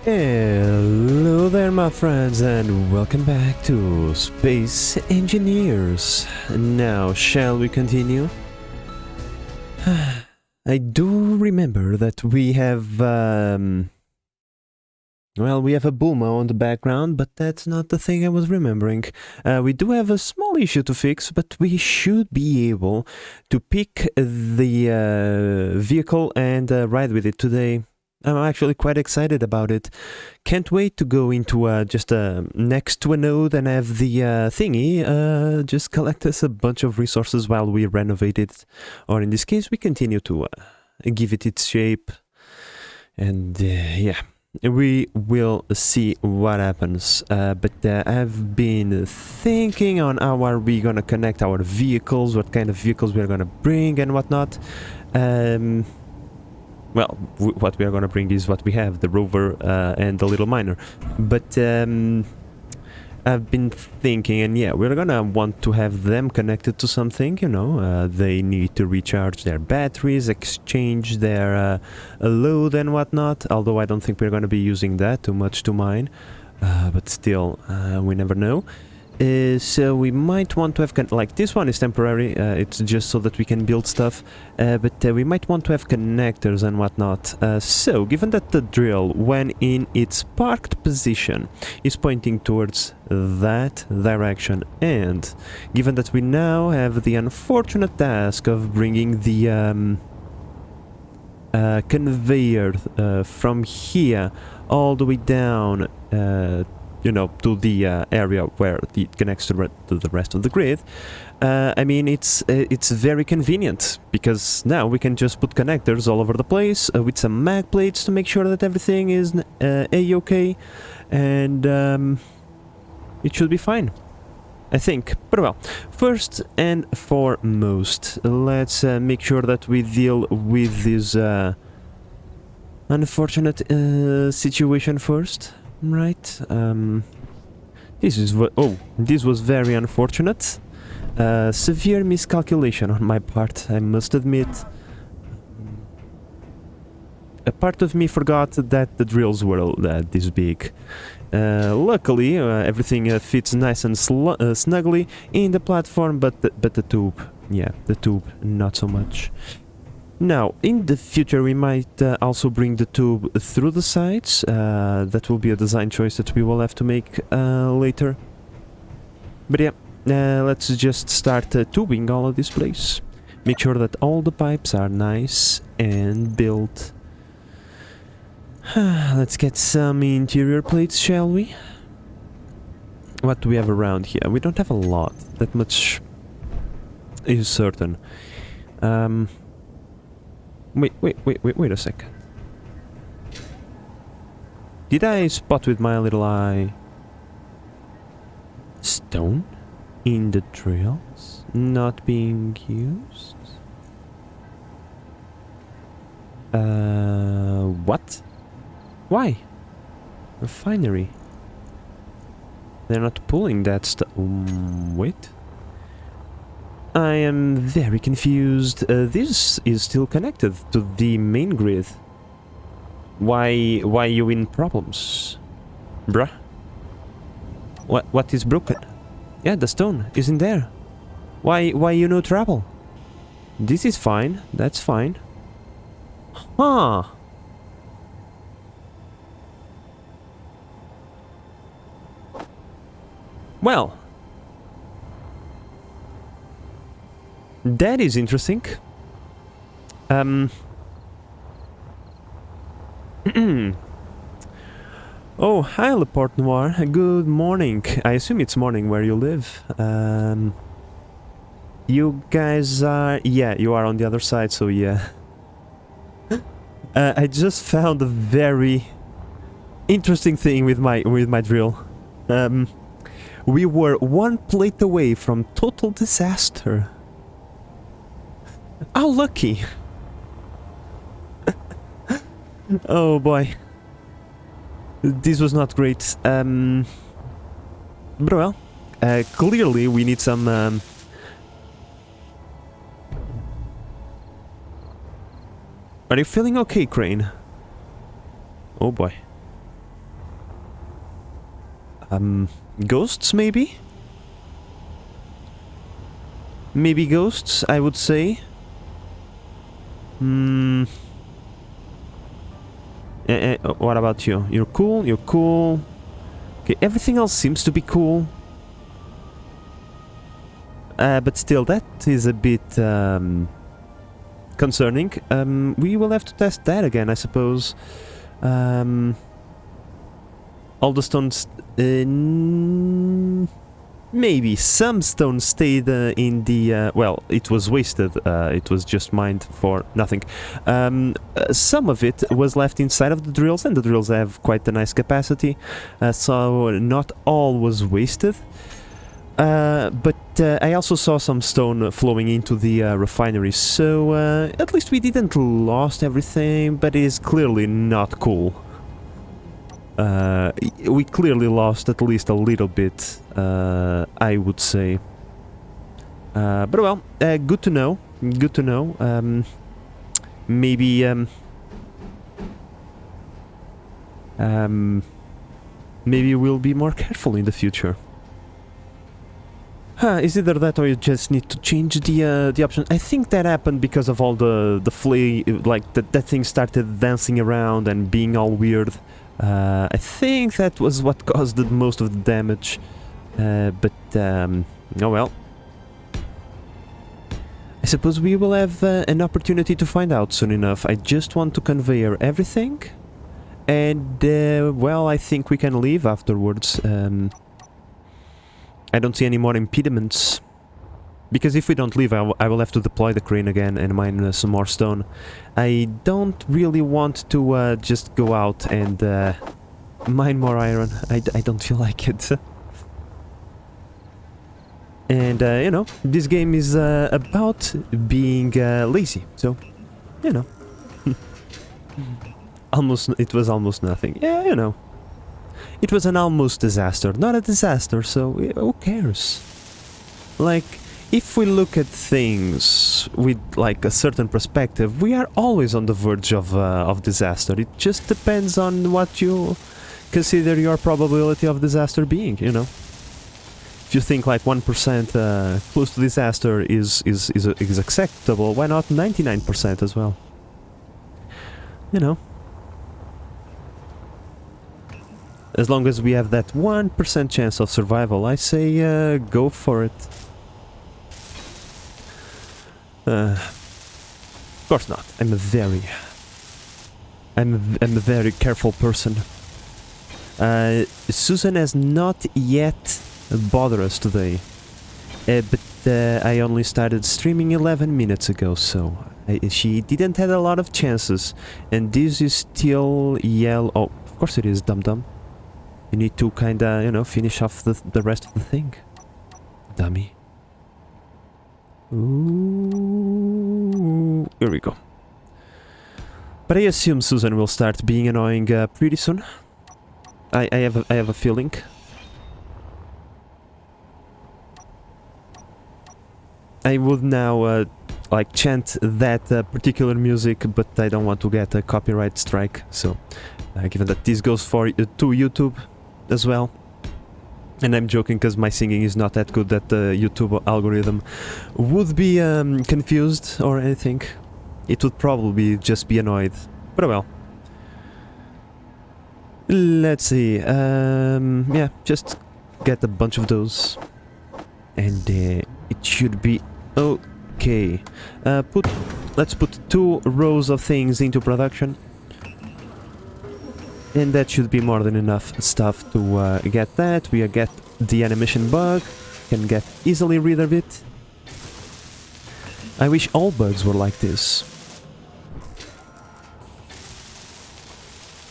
Hello there, my friends, and welcome back to Space Engineers. Now, shall we continue? I do remember that we have, we have a Bulma on the background, but that's not the thing I was remembering. We do have a small issue to fix, but we should be able to pick the vehicle and ride with it today. I'm actually quite excited about it. Can't wait to go into just next to a node and have the thingy just collect us a bunch of resources while we renovate it. Or in this case, we continue to give it its shape. And yeah, we will see what happens. But I've been thinking on how are we gonna connect our vehicles, what kind of vehicles we're gonna bring and whatnot. Well, what we are going to bring is what we have, the rover and the little miner. But I've been thinking, and yeah, we're going to want to have them connected to something, you know. They need to recharge their batteries, exchange their load and whatnot. Although I don't think we're going to be using that too much to mine. But still, we never know. So we might want to have, like this one is temporary, it's just so that we can build stuff, but we might want to have connectors and whatnot. So, given that the drill, when in its parked position, is pointing towards that direction, and given that we now have the unfortunate task of bringing the conveyor from here all the way down, you know, to the area where it connects to the rest of the grid. I mean, it's very convenient, because now we can just put connectors all over the place with some mag plates to make sure that everything is a-okay, and it should be fine, I think. But well, first and foremost, let's make sure that we deal with this unfortunate situation first. Right, this is what. Oh, this was very unfortunate. Severe miscalculation on my part, I must admit. A part of me forgot that the drills were this big. Luckily, everything fits nice and snugly in the platform, but the tube, yeah, the tube, not so much. Now, in the future, we might also bring the tube through the sides. That will be a design choice that we will have to make later. But yeah, let's just start tubing all of this place. Make sure that all the pipes are nice and built. Let's get some interior plates, shall we? What do we have around here? We don't have a lot. That much is certain. Wait a second. Did I spot with my little eye stone in the drills not being used? What? Why? Refinery. They're not pulling that stuff. Wait. I am very confused. This is still connected to the main grid. Why you in problems? Bruh? What is broken? Yeah, the stone isn't there. Why you no trouble? This is fine. That's fine. Huh. Well, that is interesting. Oh, hi, Laporte Noir. Good morning. I assume it's morning where you live. You guys are... Yeah, you are on the other side, so yeah. I just found a very interesting thing with my drill. We were one plate away from total disaster. How lucky! Oh boy. This was not great. But well, clearly we need some... Are you feeling okay, Crane? Oh boy. Ghosts, maybe? Maybe ghosts, I would say. What about you? You're cool, you're cool. Okay, everything else seems to be cool. But still, that is a bit concerning. We will have to test that again, I suppose. All the stones... maybe some stone stayed in the... well, it was wasted. It was just mined for nothing. Some of it was left inside of the drills, and the drills have quite a nice capacity. So not all was wasted. But I also saw some stone flowing into the refinery, so at least we didn't lost everything, but it is clearly not cool. We clearly lost at least a little bit, I would say. But well, good to know. Good to know. Maybe maybe we'll be more careful in the future. Is either that or you just need to change the option. I think that happened because of all the flame, like that thing started dancing around and being all weird. I think that was what caused most of the damage. But oh well. I suppose we will have an opportunity to find out soon enough. I just want to conveyor everything, and well, I think we can leave afterwards. I don't see any more impediments, because if we don't leave, I will have to deploy the crane again and mine some more stone. I don't really want to just go out and mine more iron. I don't feel like it. And you know, this game is about being lazy, so you know. It was almost nothing. Yeah, you know. It was an almost disaster, not a disaster, so who cares? Like, if we look at things with like a certain perspective, we are always on the verge of disaster. It just depends on what you consider your probability of disaster being, you know. If you think like 1% close to disaster is acceptable, why not 99% as well? You know. As long as we have that 1% chance of survival, I say go for it. Of course not. I'm a very careful person. Susan has not yet bothered us today. But I only started streaming 11 minutes ago, so she didn't have a lot of chances. And this is still yellow. Oh, of course it is, dum-dum. You need to kinda, you know, finish off the rest of the thing. Dummy. Ooh, here we go. But I assume Susan will start being annoying pretty soon. I have a feeling. I would now like chant that particular music, but I don't want to get a copyright strike. So, given that this goes for to YouTube as well, and I'm joking because my singing is not that good that the YouTube algorithm would be confused or anything. It would probably just be annoyed, but well. Let's see, yeah, just get a bunch of those and it should be okay. Let's put 2 rows of things into production. And that should be more than enough stuff to get that. We get the animation bug, can get easily rid of it. I wish all bugs were like this.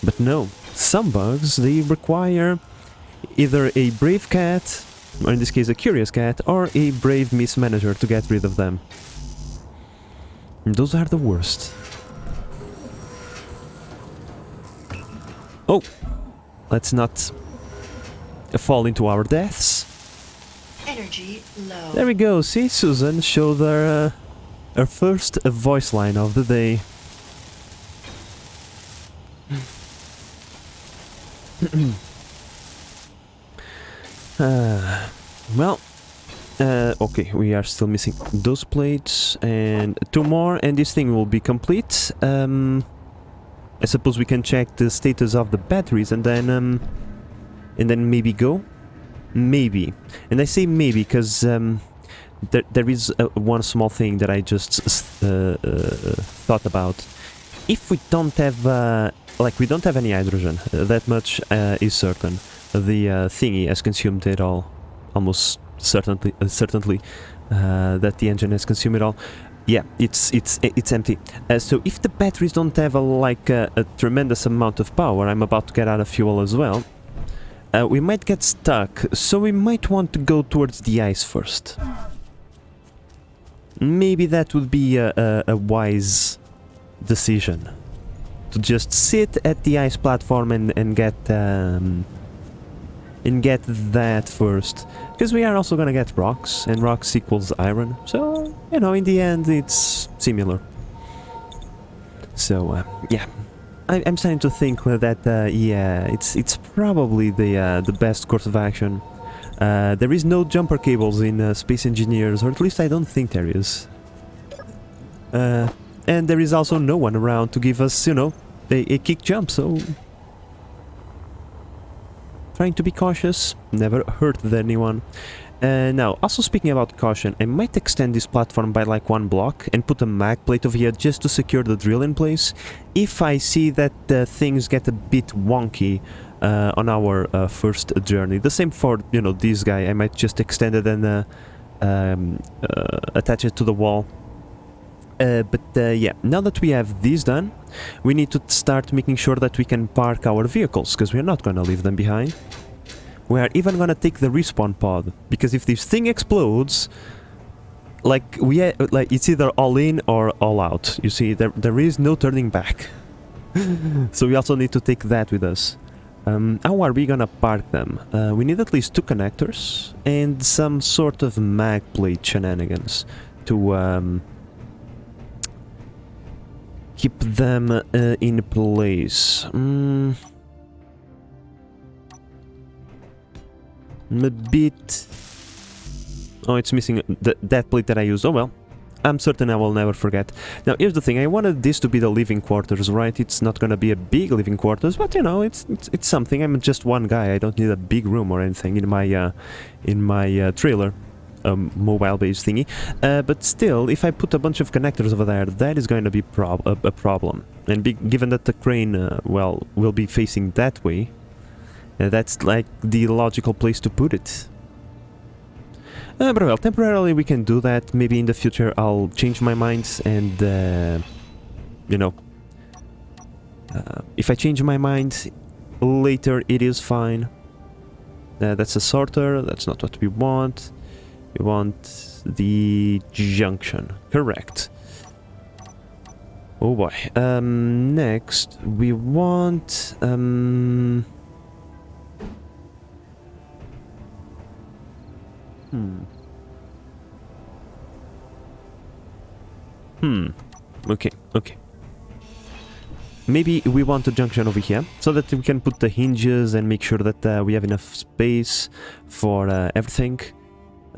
But no, some bugs, they require either a brave cat, or in this case a curious cat, or a brave mismanager to get rid of them. And those are the worst. Oh, let's not fall into our deaths. Energy low. There we go. See, Susan showed her first voice line of the day. Well, okay, we are still missing those plates and 2 more, and this thing will be complete. I suppose we can check the status of the batteries and then maybe go. Maybe, and I say maybe because there is one small thing that I just thought about. If we don't have like we don't have any hydrogen, that much is certain. The thingy has consumed it all, almost certainly that the engine has consumed it all. Yeah, it's empty. So if the batteries don't have a tremendous amount of power, I'm about to get out of fuel as well. We might get stuck, so we might want to go towards the ice first. Maybe that would be a wise decision. To just sit at the ice platform and get that first. Because we are also gonna get rocks, and rocks equals iron. So, you know, in the end, it's similar. So, yeah. I'm starting to think that, yeah, it's probably the best course of action. There is no jumper cables in Space Engineers, or at least I don't think there is. And there is also no one around to give us, you know, a kick jump, so... Trying to be cautious, never hurt anyone. Now, also speaking about caution, I might extend this platform by like 1 block and put a mag plate over here just to secure the drill in place. If I see that things get a bit wonky on our first journey. The same for, you know, this guy. I might just extend it and attach it to the wall. But yeah, now that we have this done, we need to start making sure that we can park our vehicles, because we're not going to leave them behind. We are even going to take the respawn pod, because if this thing explodes, like it's either all in or all out. You see, there is no turning back. So we also need to take that with us. How are we gonna park them? We need at least 2 connectors and some sort of mag plate shenanigans to keep them in place. A bit... Oh, it's missing that plate that I used. Oh well, I'm certain I will never forget. Now, here's the thing. I wanted this to be the living quarters, right? It's not gonna be a big living quarters, but you know, it's something. I'm just one guy. I don't need a big room or anything in my trailer, mobile-based thingy. But still, if I put a bunch of connectors over there, that is going to be a problem. And given that the crane, well, will be facing that way, that's like the logical place to put it. But well, temporarily we can do that. Maybe in the future I'll change my mind and, you know, if I change my mind later, it is fine. That's a sorter, that's not what we want. We want the junction, correct. Oh boy. Next, we want... Okay, okay. Maybe we want a junction over here, so that we can put the hinges and make sure that we have enough space for everything.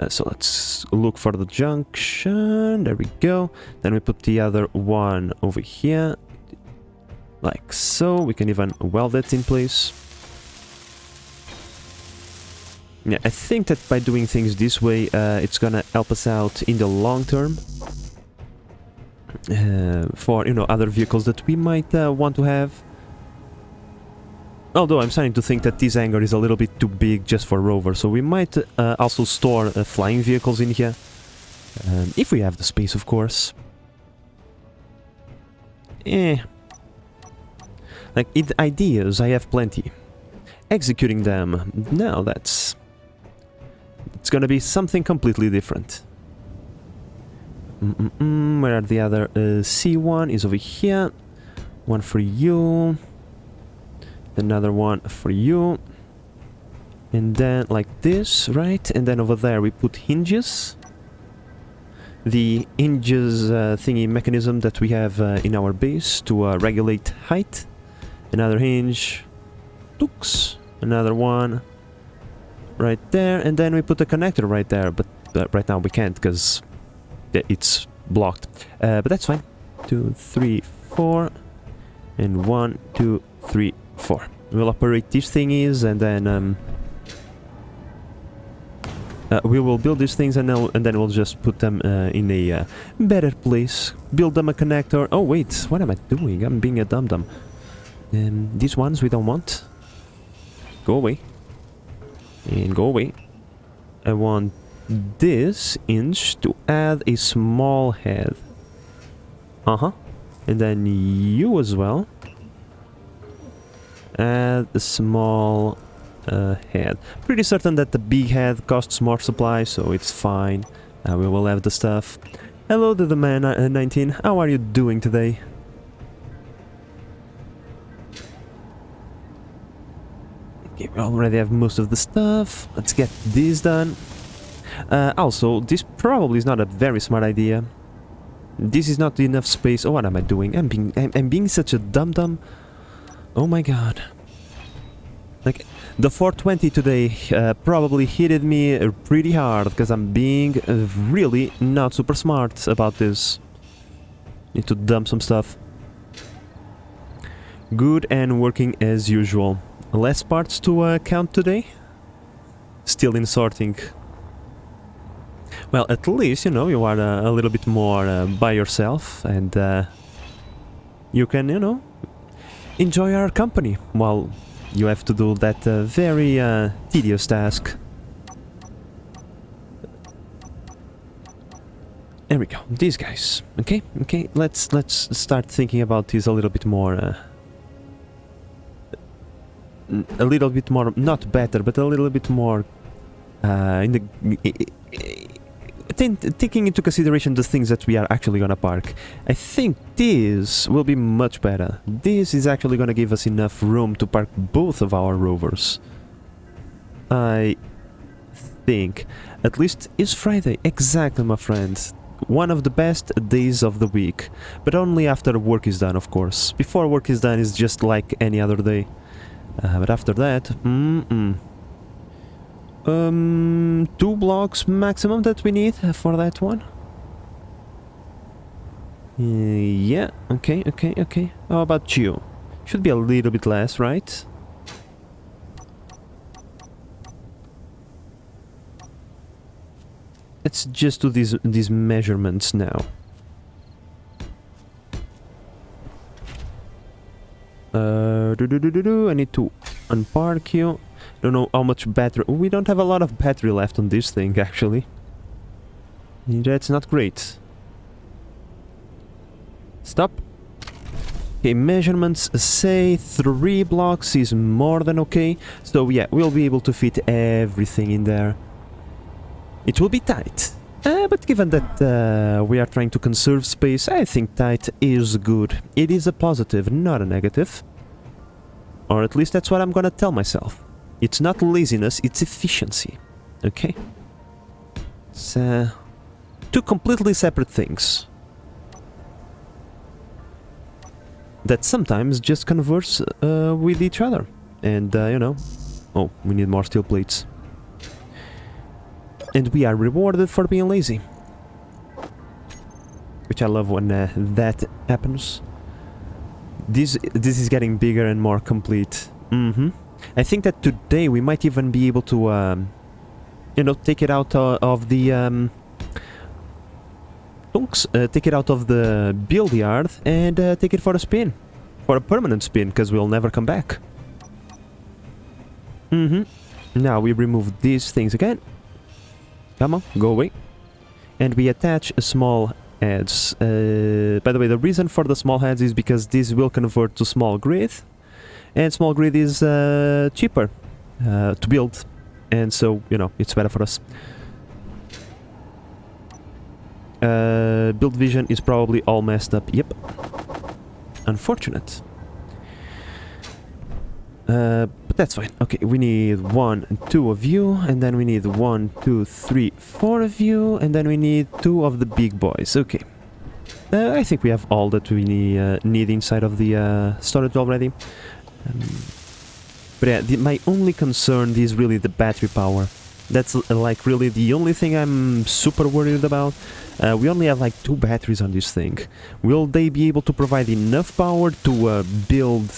So let's look for the junction. There we go. Then we put the other one over here. Like so. We can even weld it in place. Yeah, I think that by doing things this way, it's gonna help us out in the long term. For, you know, other vehicles that we might want to have. Although I'm starting to think that this hangar is a little bit too big just for rovers, so we might also store flying vehicles in here. If we have the space, of course. Like, ideas, I have plenty. Executing them, now that's... It's gonna be something completely different. Where are the other? C1 is over here. One for you. Another one for you. And then like this, right? And then over there we put hinges. The hinges thingy mechanism that we have in our base to regulate height. Another hinge. Tooks. Another one. right there, and then we put a connector right there, but right now we can't because it's blocked. But that's fine. 2, 3, 4, and 1, 2, 3, 4. We'll operate these thingies, and then we will build these things, and then we'll just put them in a better place. Build them a connector. Oh wait, what am I doing? I'm being a dum-dum. These ones we don't want. Go away. And go away. I want this inch to add a small head. And then you as well. Add a small head. Pretty certain that the big head costs more supply, so it's fine. We will have the stuff. Hello to the man 19. How are you doing today? Okay, we already have most of the stuff. Let's get this done. Also, this probably is not a very smart idea. This is not enough space. Oh, what am I doing? I'm being such a dum-dum. Oh my god. Like, the 420 today probably hit me pretty hard, because I'm being really not super smart about this. Need to dump some stuff. Good and working as usual. Less parts to count today? Still in sorting. Well, at least, you know, you are a little bit more by yourself, and you can, you know, enjoy our company while you have to do that very tedious task. There we go, these guys. Okay, let's start thinking about this a little bit more. A little bit more, not better, but a little bit more taking into consideration the things that we are actually gonna park. I think this will be much better. This is actually gonna give us enough room to park both of our rovers. I think. At least it's Friday. Exactly, my friends. One of the best days of the week. But only after work is done, of course. Before work is done, it's just like any other day. But after that, 2 blocks maximum that we need for that one. Yeah, okay. How about you? Should be a little bit less, right? Let's just do these measurements now. I need to unpark you. Don't know how much battery. We don't have a lot of battery left on this thing, actually. That's not great. Stop. Okay, measurements say 3 blocks is more than okay. So yeah, we'll be able to fit everything in there. It will be tight. But given that we are trying to conserve space, I think tight is good. It is a positive, not a negative. Or at least that's what I'm gonna tell myself. It's not laziness, it's efficiency. Okay? It's 2 completely separate things. That sometimes just converse with each other. And, you know... Oh, we need more steel plates. And we are rewarded for being lazy. Which I love when that happens. This is getting bigger and more complete. I think that today we might even be able to, you know, take it out of the take it out of the build yard and take it for a spin, for a permanent spin, because we'll never come back. Now we remove these things again. Come on, go away. And we attach a small heads. By the way, the reason for the small heads is because this will convert to small grid, and small grid is cheaper to build, and so, you know, it's better for us. Build vision is probably all messed up. Yep. Unfortunate. But that's fine. Okay, we need 1 and 2 of you, and then we need 1, 2, 3, 4 of you, and then we need 2 of the big boys. Okay. I think we have all that we need inside of the storage already. But yeah, my only concern is really the battery power. That's like really the only thing I'm super worried about. We only have like 2 batteries on this thing. Will they be able to provide enough power to build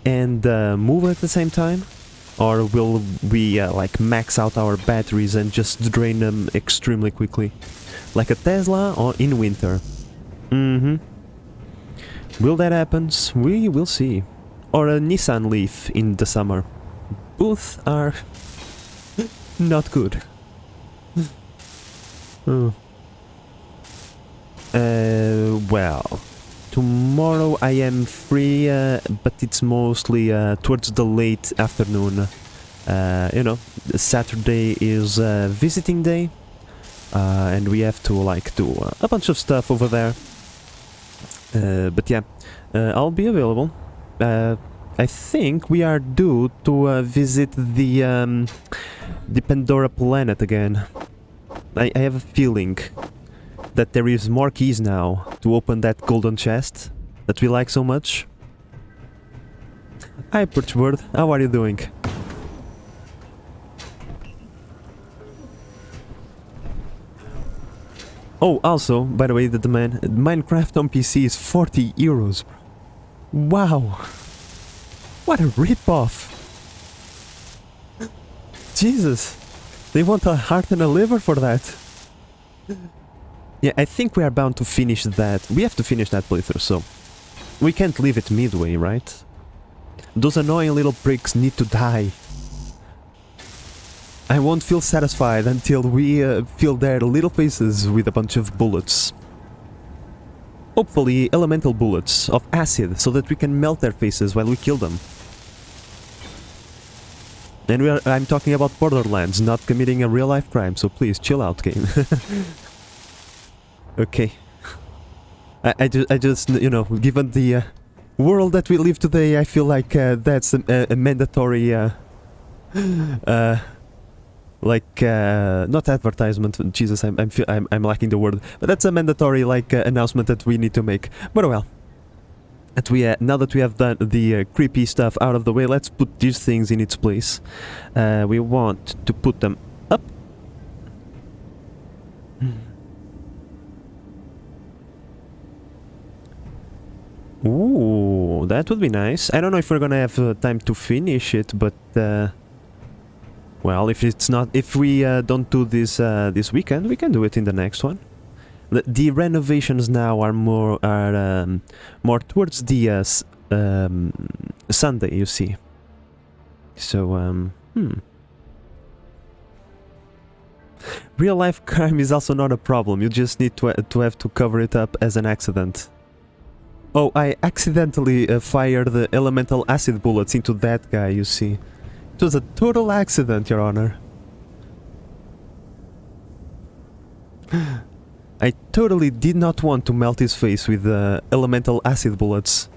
and move at the same time? Or will we like max out our batteries and just drain them extremely quickly? Like a Tesla or in winter? Will that happen? We will see. Or a Nissan Leaf in the summer. Both are not good. Oh. Well, tomorrow I am free, but it's mostly towards the late afternoon. You know, Saturday is visiting day, and we have to like do a bunch of stuff over there. But yeah, I'll be available. I think we are due to visit the Pandora planet again. I have a feeling that there is more keys now to open that golden chest that we like so much. Hi Perchbird, how are you doing? Oh, also, by the way, the demand Minecraft on PC is 40 euros. Wow! What a rip-off! Jesus! They want a heart and a liver for that! Yeah, I think we are bound to finish that. We have to finish that playthrough, so... we can't leave it midway, right? Those annoying little pricks need to die. I won't feel satisfied until we fill their little faces with a bunch of bullets. Hopefully elemental bullets of acid, so that we can melt their faces while we kill them. And I'm talking about Borderlands, not committing a real-life crime, so please chill out, game. Okay. I just, you know, given the world that we live today, I feel like that's a mandatory, like, not advertisement. Jesus, I'm lacking the word, but that's a mandatory like announcement that we need to make. But well, now that we have done the creepy stuff out of the way, let's put these things in its place. We want to put them up. Ooh, that would be nice. I don't know if we're gonna have time to finish it, but well, if we don't do this this weekend, we can do it in the next one. The renovations now are more towards the Sunday, you see. So real life crime is also not a problem. You just need to have to cover it up as an accident. Oh, I accidentally fired the elemental acid bullets into that guy, you see. It was a total accident, Your Honor. I totally did not want to melt his face with elemental acid bullets.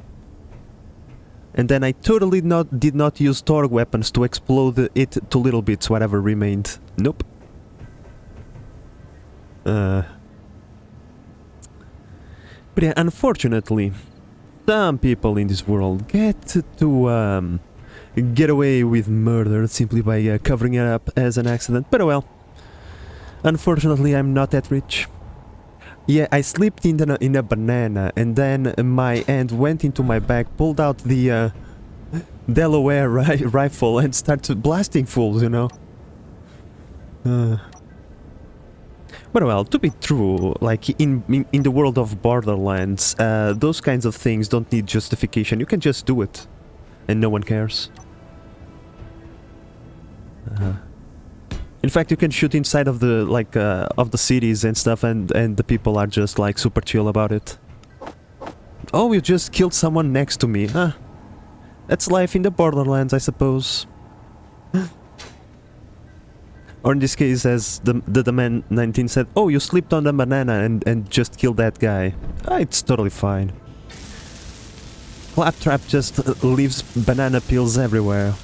And then I totally did not use Torg weapons to explode it to little bits, whatever remained. Nope. But yeah, unfortunately, some people in this world get to get away with murder simply by covering it up as an accident. But well, unfortunately, I'm not that rich. Yeah, I slipped in a banana, and then my hand went into my bag, pulled out the Delaware rifle, and started blasting fools, you know. But well, to be true, like in the world of Borderlands, those kinds of things don't need justification. You can just do it, and no one cares. In fact, you can shoot inside of the of the cities and stuff, and the people are just like super chill about it. Oh, you just killed someone next to me, huh? That's life in the Borderlands, I suppose. Or in this case, as the man 19 said, oh, you slipped on the banana and just killed that guy. It's totally fine. Claptrap just leaves banana peels everywhere.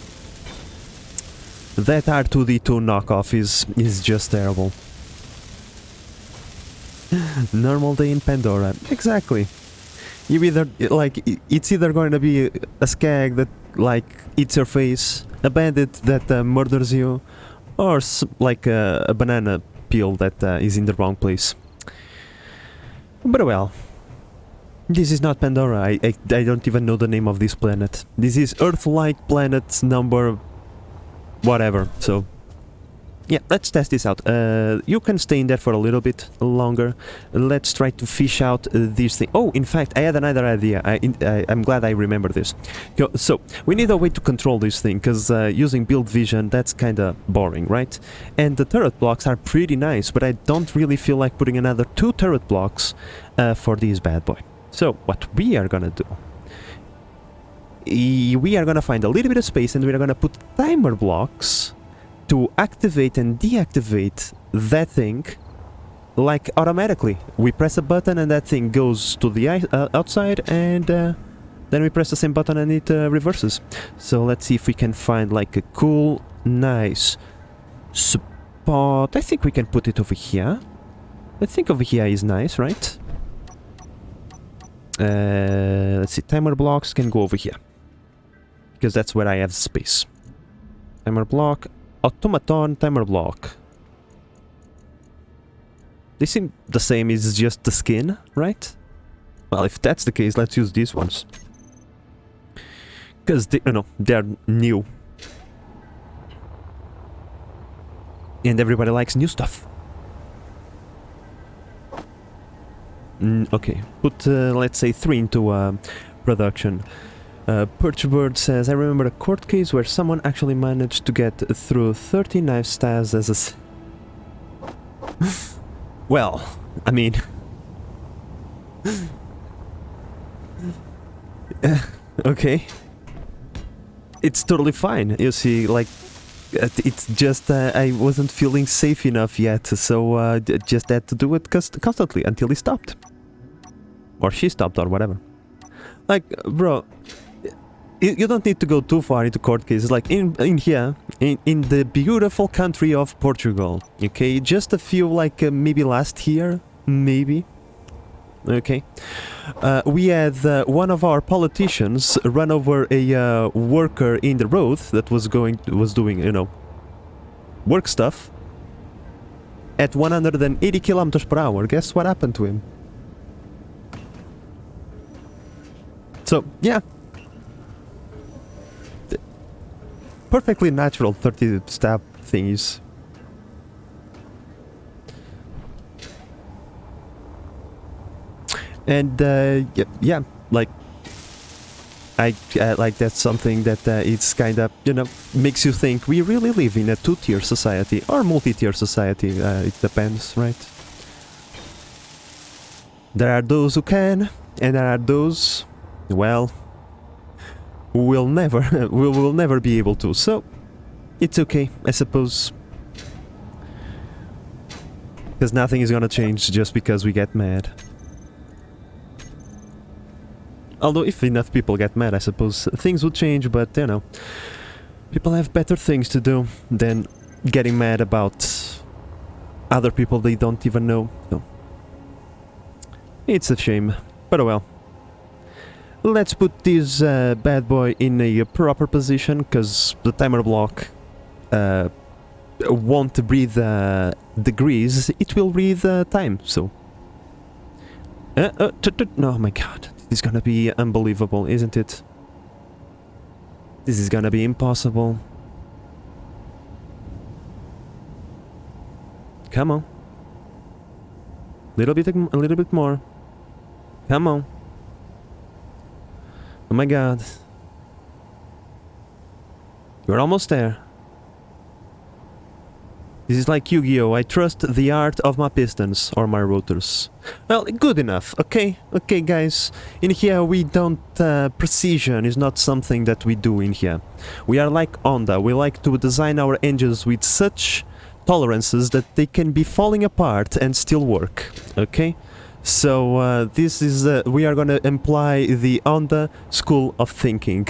That R2-D2 knockoff is just terrible. Normal day in Pandora. Exactly. You either, like, it's either going to be a skag that like eats your face, a bandit that murders you, or like a banana peel that is in the wrong place. But well, this is not Pandora. I don't even know the name of this planet. This is Earth-like planet number whatever. So yeah, let's test this out. You can stay in there for a little bit longer. Let's try to fish out this thing. Oh, in fact, I had another idea. I'm glad I remember this. So, we need a way to control this thing, because using build vision, that's kind of boring, right? And the turret blocks are pretty nice, but I don't really feel like putting another 2 turret blocks for this bad boy. So, what we are gonna do... We are gonna find a little bit of space, and we're gonna put timer blocks to activate and deactivate that thing, like automatically. We press a button and that thing goes to the outside, and then we press the same button and it reverses. So let's see if we can find like a cool, nice spot. I think we can put it over here. I think over here is nice, right? Let's see, timer blocks can go over here, because that's where I have space. Timer block. Automaton timer block. They seem the same, it's just the skin, right? Well, if that's the case, let's use these ones. Because, you know, they're new. And everybody likes new stuff. Okay, put, let's say, 3 into production. Perchbird says, I remember a court case where someone actually managed to get through 30 knife stabs as a... Well, I mean... okay. It's totally fine, you see, like... It's just, I wasn't feeling safe enough yet, so just had to do it constantly until he stopped. Or she stopped, or whatever. Like, bro... You don't need to go too far into court cases, like in here, in the beautiful country of Portugal, okay? Just a few, like, maybe last year, maybe, okay? We had one of our politicians run over a worker in the road that was doing, you know, work stuff at 180 kilometers per hour. Guess what happened to him? So, yeah. Perfectly natural 30 stab thingies. And yeah, like like that's something that it's kind of, you know, makes you think we really live in a 2-tier society or multi-tier society. It depends, right? There are those who can, and there are those, well, we'll never be able to, so it's okay, I suppose. Because nothing is gonna change just because we get mad. Although if enough people get mad, I suppose things would change, but you know, people have better things to do than getting mad about other people they don't even know. So, it's a shame, but oh well. Let's put this bad boy in a proper position, because the timer block won't breathe degrees, it will breathe time, so... oh my god, this is gonna be unbelievable, isn't it? This is gonna be impossible. Come on. A little bit more. Come on. Oh my god. We're almost there. This is like Yu-Gi-Oh! I trust the art of my pistons, or my rotors. Well, good enough, okay? Okay, guys. In here we don't... precision is not something that we do in here. We are like Honda. We like to design our engines with such tolerances that they can be falling apart and still work, okay? So, this is... we are gonna imply the Honda school of thinking.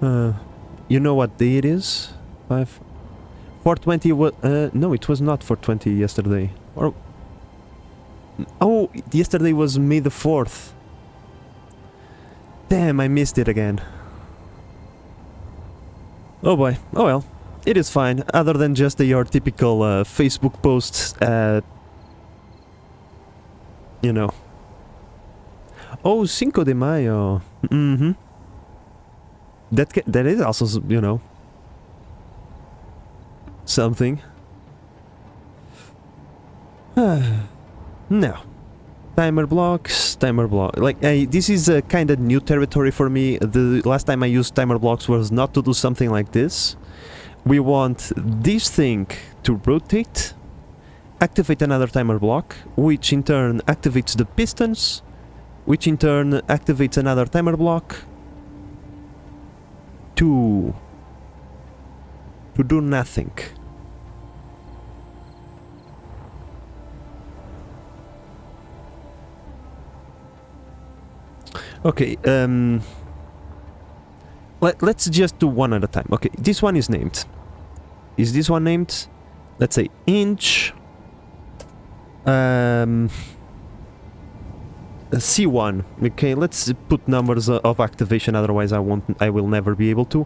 You know what day it is? 420 was... no, it was not 420 yesterday. Or... Oh, yesterday was May the 4th. Damn, I missed it again. Oh boy. Oh well. It is fine. Other than just your typical Facebook posts, you know. Oh, Cinco de Mayo. Mm-hmm. That is also, you know, something. Now, timer blocks, timer block. Like, this is a kind of new territory for me. The last time I used timer blocks was not to do something like this. We want this thing to rotate, activate another timer block, which in turn activates the pistons, which in turn activates another timer block to do nothing. Okay, let's just do one at a time. Okay, this one is named. Is this one named? Let's say inch C1. Okay, let's put numbers of activation, otherwise I will never be able to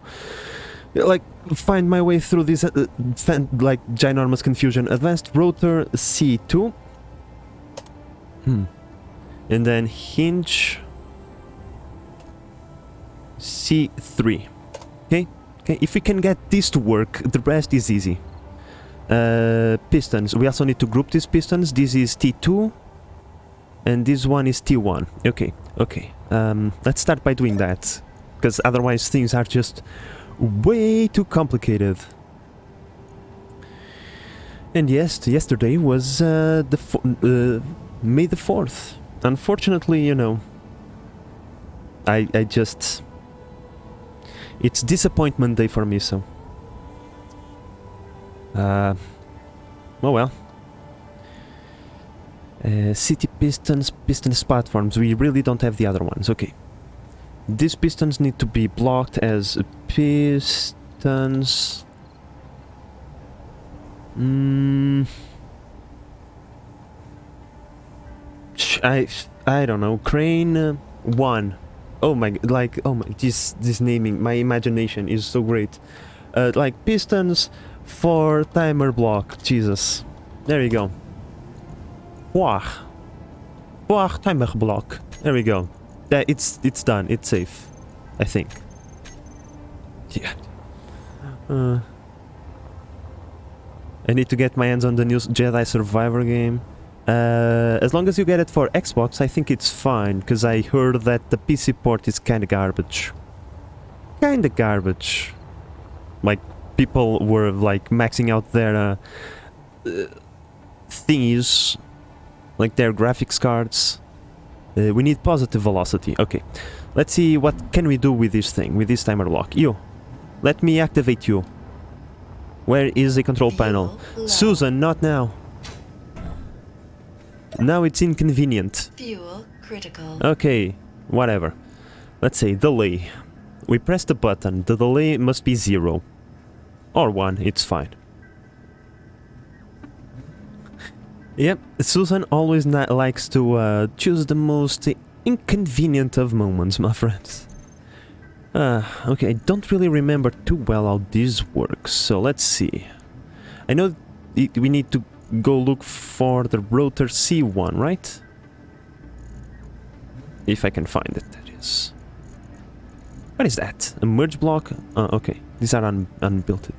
like find my way through this like ginormous confusion. Advanced rotor C2. And then hinge C3. Okay, if we can get this to work, the rest is easy. Pistons, we also need to group these pistons. This is T2 and this one is T1. Okay, let's start by doing that, because otherwise things are just way too complicated. And yes, yesterday was May the 4th. Unfortunately, you know, I just... It's disappointment day for me, so... oh well. City pistons, pistons platforms. We really don't have the other ones. Okay. These pistons need to be blocked as pistons... I don't know. Crane 1. Oh my, like, oh my, this naming, my imagination is so great. Like pistons for timer block. Jesus. There you go. Wow, timer block. There we go. It's done. It's safe, I think. Yeah. I need to get my hands on the new Jedi Survivor game. As long as you get it for Xbox, I think it's fine, because I heard that the PC port is kinda garbage. Kinda garbage. Like, people were, like, maxing out their thingies, like their graphics cards. We need positive velocity. Okay, let's see what can we do with this thing, with this timer block. You, let me activate you. Where is the control panel? Susan, not now. Now it's inconvenient. Fuel critical. Okay, whatever. Let's say delay. We press the button. The delay must be 0. Or 1, it's fine. Yep, Susan always likes to choose the most inconvenient of moments, my friends. Okay, I don't really remember too well how this works, so let's see. I know we need to go look for the rotor C1, right? If I can find it, that is. What is that? A merge block? Okay, these are unbuilt.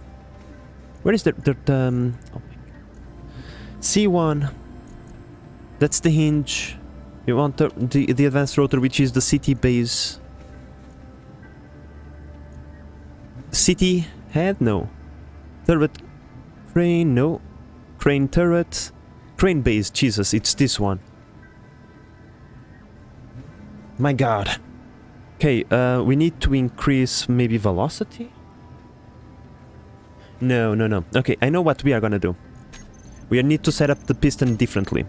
Where is the oh my God. C1. That's the hinge. You want the advanced rotor, which is the city base. City head? No. Turret crane? No. Crane turret. Crane base. Jesus, it's this one. My God. Okay, we need to increase maybe velocity? No. Okay, I know what we are gonna do. We need to set up the piston differently.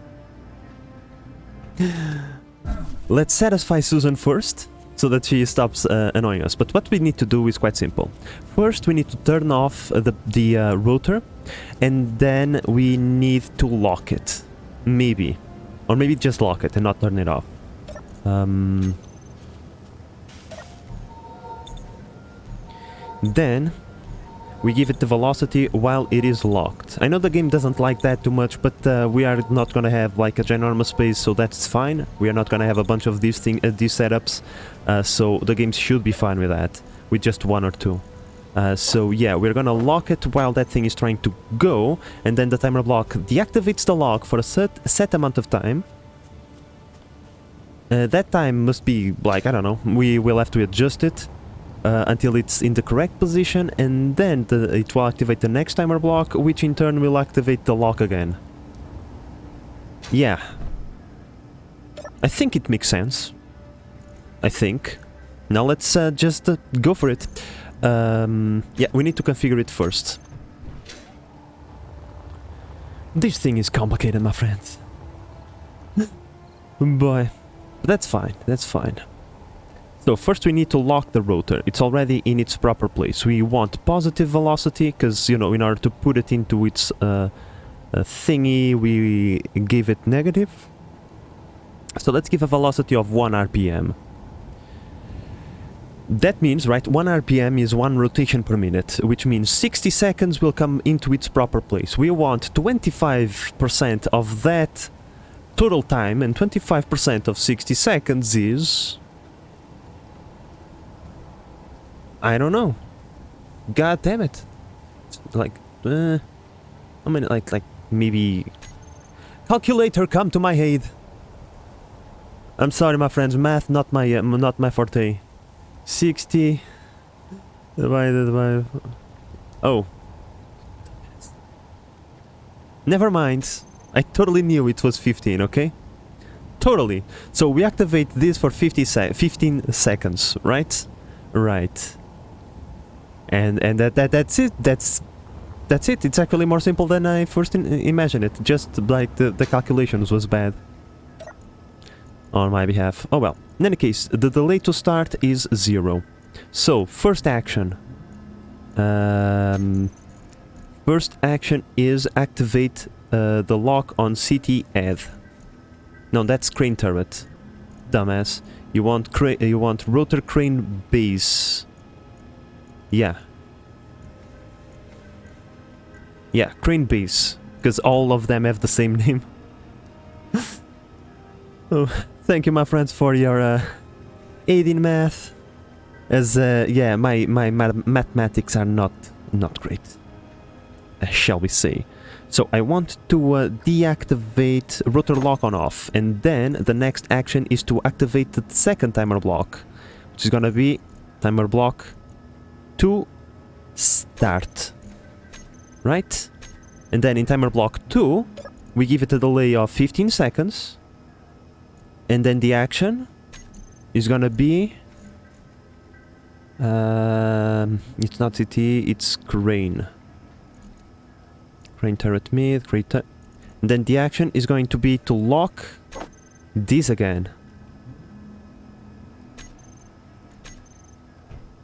Let's satisfy Susan first, so that she stops annoying us. But what we need to do is quite simple. First, we need to turn off the rotor, and then we need to lock it. Maybe. Or maybe just lock it and not turn it off. Then we give it the velocity while it is locked. I know the game doesn't like that too much, but we are not gonna have like a ginormous space, so that's fine. We are not gonna have a bunch of these setups, so the game should be fine with that, with just one or two. So yeah, we're gonna lock it while that thing is trying to go, and then the timer block deactivates the lock for a set amount of time. That time must be like, I don't know, we will have to adjust it until it's in the correct position, and then it will activate the next timer block, which in turn will activate the lock again. Yeah. I think it makes sense. I think. Now let's just go for it. Yeah, we need to configure it first. This thing is complicated, my friends. Boy. But that's fine, that's fine. So first we need to lock the rotor. It's already in its proper place. We want positive velocity, because, you know, in order to put it into its thingy, we give it negative. So let's give a velocity of 1 RPM. That means, right, 1 RPM is 1 rotation per minute, which means 60 seconds will come into its proper place. We want 25% of that total time, and 25% of 60 seconds is... I don't know. God damn it. It's like, I mean, like maybe... Calculator, come to my aid. I'm sorry, my friends. Math, not my forte. 60 divided by... Oh. Never mind. I totally knew it was 15, okay? Totally. So we activate this for 15 seconds, right? Right. And that's it. That's it. It's actually more simple than I first imagined it. Just like the calculations was bad on my behalf. Oh well. In any case, the delay to start is 0. So first action. First action is activate the lock on CT head. No, that's crane turret. Dumbass. You want rotor crane base. Yeah. Yeah, crane base. Because all of them have the same name. Oh, thank you, my friends, for your aid in math. As yeah, my mathematics are not great, shall we say. So I want to deactivate rotor lock on off, and then the next action is to activate the second timer block, which is gonna be timer block to start, right? And then in timer block 2 we give it a delay of 15 seconds, and then the action is gonna be it's not CT, it's crane turret mid, and then the action is going to be to lock this again.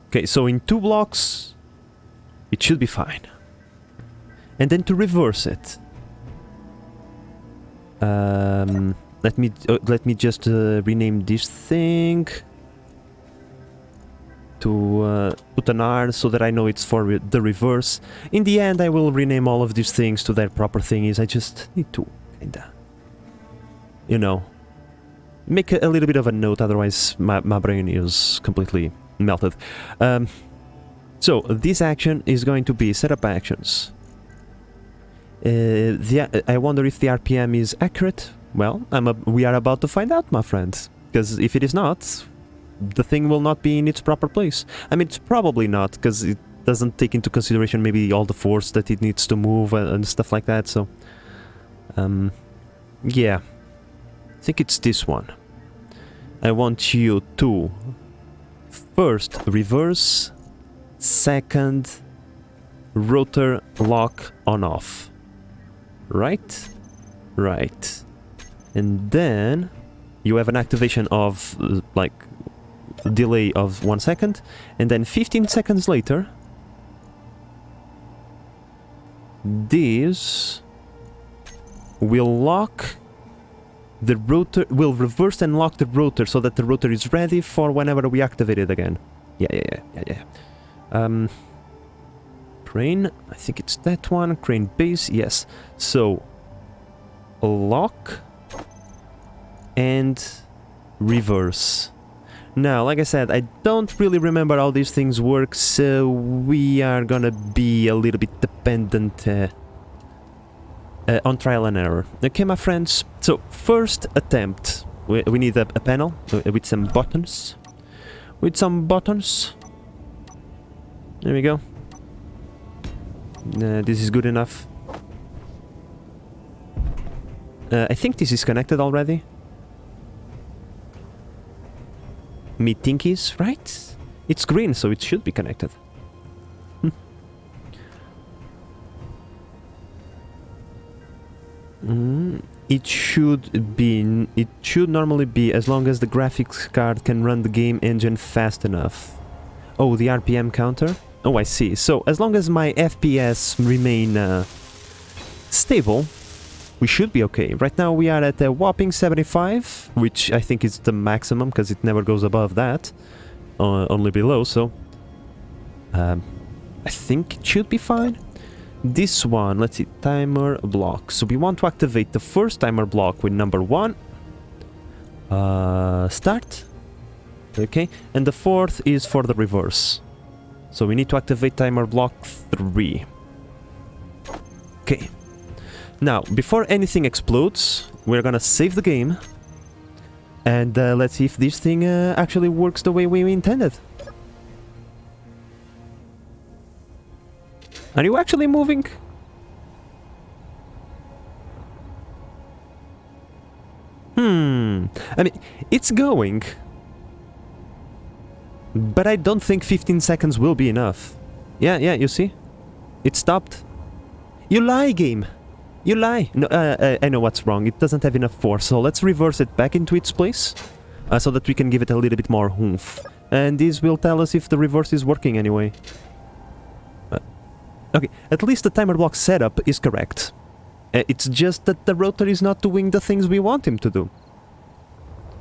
Okay, so in 2 blocks it should be fine. And then to reverse it, let me just rename this thing to put an R so that I know it's for the reverse. In the end, I will rename all of these things to their proper thingies. I just need to kinda, you know, make a little bit of a note, otherwise my brain is completely melted. So this action is going to be setup actions. I wonder if the RPM is accurate. Well, we are about to find out, my friends. Because if it is not, the thing will not be in its proper place. I mean, it's probably not, because it doesn't take into consideration maybe all the force that it needs to move and stuff like that, so... yeah. I think it's this one. I want you to first reverse, second rotor lock on off. Right? Right. And then you have an activation of like delay of 1 second, and then 15 seconds later this will lock the rotor, will reverse and lock the rotor so that the rotor is ready for whenever we activate it again. Yeah. Crane, I think it's that one. Crane base, yes. So, lock and reverse. Now, like I said, I don't really remember how these things work, so we are gonna be a little bit dependent on trial and error. Okay, my friends, so first attempt. We need a panel with some buttons. There we go. This is good enough. I think this is connected already. Me thinkies, right? It's green, so it should be connected. It should normally be, as long as the graphics card can run the game engine fast enough. Oh, the RPM counter? Oh, I see. So, as long as my FPS remain stable, we should be okay. Right now we are at a whopping 75, which I think is the maximum, because it never goes above that. Only below, so... I think it should be fine. This one, let's see, timer block. So we want to activate the first timer block with number 1. Start. Okay, and the fourth is for the reverse. So we need to activate timer block 3. Okay. Now, before anything explodes, we're gonna save the game. And let's see if this thing actually works the way we intended. Are you actually moving? I mean, it's going. But I don't think 15 seconds will be enough. Yeah, you see? It stopped. You lie, game! You lie! No, I know what's wrong. It doesn't have enough force, so let's reverse it back into its place. So that we can give it a little bit more oomph. And this will tell us if the reverse is working anyway. Okay, at least the timer block setup is correct. It's just that the rotor is not doing the things we want him to do.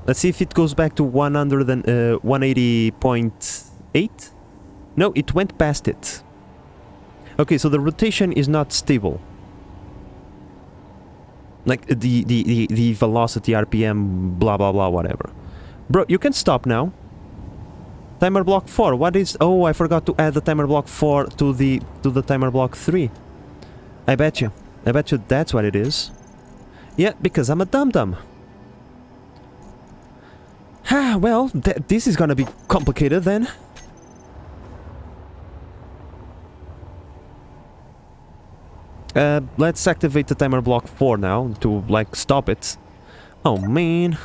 Let's see if it goes back to 180.8. No, it went past it. Okay, so the rotation is not stable. Like the velocity, RPM, blah blah blah, whatever. Bro, you can stop now. Timer block 4, what is... Oh, I forgot to add the timer block 4 to the timer block 3. I bet you that's what it is. Yeah, because I'm a dum-dum. Ah, well, this is gonna be complicated then. Let's activate the timer block 4 now to, like, stop it. Oh, man.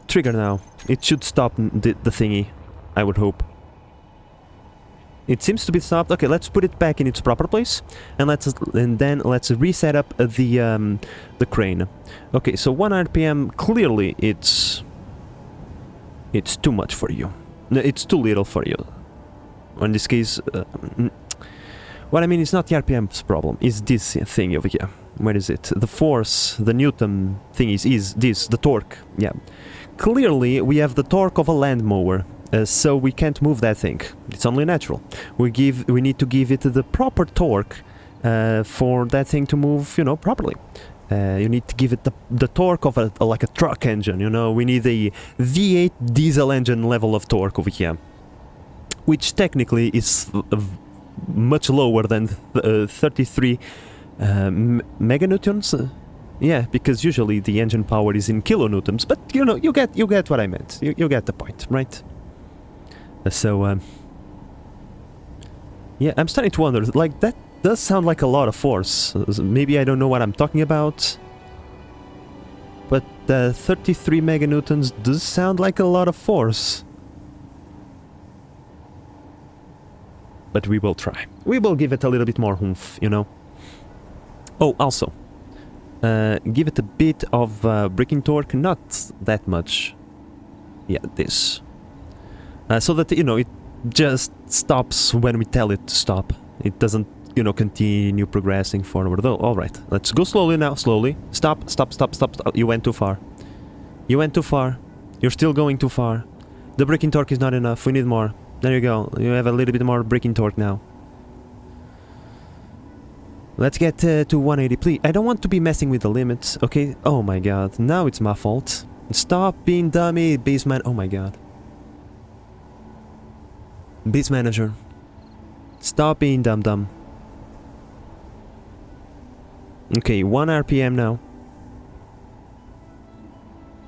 Trigger now. It should stop the thingy, I would hope. It seems to be stopped. Okay, let's put it back in its proper place, and then let's reset up the crane. Okay, so 1 RPM. Clearly, it's too much for you. No, it's too little for you. In this case, what I mean is not the RPM's problem. It's this thing over here. Where is it? The force, the Newton thing is this, the torque. Yeah. Clearly, we have the torque of a lawnmower, so we can't move that thing. It's only natural. We need to give it the proper torque for that thing to move, you know, properly. You need to give it the torque of like a truck engine, you know. We need a V8 diesel engine level of torque over here, which technically is much lower than 33 meganewtons. Yeah, because usually the engine power is in kilonewtons, but you know, you get what I meant. You get the point, right? So yeah, I'm starting to wonder, like, that does sound like a lot of force. Maybe I don't know what I'm talking about, but 33 meganewtons does sound like a lot of force. But we will try. We will give it a little bit more oomph, you know. Oh, also, give it a bit of braking torque, not that much. Yeah, this. So that, you know, it just stops when we tell it to stop. It doesn't, you know, continue progressing forward. Oh, alright, let's go slowly now, slowly. Stop, stop, stop, stop, stop. You went too far. You went too far. You're still going too far. The braking torque is not enough, we need more. There you go. You have a little bit more braking torque now. Let's get to 180, please. I don't want to be messing with the limits, okay? Oh my god, now it's my fault. Stop being dummy, base man. Oh my god. Base manager. Stop being dumb. Okay, 1 RPM now.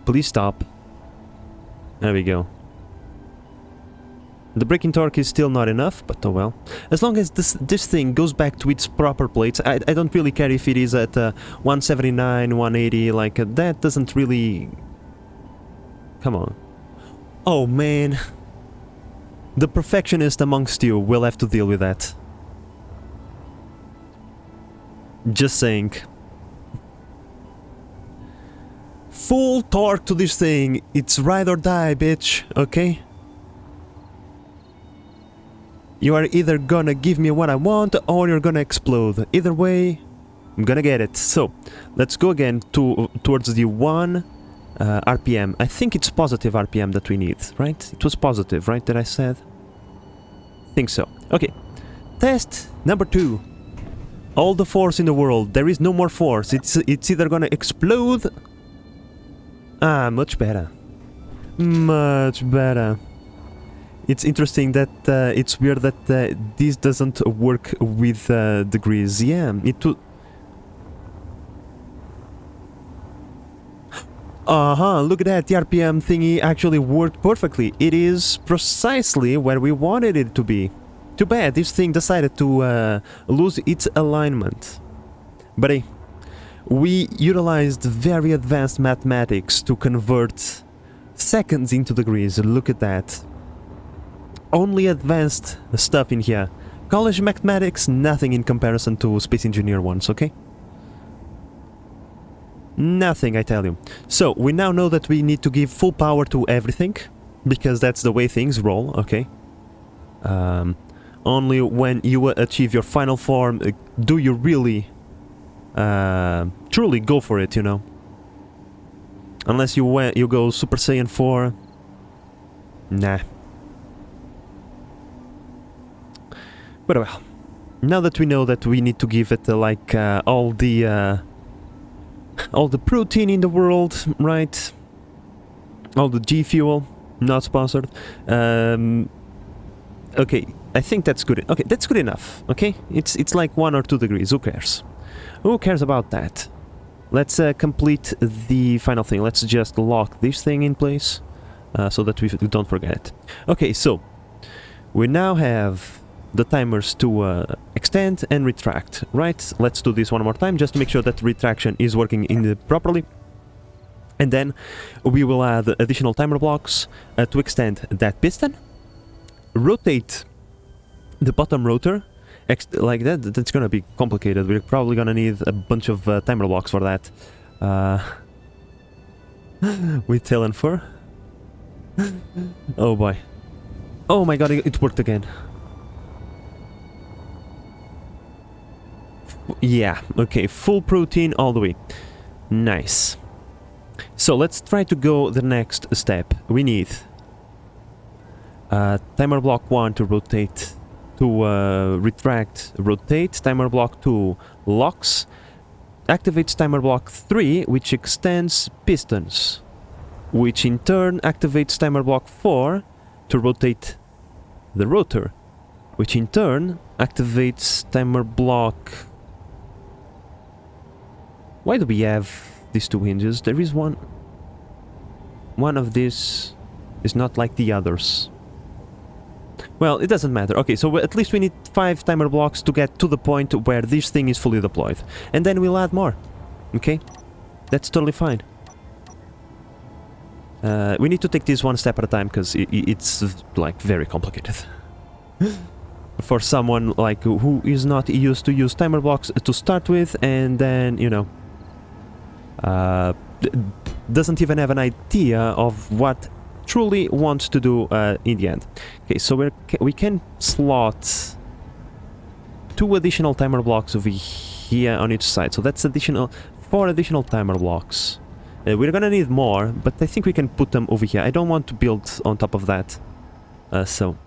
Please stop. There we go. The braking torque is still not enough, but oh well. As long as this thing goes back to its proper plates, I don't really care if it is at 179, 180, like that doesn't really... Come on. Oh man. The perfectionist amongst you will have to deal with that. Just saying. Full torque to this thing. It's ride or die, bitch. Okay? You are either gonna give me what I want or you're gonna explode. Either way, I'm gonna get it. So, let's go again towards the 1 RPM. I think it's positive RPM that we need, right? It was positive, right, that I said? Think so. Okay. Test number 2. All the force in the world. There is no more force. It's either gonna explode... Ah, much better. Much better. It's interesting that it's weird that this doesn't work with degrees. Yeah, it would... Look at that, the RPM thingy actually worked perfectly. It is precisely where we wanted it to be. Too bad this thing decided to lose its alignment. But hey, we utilized very advanced mathematics to convert seconds into degrees. Look at that. Only advanced stuff in here. College mathematics, nothing in comparison to Space Engineer ones, okay? Nothing, I tell you. So, we now know that we need to give full power to everything, because that's the way things roll, okay? Only when you achieve your final form do you really truly go for it, you know? Unless you go Super Saiyan 4. Nah. But well, now that we know that we need to give it like all the protein in the world, right? All the G fuel, not sponsored. Okay, I think that's good. Okay, that's good enough. Okay, it's like 1 or 2 degrees. Who cares? Who cares about that? Let's complete the final thing. Let's just lock this thing in place so that we don't forget it. Okay, so we now have the timers to extend and retract, right? Let's do this one more time just to make sure that retraction is working properly. And then we will add additional timer blocks to extend that piston, rotate the bottom rotor, like that. That's gonna be complicated. We're probably gonna need a bunch of timer blocks for that. With tail and fur. Oh boy. Oh my god, it worked again. Yeah, okay, full protein all the way. Nice. So let's try to go the next step. We need timer block 1 to rotate, to retract, rotate, timer block 2 locks, activates timer block 3, which extends pistons, which in turn activates timer block 4 to rotate the rotor, which in turn activates timer block... Why do we have these 2 hinges? There is one of these is not like the others. Well, it doesn't matter. Okay, so at least we need 5 timer blocks to get to the point where this thing is fully deployed. And then we'll add more. Okay? That's totally fine. We need to take this one step at a time because it's like very complicated. For someone like who is not used to use timer blocks to start with, and then, you know, doesn't even have an idea of what truly wants to do in the end. Okay, so we can slot 2 additional timer blocks over here on each side. So that's 4 additional timer blocks. We're gonna need more, but I think we can put them over here. I don't want to build on top of that. So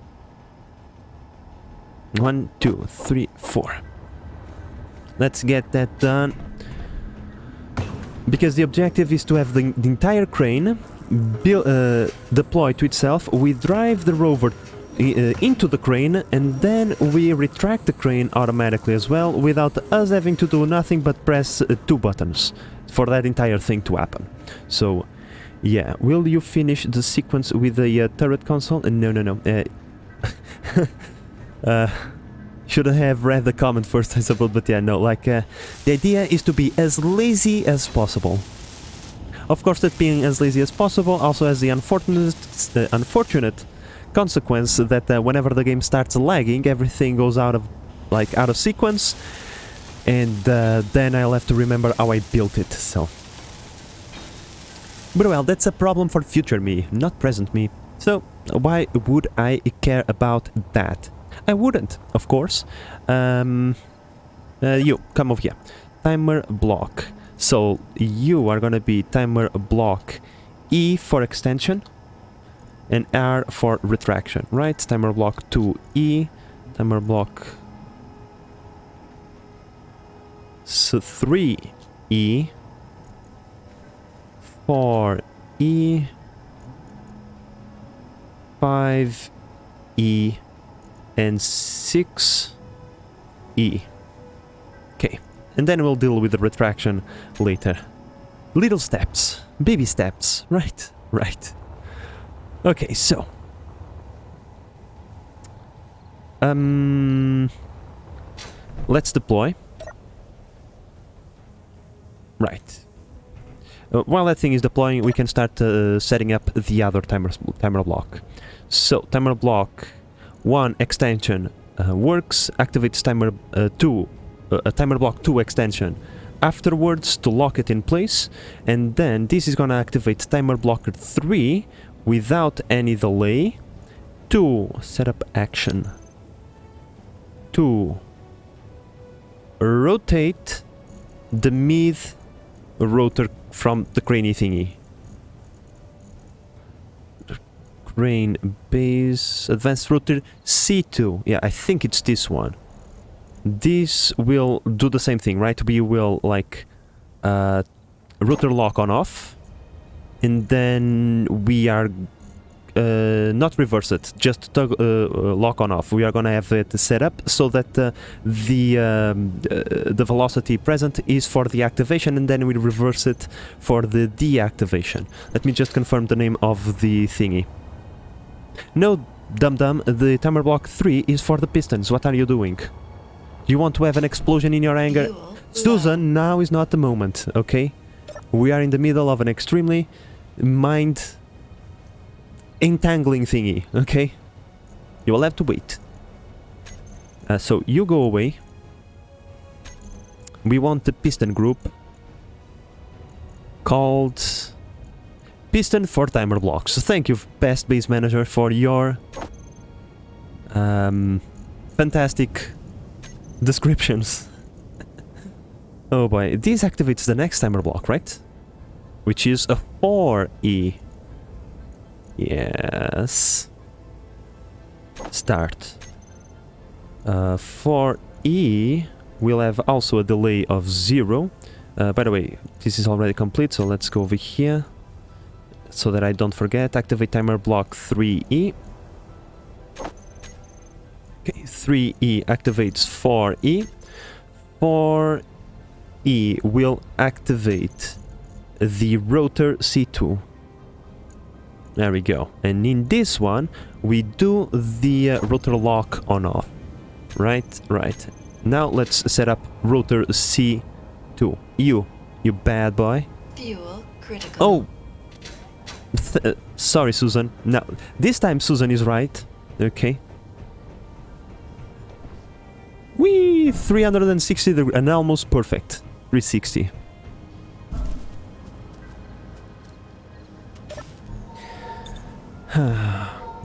1, 2, 3, 4. Let's get that done. Because the objective is to have the entire crane deploy to itself. We drive the rover into the crane, and then we retract the crane automatically as well, without us having to do nothing but press 2 buttons for that entire thing to happen. So, yeah. Will you finish the sequence with the turret console? No. Should have read the comment first, I suppose, but yeah, no, like, the idea is to be as lazy as possible. Of course, that being as lazy as possible also has the unfortunate consequence that whenever the game starts lagging, everything goes out of sequence, and then I'll have to remember how I built it, so... But well, that's a problem for future me, not present me. So, why would I care about that? I wouldn't, of course. You, come over here. Timer block. So, you are gonna be timer block E for extension and R for retraction, right? Timer block 2E, timer block 3E, 4E, 5E, and 6E. Okay, and then we'll deal with the retraction later. Little steps, baby steps, right? Right. Okay, so... let's deploy. Right. While that thing is deploying, we can start setting up the other timer block. So, timer block 1 extension works, activates timer timer block 2 extension afterwards to lock it in place, and then this is gonna activate timer blocker 3 without any delay to set up action to rotate the mid rotor from the craney thingy. Crane base advanced rotor C2. Yeah, I think it's this one. This will do the same thing, right? We will like rotor lock on off, and then we are not reverse it, just lock on off. We are gonna have it set up so that the velocity present is for the activation, and then we reverse it for the deactivation. Let me just confirm the name of the thingy. No, dum-dum, the timer block 3 is for the pistons. What are you doing? You want to have an explosion in your anger? Susan, now is not the moment, okay? We are in the middle of an extremely mind-entangling thingy, okay? You will have to wait. So, you go away. We want the piston group called Piston for timer blocks. Thank you, Best Base Manager, for your fantastic descriptions. Oh boy, this activates the next timer block, right? Which is a 4E. Yes. Start. 4E will have also a delay of 0. By the way, this is already complete, so let's go over here so that I don't forget. Activate timer block 3E. Okay, 3E activates 4E. 4E will activate the rotor C2. There we go. And in this one, we do the rotor lock on off. Right. Now let's set up rotor C2. You bad boy. Fuel critical. Oh! Sorry, Susan. Now, this time Susan is right. Okay. Whee! 360 degrees, and almost perfect. 360.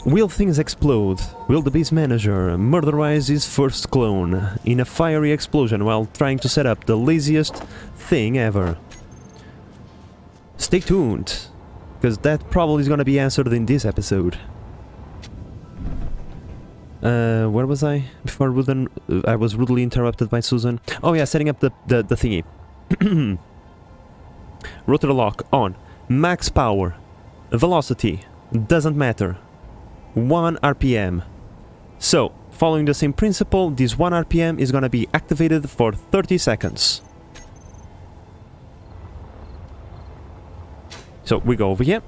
Will things explode? Will the base manager murderize his first clone in a fiery explosion while trying to set up the laziest thing ever? Stay tuned, because that probably is gonna be answered in this episode. Where was I? Before I was rudely interrupted by Susan. Oh yeah, setting up the thingy. Rotor lock on. Max power. Velocity. Doesn't matter. 1 RPM. So, following the same principle, this 1 RPM is gonna be activated for 30 seconds. So, we go over here.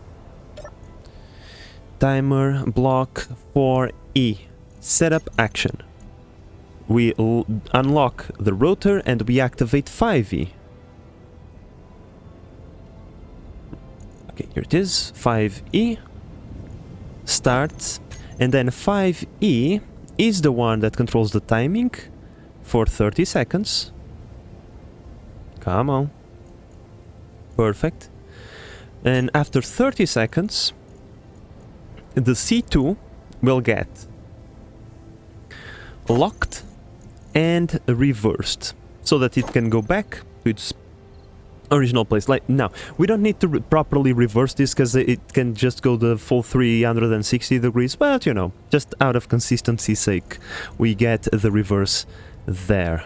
Timer block 4E. Setup action. We unlock the rotor and we activate 5E. Okay, here it is. 5E. Start. And then 5E is the one that controls the timing for 30 seconds. Come on. Perfect. And after 30 seconds, the C2 will get locked and reversed so that it can go back to its original place. Like now, we don't need to properly reverse this because it can just go the full 360 degrees, but you know, just out of consistency's sake, we get the reverse there.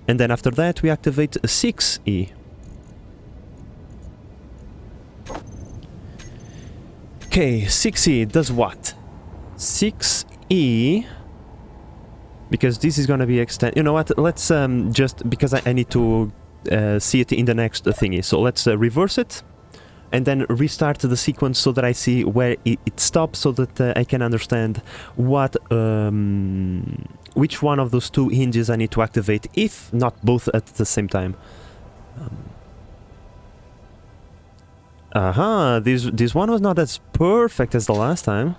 And then after that, we activate 6E. Okay, 6E does what? 6E... Because this is gonna be extended. You know what? Let's just... Because I need to see it in the next thingy. So let's reverse it. And then restart the sequence so that I see where it stops. So that I can understand what... which one of those two hinges I need to activate. If not both at the same time. Aha, this one was not as perfect as the last time.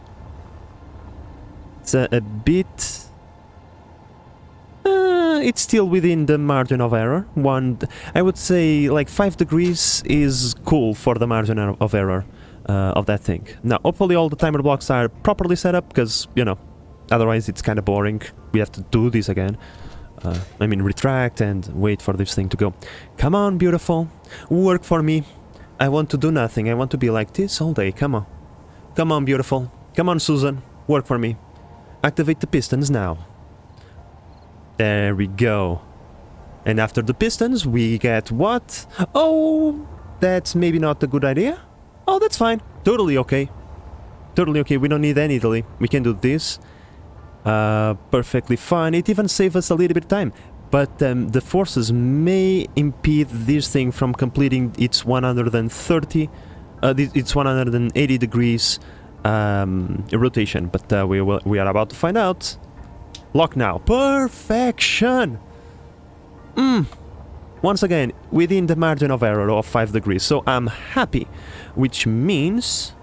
It's a bit... it's still within the margin of error. I would say like 5 degrees is cool for the margin of error of that thing. Now, hopefully all the timer blocks are properly set up, because, you know, otherwise it's kind of boring. We have to do this again. I mean, retract and wait for this thing to go. Come on, beautiful. Work for me. I want to do nothing. I want to be like this all day. Come on. Come on, beautiful. Come on, Susan. Work for me. Activate the pistons now. There we go. And after the pistons, we get what? Oh, that's maybe not a good idea. Oh, that's fine. Totally okay. Totally okay. We don't need any delay. We can do this. Perfectly fine. It even saves us a little bit of time. But the forces may impede this thing from completing its 180 degrees rotation. But we are about to find out. Lock now. Perfection! Once again, within the margin of error of 5 degrees. So I'm happy. Which means...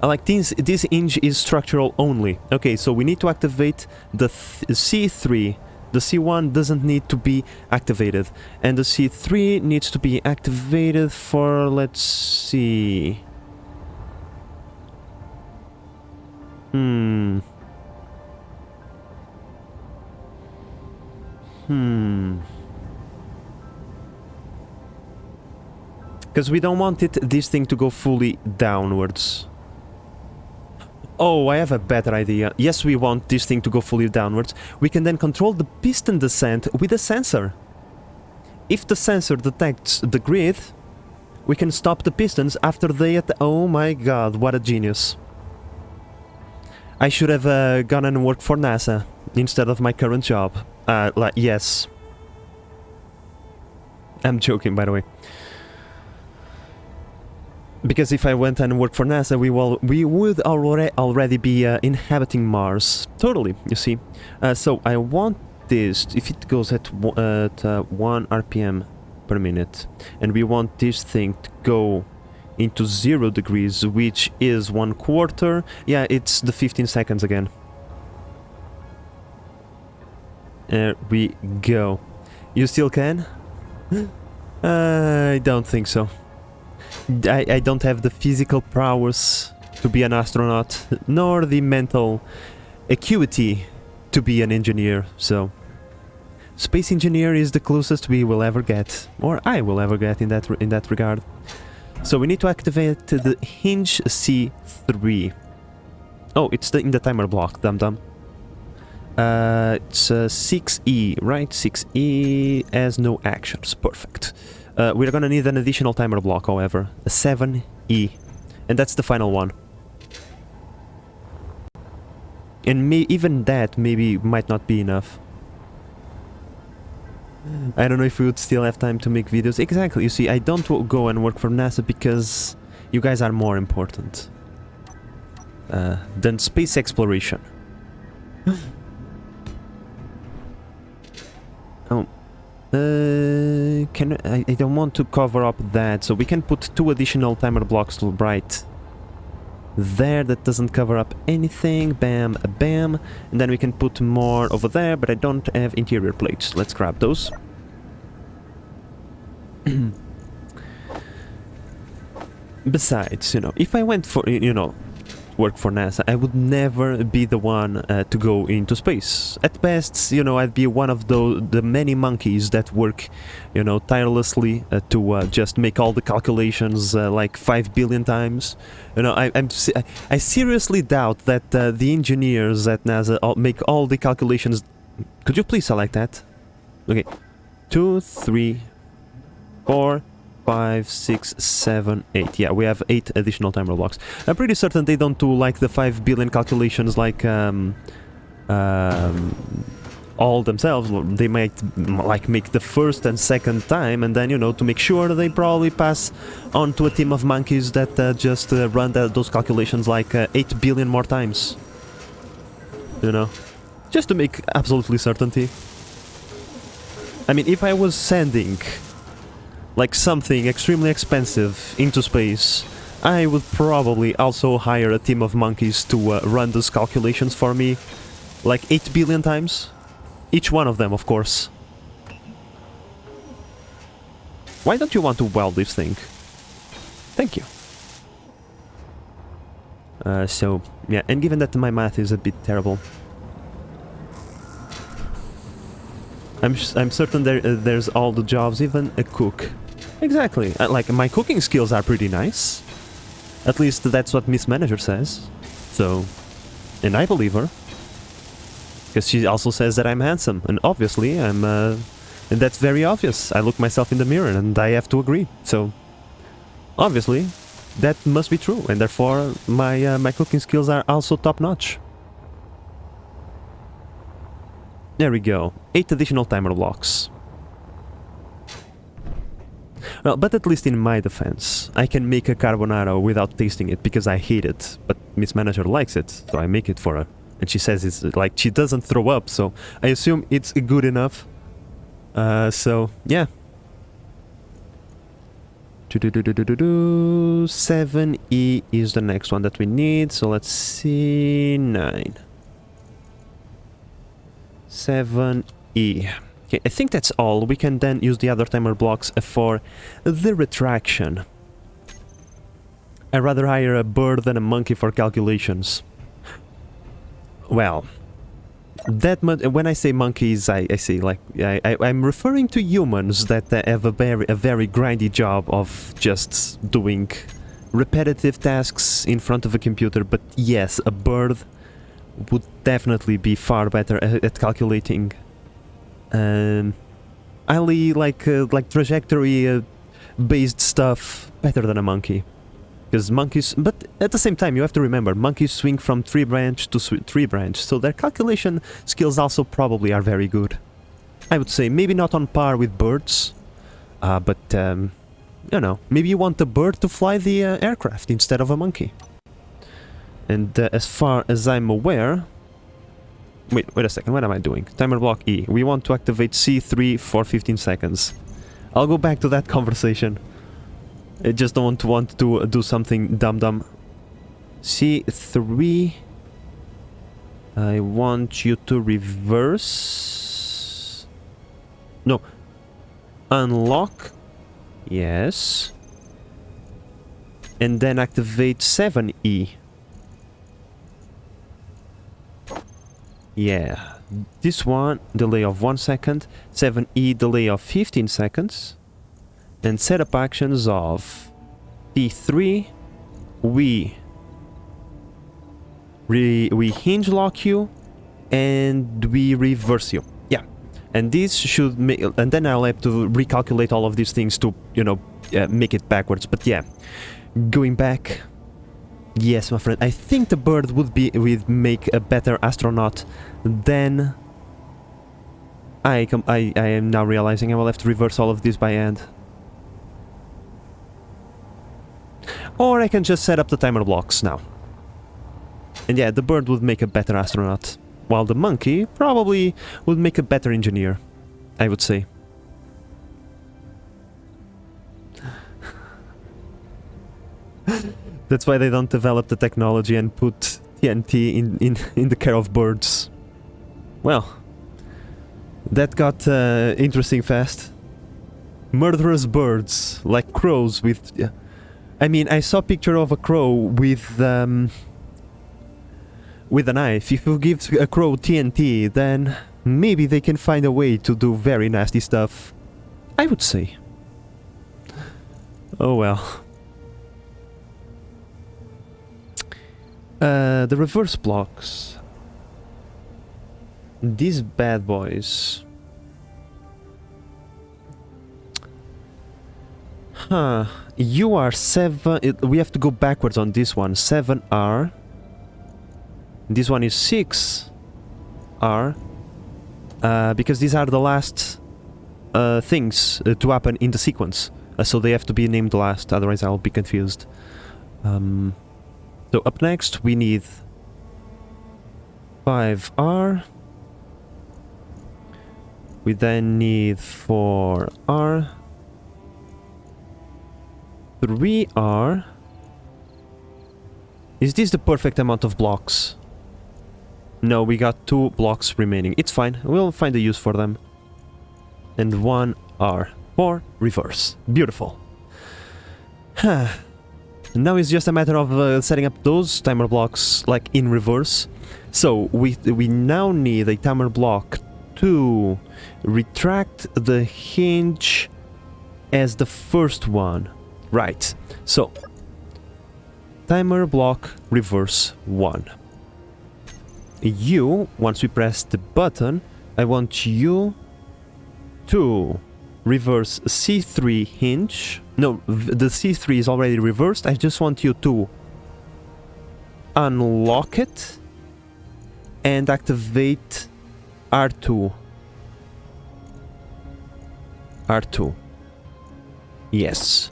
like this hinge is structural only. Okay, so we need to activate the C3. The C1 doesn't need to be activated. And the C3 needs to be activated for... let's see... Because we don't want this thing to go fully downwards. Oh, I have a better idea. Yes, we want this thing to go fully downwards. We can then control the piston descent with a sensor. If the sensor detects the grid, we can stop the pistons after they... oh my god, what a genius. I should have gone and worked for NASA instead of my current job. Yes. I'm joking, by the way. Because if I went and worked for NASA, we would already be inhabiting Mars. Totally, you see. So I want this, if it goes at 1 RPM per minute, and we want this thing to go into 0 degrees, which is 1/4. Yeah, it's the 15 seconds again. There we go. You still can? I don't think so. I don't have the physical prowess to be an astronaut, nor the mental acuity to be an engineer, so... Space engineer is the closest we will ever get, or I will ever get in that regard. So we need to activate the hinge C3. Oh, it's in the timer block, dum-dum. It's 6E, right? 6E has no actions. Perfect. We're gonna need an additional timer block, however. A 7E. And that's the final one. And even that maybe might not be enough. I don't know if we would still have time to make videos. Exactly, you see, I don't go and work for NASA because you guys are more important than space exploration. Oh, I don't want to cover up that, so we can put 2 additional timer blocks right there. That doesn't cover up anything. Bam, bam. And then we can put more over there, but I don't have interior plates. Let's grab those. Besides, you know, if I went for, you know, work for NASA, I would never be the one to go into space. At best, you know, I'd be one of the many monkeys that work, you know, tirelessly to just make all the calculations like 5 billion times. You know, I seriously doubt that the engineers at NASA make all the calculations. Could you please select that? Okay, 2, 3, 4, 5, 6, 7, 8. Yeah, we have 8 additional timer blocks. I'm pretty certain they don't do like the 5 billion calculations like all themselves. They might like make the first and second time, and then, you know, to make sure, they probably pass on to a team of monkeys that just run those calculations like 8 billion more times. You know, just to make absolutely certainty. I mean, if I was sending like something extremely expensive into space, I would probably also hire a team of monkeys to run those calculations for me like 8 billion times. Each one of them, of course. Why don't you want to weld this thing? Thank you. So, yeah, and given that my math is a bit terrible, I'm certain there's all the jobs, even a cook. Exactly. Like, my cooking skills are pretty nice. At least that's what Miss Manager says. So, and I believe her. Because she also says that I'm handsome, and obviously I'm, and that's very obvious. I look myself in the mirror and I have to agree. So, obviously, that must be true, and therefore my cooking skills are also top-notch. There we go. 8 additional timer blocks. Well, but at least in my defense, I can make a carbonara without tasting it because I hate it. But Miss Manager likes it, so I make it for her. And she says it's like she doesn't throw up, so I assume it's good enough. So, yeah. 7E is the next one that we need, so let's see. 9. 7E. Okay, I think that's all. We can then use the other timer blocks for the retraction. I'd rather hire a bird than a monkey for calculations. Well, that when I say monkeys, I say like I'm referring to humans that have a very grindy job of just doing repetitive tasks in front of a computer. But yes, a bird would definitely be far better at calculating highly like trajectory based stuff better than a monkey. Because monkeys, but at the same time you have to remember, monkeys swing from tree branch to tree branch, so their calculation skills also probably are very good. I would say maybe not on par with birds, but you know, maybe you want the bird to fly the aircraft instead of a monkey. And as far as I'm aware... Wait a second, what am I doing? Timer block E. We want to activate C3 for 15 seconds. I'll go back to that conversation. I just don't want to do something dumb. C3... I want you to reverse... No. Unlock. Yes. And then activate 7E. Yeah, this one, delay of 1 second, 7E, delay of 15 seconds, and setup actions of P3, we hinge lock you, and we reverse you. Yeah. And this should make... And then I'll have to recalculate all of these things to, you know, make it backwards. But yeah, going back... Yes, my friend, I think the bird would make a better astronaut than... I am now realizing I will have to reverse all of this by hand. Or I can just set up the timer blocks now. And yeah, the bird would make a better astronaut, while the monkey probably would make a better engineer, I would say. That's why they don't develop the technology and put TNT in the care of birds. Well, that got interesting fast. Murderous birds, like crows with... I mean, I saw a picture of a crow with a knife. If you give a crow TNT, then maybe they can find a way to do very nasty stuff. I would say. Oh well. The reverse blocks. These bad boys. Huh. You are 7... we have to go backwards on this one. 7R. This one is 6R. Because these are the last things to happen in the sequence. So they have to be named last, otherwise I'll be confused. So up next we need 5R. We then need 4R. 3R. Is this the perfect amount of blocks? No, we got 2 blocks remaining. It's fine, we'll find a use for them. And 1R for reverse. Beautiful. Now it's just a matter of setting up those timer blocks like in reverse. So we now need a timer block to retract the hinge as the first one. Right. So timer block reverse 1. You, once we press the button, I want you to reverse C3 hinge. No, the C3 is already reversed. I just want you to unlock it and activate R2. R2. Yes.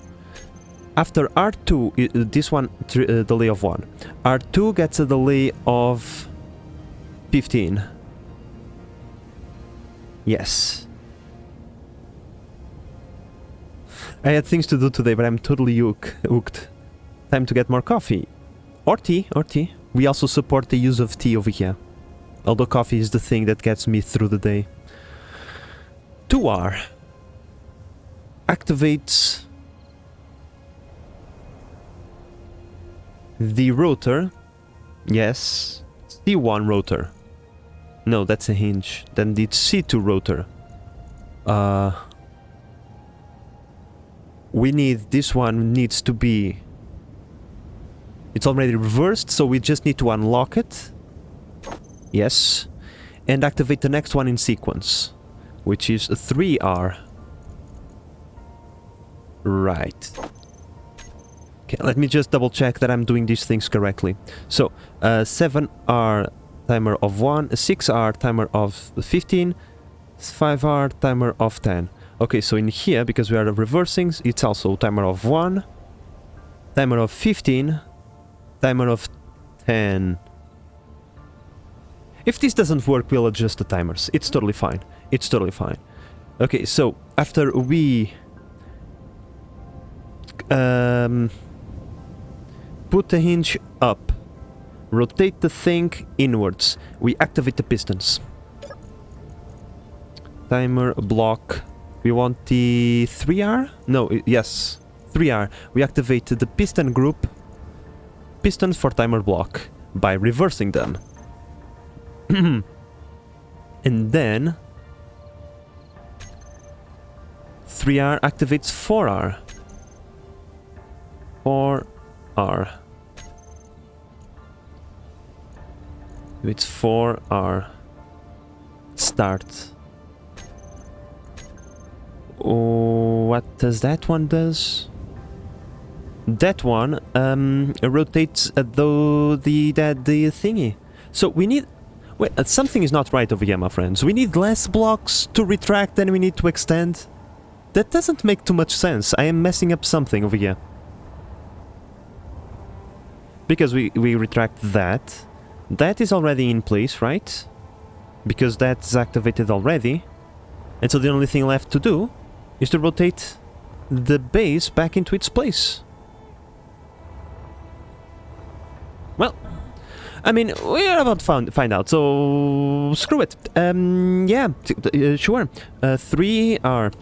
After R2, this one, delay of 1. R2 gets a delay of 15. Yes. I had things to do today, but I'm totally hooked. Time to get more coffee. Or tea, or tea. We also support the use of tea over here. Although coffee is the thing that gets me through the day. 2R. Activates the rotor. Yes. C1 rotor. No, that's a hinge. Then it's C2 rotor. We need... This one needs to be... It's already reversed, so we just need to unlock it. Yes. And activate the next one in sequence, which is 3R. Right. Okay, let me just double check that I'm doing these things correctly. So, 7R timer of 1, 6R timer of 15, 5R timer of 10. Okay, so in here, because we are reversing, it's also timer of 1, timer of 15, timer of 10. If this doesn't work, we'll adjust the timers. It's totally fine. It's totally fine. Okay, so after we put the hinge up, rotate the thing inwards, we activate the pistons. Timer block. We want the 3R? No, yes, 3R. We activate the piston group, pistons for timer block, by reversing them. And then 3R activates 4R. 4R. It's 4R. start. Oh, what does that one does? That one rotates the thingy. So we need... Wait, something is not right over here, my friends. We need less blocks to retract than we need to extend. That doesn't make too much sense. I am messing up something over here. Because we retract that. That is already in place, right? Because that's activated already. And so the only thing left to do is to rotate the base back into its place. Well, I mean, we're about to find out, so screw it. Yeah, sure. 3R.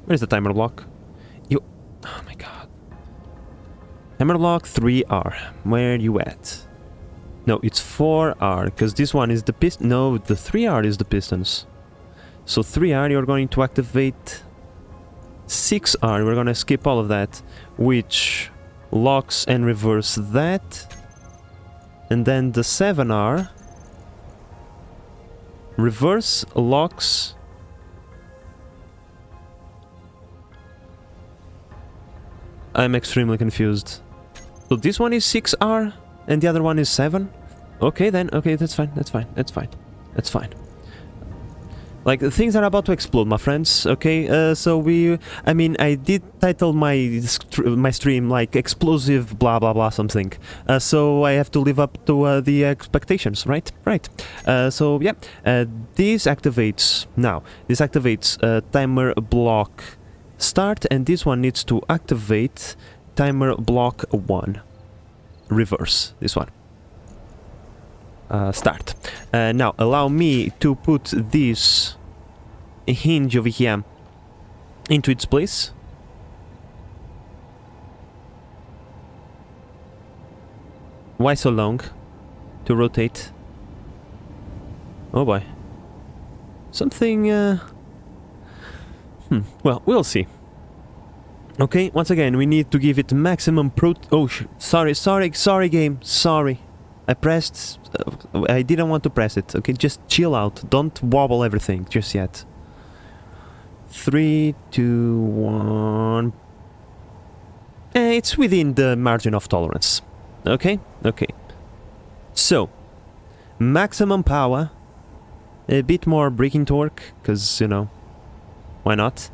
Where's the timer block? Oh my god. Timer block 3R. Where are you at? No, it's 4R, because this one is the piston. No, the 3R is the pistons. So 3R, you're going to activate 6R. We're going to skip all of that, which locks and reverse that. And then the 7R. Reverse, locks. I'm extremely confused. So this one is 6R and the other one is 7? Okay then, okay, that's fine, that's fine, that's fine, that's fine. Like, things are about to explode, my friends, okay? So I mean, I did title my stream, like, explosive blah blah blah something. So I have to live up to the expectations, right? Right. So, yeah, this activates, now, this activates timer block start, and this one needs to activate timer block 1. Reverse, this one. Start. Now, allow me to put this hinge over here into its place. Why so long to rotate? Oh boy. Something, well, we'll see. Okay, once again, we need to give it maximum oh, sorry game, sorry. I pressed... I didn't want to press it, okay? Just chill out. Don't wobble everything just yet. 3, 2, 1... it's within the margin of tolerance. Okay? Okay. So, maximum power. A bit more braking torque, because, you know, why not?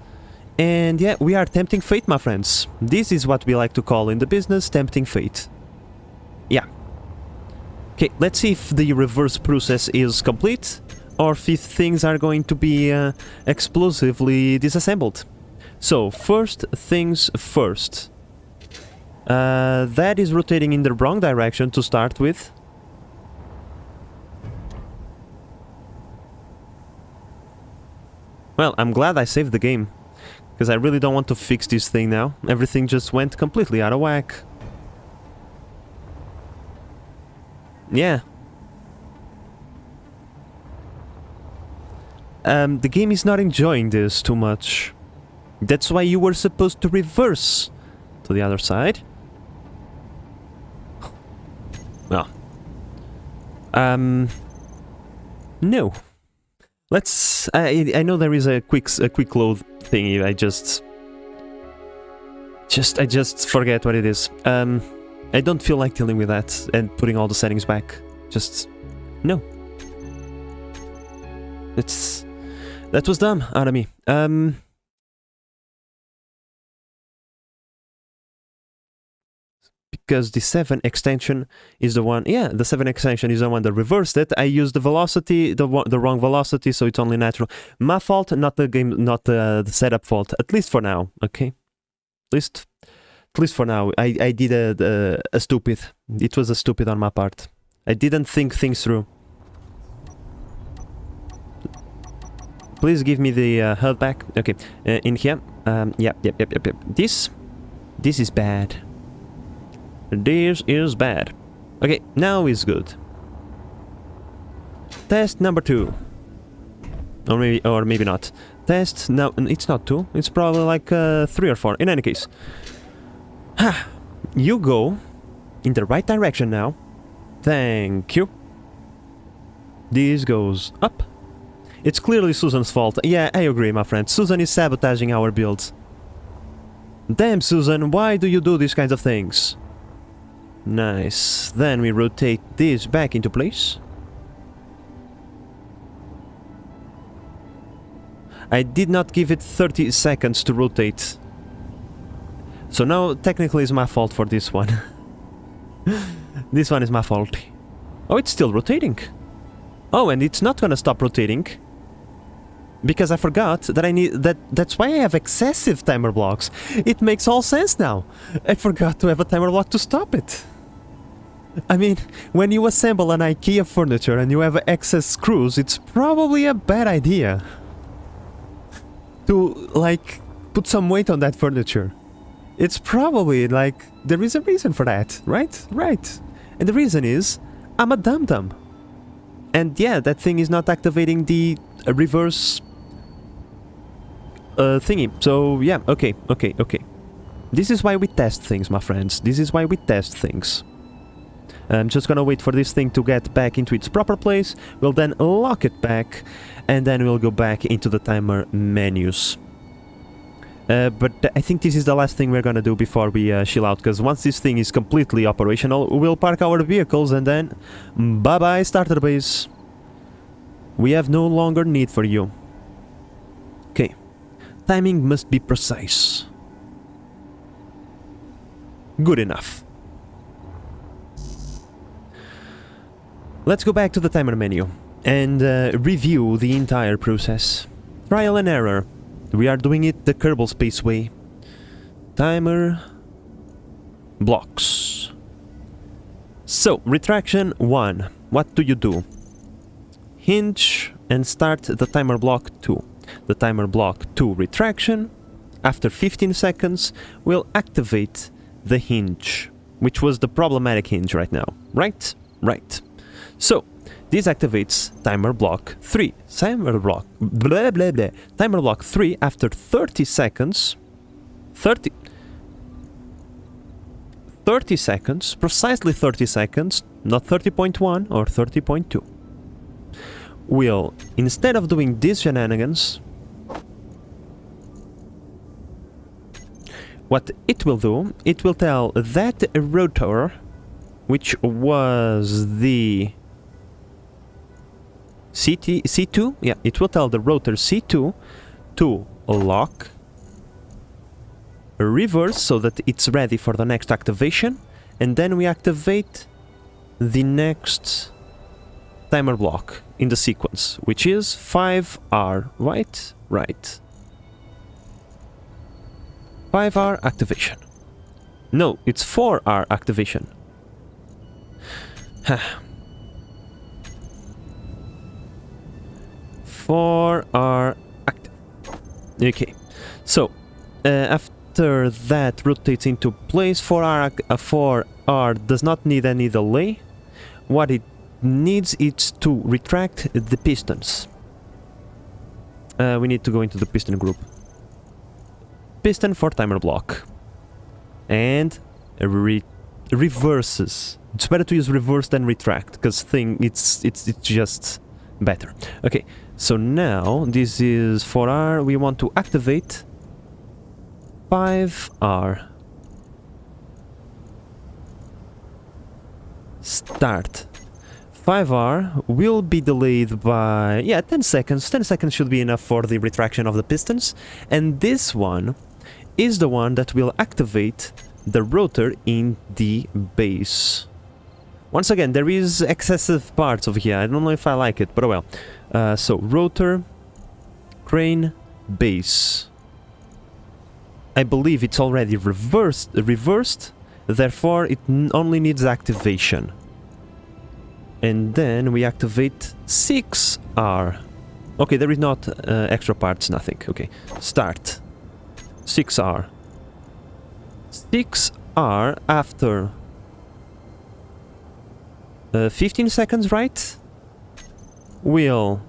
And yeah, we are tempting fate, my friends. This is what we like to call in the business tempting fate. Yeah. Okay, let's see if the reverse process is complete, or if things are going to be explosively disassembled. So, first things first. That is rotating in the wrong direction to start with. Well, I'm glad I saved the game, because I really don't want to fix this thing now. Everything just went completely out of whack. Yeah. The game is not enjoying this too much. That's why you were supposed to reverse to the other side. Well. No. Let's... I know there is a quick load thingy. I just forget what it is. I don't feel like dealing with that and putting all the settings back. Just... no. That was dumb out of me. Because the 7 extension is the one... yeah, the 7 extension is the one that reversed it. I used the velocity, the wrong velocity, so it's only natural. My fault, not the game, not the setup fault. At least for now, okay? At least for now. I did a stupid. It was a stupid on my part. I didn't think things through. Please give me the HUD back. Okay, in here. Yep. This is bad. This is bad. Okay, now is good. Test number 2. Or maybe not. Test, no, it's not 2. It's probably like 3 or 4. In any case. You go in the right direction now. Thank you. This goes up. It's clearly Susan's fault. Yeah, I agree, my friend. Susan is sabotaging our builds. Damn, Susan, why do you do these kinds of things? Nice. Then we rotate this back into place. I did not give it 30 seconds to rotate. So now, technically, it's my fault for this one. This one is my fault. Oh, it's still rotating. Oh, and it's not gonna stop rotating. Because I forgot that I need... That's why I have excessive timer blocks. It makes all sense now. I forgot to have a timer block to stop it. I mean, when you assemble an IKEA furniture and you have excess screws, it's probably a bad idea to, like, put some weight on that furniture. It's probably, like, there is a reason for that, right? Right. And the reason is, I'm a dum-dum. And yeah, that thing is not activating the reverse thingy. So yeah, okay. This is why we test things, my friends. This is why we test things. I'm just gonna wait for this thing to get back into its proper place. We'll then lock it back, and then we'll go back into the timer menus. But I think this is the last thing we're gonna do before we chill out, because once this thing is completely operational, we'll park our vehicles and then bye-bye starter base. We have no longer need for you. Okay. Timing must be precise. Good enough. Let's go back to the timer menu and review the entire process. Trial and error. We are doing it the Kerbal Space way. Timer blocks. So, retraction 1. What do you do? Hinge and start the timer block 2. The timer block 2 retraction. After 15 seconds, will activate the hinge, which was the problematic hinge right now. Right? Right. So, this activates timer block 3. Timer block... blah blah blah. Timer block 3 after 30 seconds... 30 seconds, precisely 30 seconds, not 30.1 or 30.2. Will, instead of doing these shenanigans, what it will do, it will tell that rotor, which was the C2, yeah, it will tell the rotor C2 to lock, reverse so that it's ready for the next activation, and then we activate the next timer block in the sequence, which is 5R, right? Right. 5R activation. No, it's 4R activation. 4R active. Okay, so after that rotates into place, 4R does not need any delay. What it needs is to retract the pistons. We need to go into the piston group. Piston for timer block. And reverses. It's better to use reverse than retract, because it's just better. Okay, so now this is 4R. We want to activate 5R. Start. 5R will be delayed by, yeah, 10 seconds. 10 seconds should be enough for the retraction of the pistons. And this one is the one that will activate the rotor in the base. Once again, there is excessive parts over here. I don't know if I like it, but oh well. So, rotor, crane, base. I believe it's already reversed, therefore it only needs activation. And then we activate 6R. Okay, there is not extra parts, nothing. Okay, start. 6R. 6R after 15 seconds, right? Will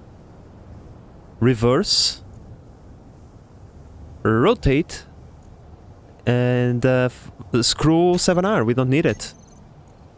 reverse, rotate, and screw 7R. We don't need it.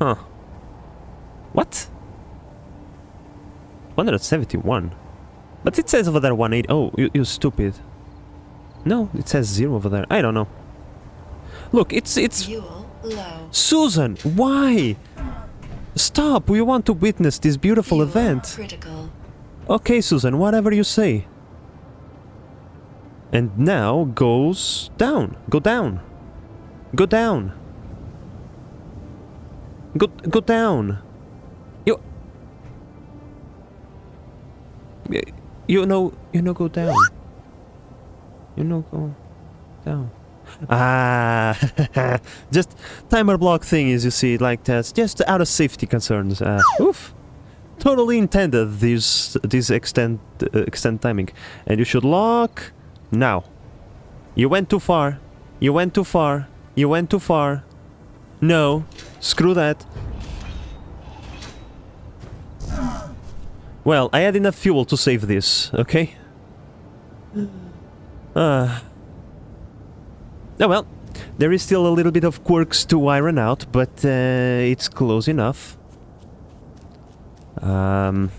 Huh. What? 171. But it says over there 180. Oh, you stupid. No, it says 0 over there. I don't know. Look, it's... Fuel low. Susan, why? Stop, we want to witness this beautiful Fuel event. critical. Okay, Susan, whatever you say. And now goes down. Go down. Go down. Go down. You know, go down. You know, go down. Ah, just timer block thing, as you see, like that. Just out of safety concerns. Oof. Totally intended this extend timing, and you should lock now. You went too far. You went too far. You went too far. No, screw that. Well, I had enough fuel to save this, okay? Oh well, there is still a little bit of quirks to iron out, but it's close enough. Don't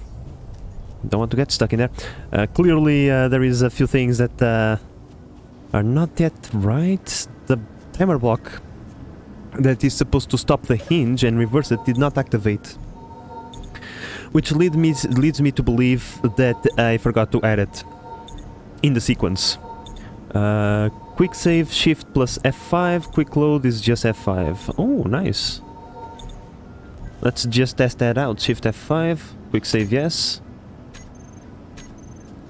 want to get stuck in there. Clearly, there is a few things that are not yet right. The timer block that is supposed to stop the hinge and reverse it did not activate. Which leads me to believe that I forgot to add it in the sequence. Quick save, shift plus F5, quick load is just F5. Oh, nice. Let's just test that out. Shift F5, quick save, yes.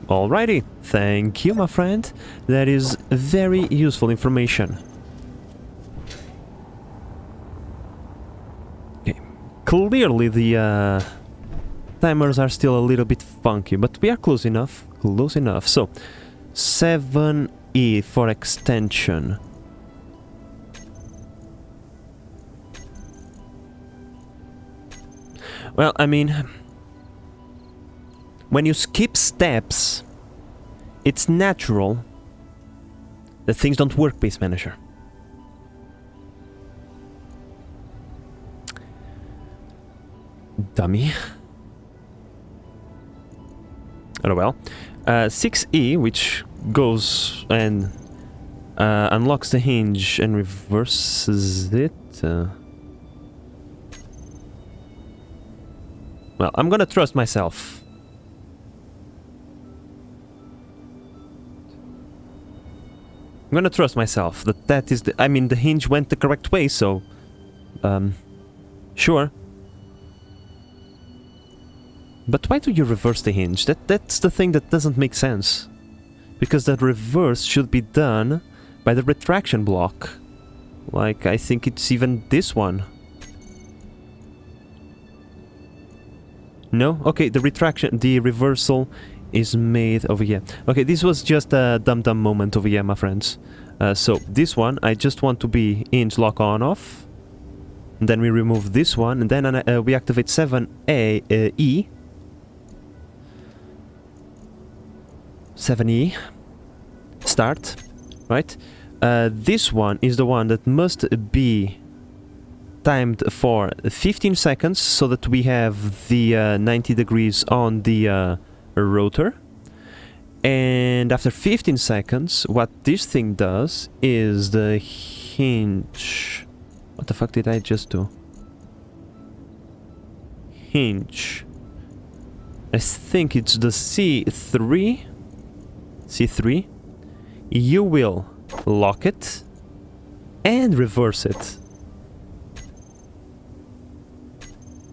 Alrighty, thank you, my friend. That is very useful information. Okay, clearly the timers are still a little bit funky, but we are close enough. Close enough. So, 7E for extension. Well, I mean, when you skip steps, it's natural that things don't work, Base Manager. Dummy. Oh well. 6E, which goes and unlocks the hinge and reverses it. Well, I'm gonna trust myself. I'm gonna trust myself that is the... I mean, the hinge went the correct way, so... Sure. But why do you reverse the hinge? That's the thing that doesn't make sense. Because that reverse should be done by the retraction block. Like, I think it's even this one. No? Okay, the reversal is made over here. Okay, this was just a dumb moment over here, my friends. So, this one, I just want to be hinge lock on off. And then we remove this one, and then we activate 7E. 7E. Start. Right? This one is the one that must be timed for 15 seconds so that we have the 90 degrees on the rotor. And after 15 seconds, what this thing does is the hinge... What the fuck did I just do? Hinge. I think it's the C3. C3. You will lock it and reverse it.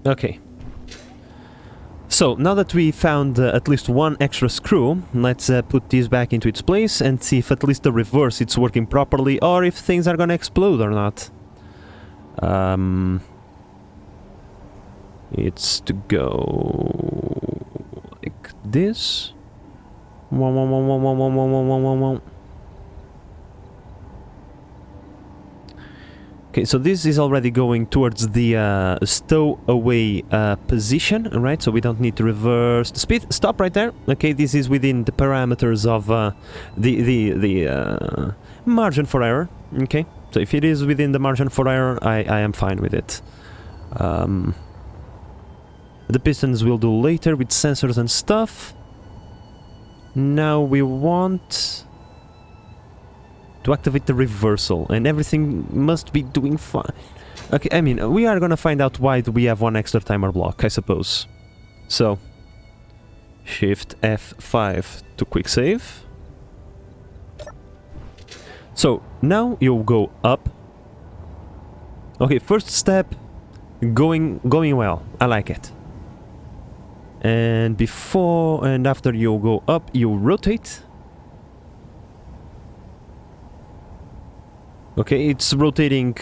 Okay. So, now that we found at least one extra screw, let's put this back into its place and see if at least the reverse is working properly or if things are gonna explode or not. It's to go like this. Okay, so this is already going towards the stowaway position, right? So we don't need to reverse the speed. Stop right there. Okay, this is within the parameters of the margin for error. Okay, so if it is within the margin for error, I am fine with it. The pistons we'll do later with sensors and stuff. Now we want to activate the reversal, and everything must be doing fine. Okay, I mean, we are gonna find out why we have one extra timer block, I suppose. So, Shift F5 to quick save. So, now you go up. Okay, first step, going well. I like it. And before and after you go up, you rotate. Okay, it's rotating.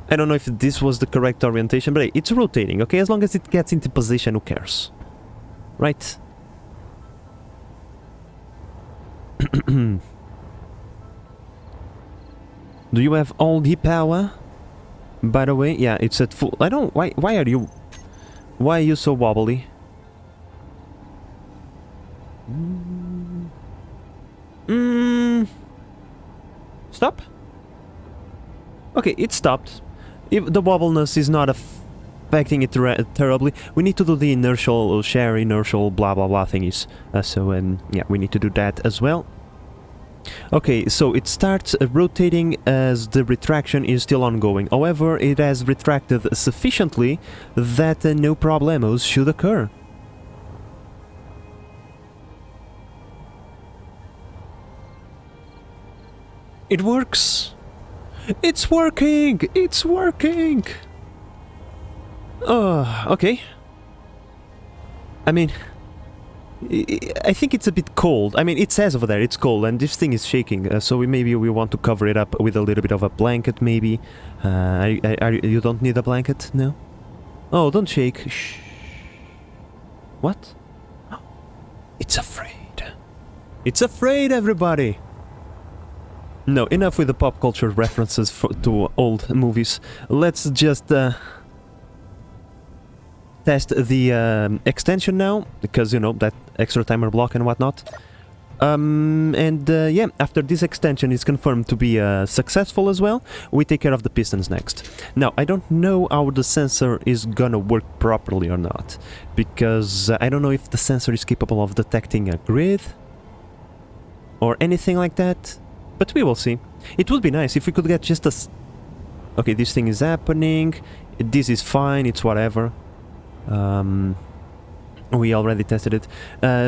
I don't know if this was the correct orientation, but it's rotating, okay? As long as it gets into position, who cares? Right? Do you have all the power? By the way, yeah, it's at full. I don't. Why are you? Why are you so wobbly? Stop. Okay, it stopped. If the wobbleness is not affecting it terribly, we need to do the inertial share, inertial blah blah blah thingies. Yeah, we need to do that as well. Okay, so it starts rotating as the retraction is still ongoing. However, it has retracted sufficiently that no problemos should occur. It works! It's working! It's working! Okay. I mean, I think it's a bit cold. I mean, it says over there it's cold, and this thing is shaking. So maybe we want to cover it up with a little bit of a blanket, maybe. You don't need a blanket? No? Oh, don't shake. Shh. What? It's afraid. It's afraid, everybody! No, enough with the pop culture references to old movies. Let's just test the extension now, because, you know, that extra timer block and whatnot. Yeah, after this extension is confirmed to be successful as well, we take care of the pistons next. Now, I don't know how the sensor is gonna work properly or not, because I don't know if the sensor is capable of detecting a grid or anything like that. But we will see. It would be nice if we could get just a... Okay, this thing is happening. This is fine, it's whatever. We already tested it.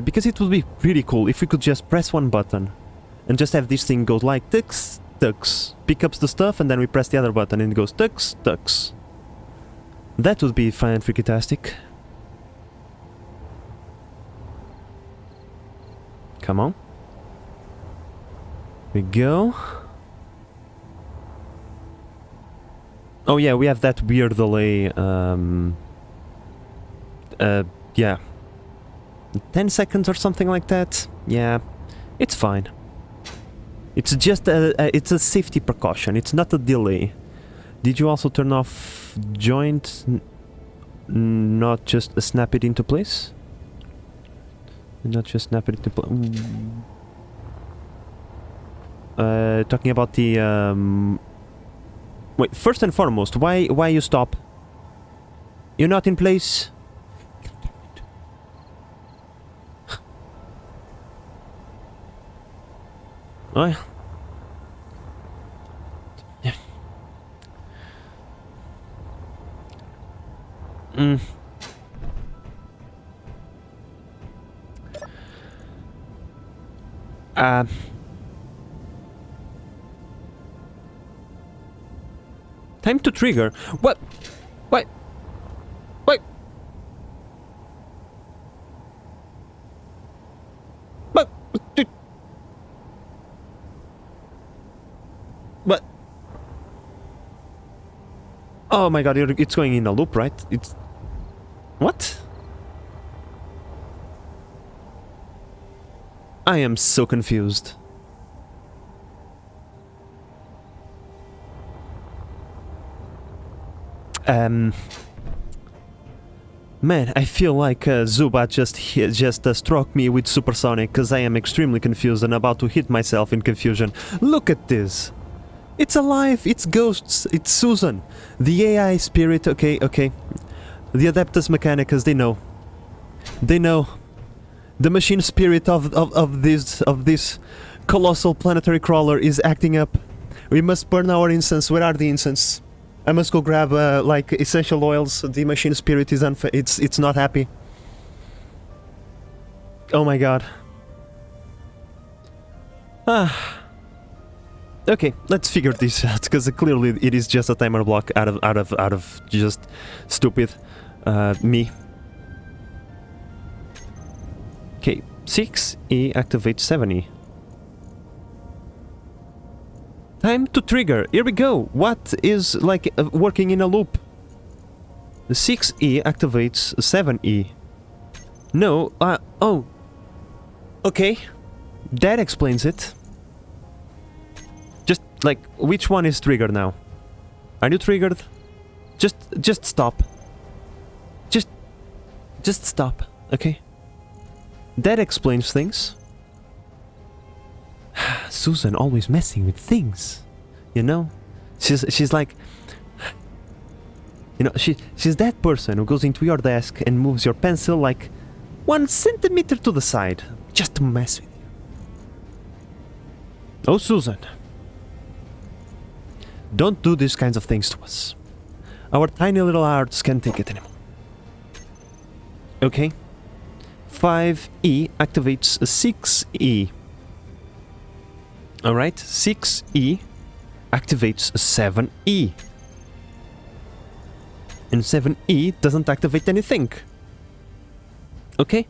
Because it would be really cool if we could just press one button and just have this thing go like tux, tux. Pick up the stuff and then we press the other button and it goes tux, tux. That would be fine, freaky-tastic. Come on. We go. Oh yeah, we have that weird delay. Yeah, 10 seconds or something like that. Yeah, it's fine. It's just it's a safety precaution. It's not a delay. Did you also turn off joint? Not just snap it into place. Not just snap it into place. Talking about the wait, first and foremost, why you stop? You're not in place? Oh yeah. Time to trigger. What? What? What? What? What? Oh my god, it's going in a loop, right? It's... What? I am so confused. Man, I feel like Zubat just struck me with supersonic, because I am extremely confused and about to hit myself in confusion. Look at this! It's alive! It's ghosts! It's Susan! The AI spirit, okay, okay. The Adeptus Mechanicus, they know. They know. The machine spirit of this colossal planetary crawler is acting up. We must burn our incense. Where are the incense? I must go grab like essential oils. The machine spirit is it's not happy. Oh my god. Ah. Okay, let's figure this out because clearly it is just a timer block out of just stupid me. Okay, 6E activates 7E. Time to trigger. Here we go. What is like working in a loop? The 6E activates 7E. No, oh. Okay. That explains it. Just like which one is triggered now? Are you triggered? Just stop. Just stop, okay? That explains things. Susan always messing with things, you know. She's like, you know, she's that person who goes into your desk and moves your pencil like 1 centimeter to the side just to mess with you. Oh, Susan, don't do these kinds of things to us. Our tiny little hearts can't take it anymore. Okay. 5E activates 6E. Alright, 6E activates 7E. And 7E doesn't activate anything. Okay?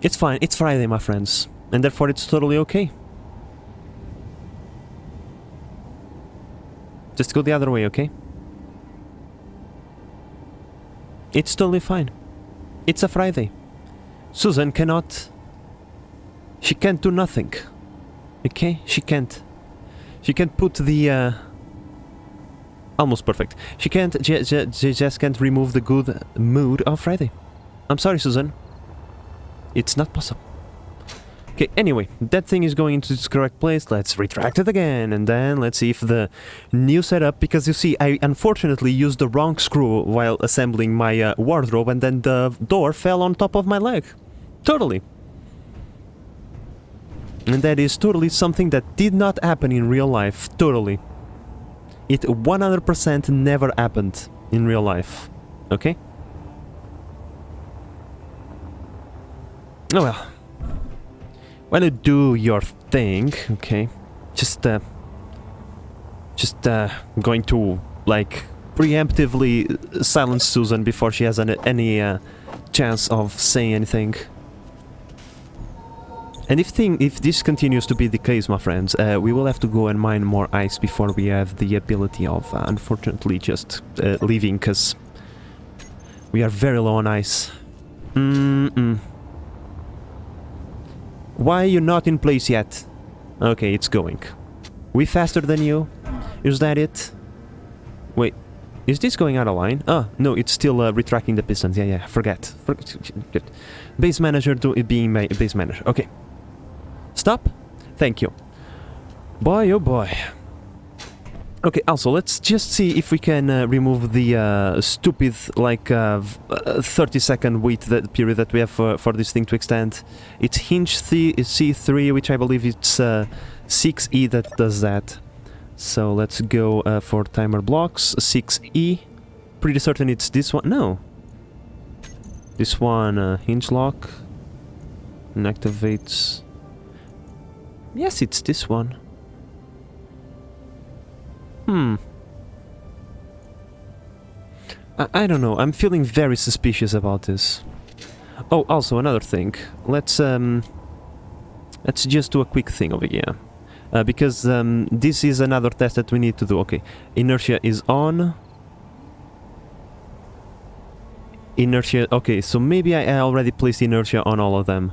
It's fine, it's Friday, my friends. And therefore it's totally okay. Just go the other way, okay? It's totally fine. It's a Friday. Susan cannot... She can't do nothing. Okay? She can't. She can't put the... Almost perfect. She can't... She just can't remove the good mood of Friday. I'm sorry, Susan. It's not possible. Okay, anyway, that thing is going into its correct place. Let's retract it again, and then let's see if the new setup... Because you see, I unfortunately used the wrong screw while assembling my wardrobe, and then the door fell on top of my leg. Totally. And that is totally something that did not happen in real life. Totally. It 100% never happened in real life. Okay? Oh well. While you do your thing, okay, just going to, like, preemptively silence Susan before she has any chance of saying anything. And if this continues to be the case, my friends, we will have to go and mine more ice before we have the ability of, unfortunately, just leaving, because we are very low on ice. Why are you not in place yet? Okay, it's going. We faster than you? Is that it? Wait, is this going out of line? Oh, no, it's still retracting the pistons. Yeah, forget. Base manager being base manager. Okay. Stop. Thank you. Boy, oh boy. Okay, also, let's just see if we can remove the stupid, like, 30-second wait period that we have for this thing to extend. It's hinge C3, which I believe it's 6E that does that. So let's go for timer blocks, 6E. Pretty certain it's this one. No. This one, hinge lock. And activates... Yes, it's this one. I don't know, I'm feeling very suspicious about this. Oh, also another thing. Let's just do a quick thing over here. Because this is another test that we need to do. Okay, inertia is on. Inertia, okay, so maybe I already placed inertia on all of them.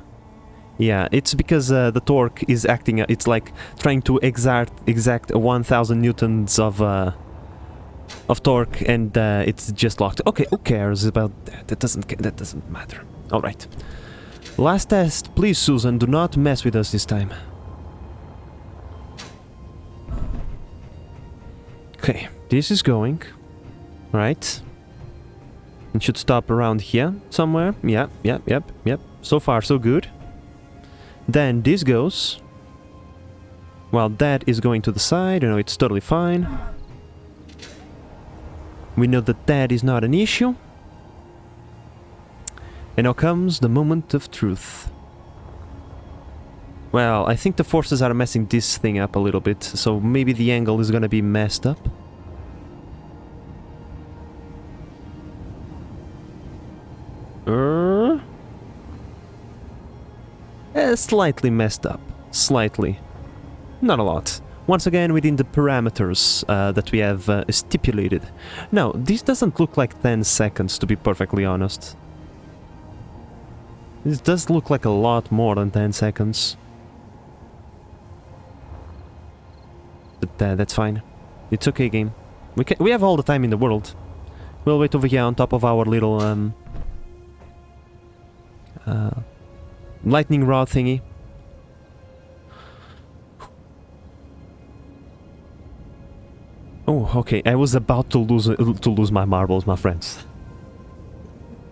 Yeah, it's because the torque is acting, it's like trying to exact 1000 newtons of torque, and it's just locked. Okay, who cares about that? That doesn't matter. Alright. Last test. Please, Susan, do not mess with us this time. Okay, this is going. Right. It should stop around here somewhere. Yep. So far, so good. Then this goes. Well, that is going to the side. You know, it's totally fine. We know that that is not an issue. And now comes the moment of truth. Well, I think the forces are messing this thing up a little bit, so maybe the angle is gonna be messed up. Slightly messed up. Slightly. Not a lot. Once again, within the parameters that we have stipulated. Now, this doesn't look like 10 seconds, to be perfectly honest. This does look like a lot more than 10 seconds. But that's fine. It's okay, game. We have all the time in the world. We'll wait over here on top of our little lightning rod thingy. Oh, okay. I was about to lose my marbles, my friends.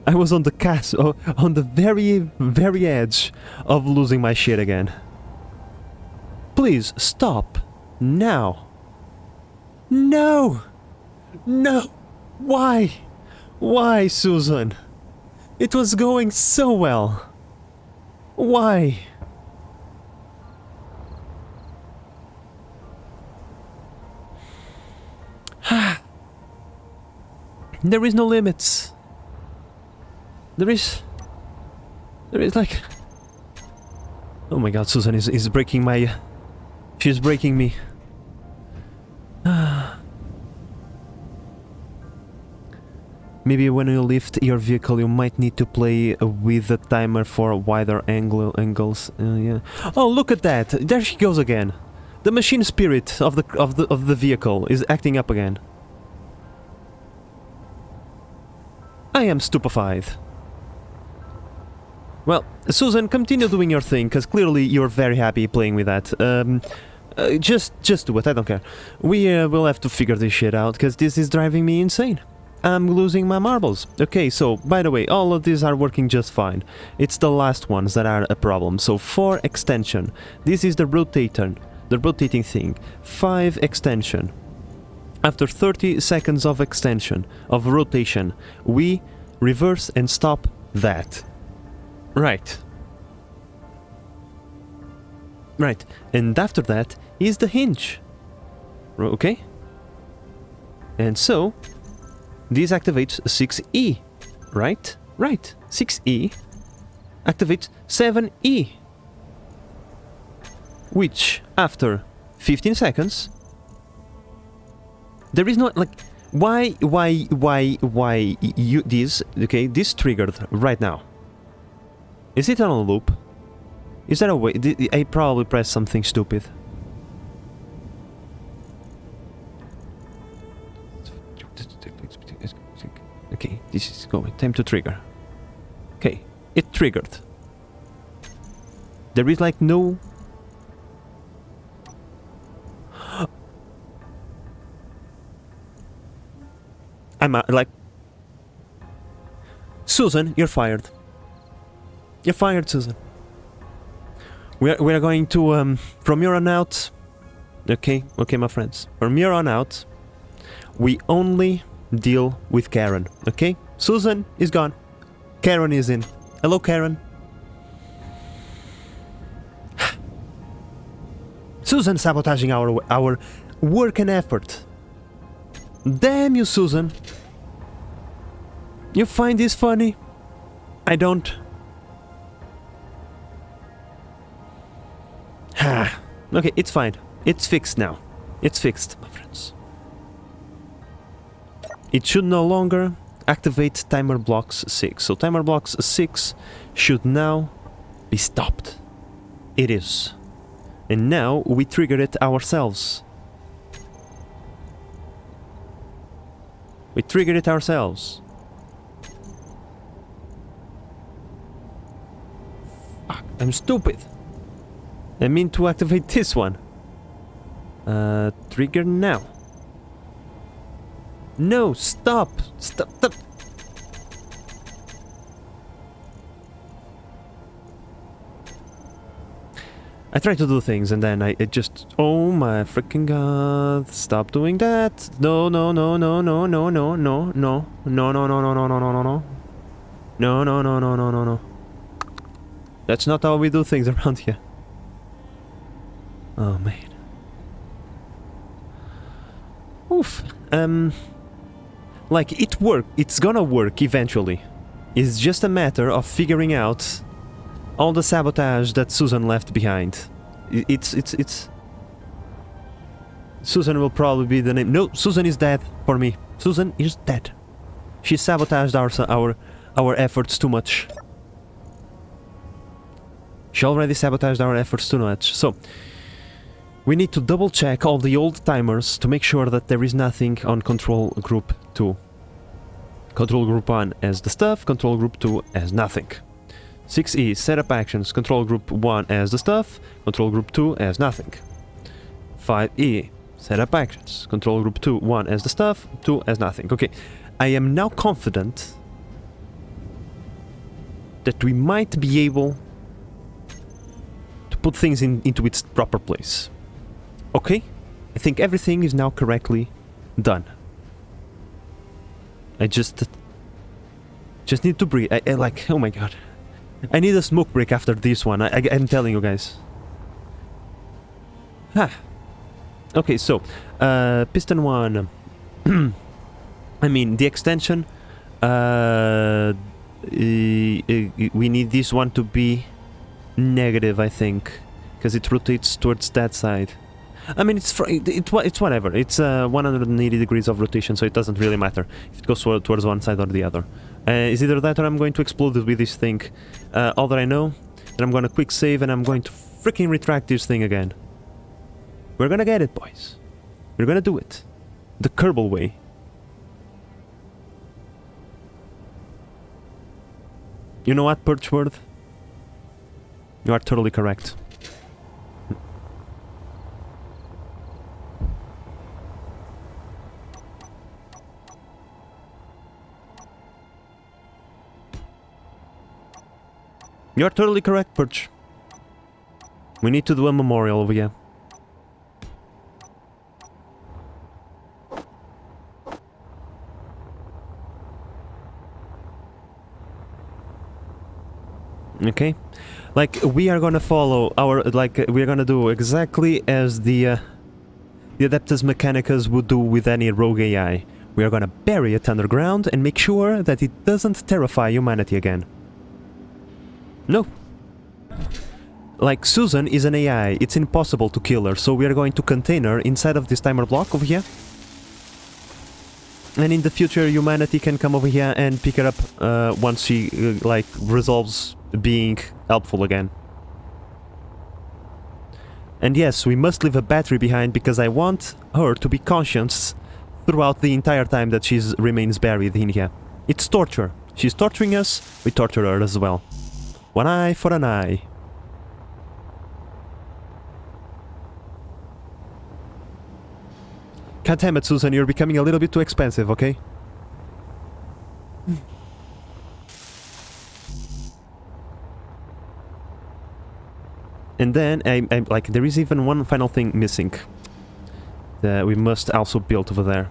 I was on the castle, on the very edge of losing my shit again. Please stop now. No, no. Why? Why, Susan? It was going so well. Why? There is no limits. There is like... Oh my god, Susan is breaking my... She's breaking me. Maybe when you lift your vehicle you might need to play with the timer for wider angles. Yeah. Oh, look at that! There she goes again. The machine spirit of the vehicle is acting up again. I am stupefied. Well, Susan, continue doing your thing, because clearly you're very happy playing with that. Just do it, I don't care. We will have to figure this shit out, because this is driving me insane. I'm losing my marbles. Okay, so, by the way, all of these are working just fine. It's the last ones that are a problem. So, 4 extension. This is the rotating thing. 5 extension. After 30 seconds of extension, of rotation, we reverse and stop that. Right. Right. And after that is the hinge. Okay? And so, this activates 6E. Right? Right. 6E activates 7E. Which, after 15 seconds, there is no, like, why you, this triggered right now. Is it on a loop? Is there a way? I probably pressed something stupid. Okay, this is going. Time to trigger. Okay, it triggered. There is like no... I'm like... Susan, you're fired. You're fired, Susan. We are going to, from here on out... Okay, my friends. From here on out, we only deal with Karen, okay? Susan is gone. Karen is in. Hello, Karen. Susan sabotaging our work and effort. Damn you, Susan. You find this funny? I don't. Okay, it's fine. It's fixed now. It's fixed, my friends. It should no longer activate timer blocks 6. So timer blocks 6 should now be stopped. It is. And now we trigger it ourselves. We trigger it ourselves. I'm stupid. I mean to activate this one. Trigger now. No, stop! Stop, stop! I try to do things and then it just... Oh my freaking god. Stop doing that. No, no, no, no, no, no, no, no, no. No, no, no, no, no, no, no, no, no. No, no, no, no, no, no, no. That's not how we do things around here. Oh, man. Oof. Like, it's gonna work eventually. It's just a matter of figuring out all the sabotage that Susan left behind. It's... Susan will probably be the name. No, Susan is dead for me. Susan is dead. She sabotaged our efforts too much. She already sabotaged our efforts too much. So, we need to double check all the old timers to make sure that there is nothing on Control Group 2. Control Group 1 as the stuff, Control Group 2 as nothing. 6E, setup actions, Control Group 1 as the stuff, Control Group 2 as nothing. 5E, setup actions, Control Group 2, 1 as the stuff, 2 as nothing. Okay, I am now confident that we might be able to put things into its proper place. Okay, I think everything is now correctly done. I just need to breathe. I like, oh my god. I need a smoke break after this one, I'm telling you guys. Ah. Okay, so, piston 1. I mean, the extension, we need this one to be negative, I think, because it rotates towards that side. I mean, it's whatever. It's 180 degrees of rotation, so it doesn't really matter if it goes towards one side or the other. It's either that or I'm going to explode it with this thing. All that I know, that I'm going to quick save and I'm going to freaking retract this thing again. We're gonna get it, boys. We're gonna do it. The Kerbal way. You know what, Perchworth? You are totally correct. You're totally correct, Perch. We need to do a memorial over here. Okay? Like, we are gonna follow our... Like, we're gonna do exactly as the Adeptus Mechanicus would do with any rogue AI. We are gonna bury it underground and make sure that it doesn't terrify humanity again. No. Like, Susan is an AI, it's impossible to kill her, so we are going to contain her inside of this timer block over here. And in the future, humanity can come over here and pick her up once she, like, resolves being helpful again. And yes, we must leave a battery behind because I want her to be conscious throughout the entire time that she remains buried in here. It's torture. She's torturing us, we torture her as well. One eye for an eye. God damn it, Susan, you're becoming a little bit too expensive, okay? And then, I'm like, there is even one final thing missing that we must also build over there.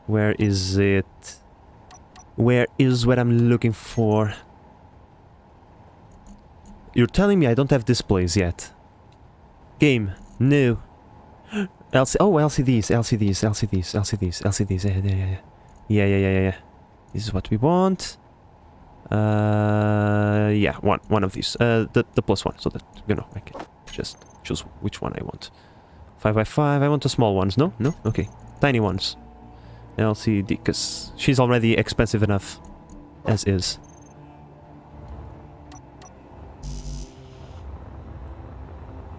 Where is it? Where is what I'm looking for? You're telling me I don't have displays yet. Game. No. LCDs. Yeah. This is what we want. Yeah, one of these. The plus one, so that, you know, I can just choose which one I want. 5x5, I want the small ones, no? No? Okay. Tiny ones. LCD, because she's already expensive enough, as is.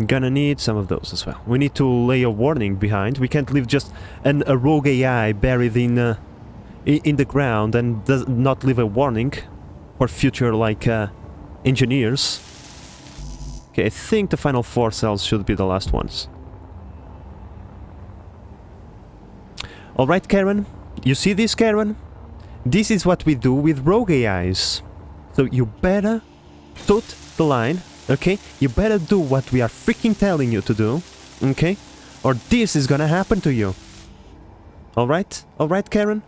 Gonna need some of those as well. We need to lay a warning behind. We can't leave just a rogue AI buried in the ground and does not leave a warning for future, like, engineers. Okay, I think the final 4 cells should be the last ones. Alright, Karen. You see this, Karen? This is what we do with rogue AIs. So you better toot the line, okay? You better do what we are freaking telling you to do, okay? Or this is gonna happen to you. Alright? Alright, Karen?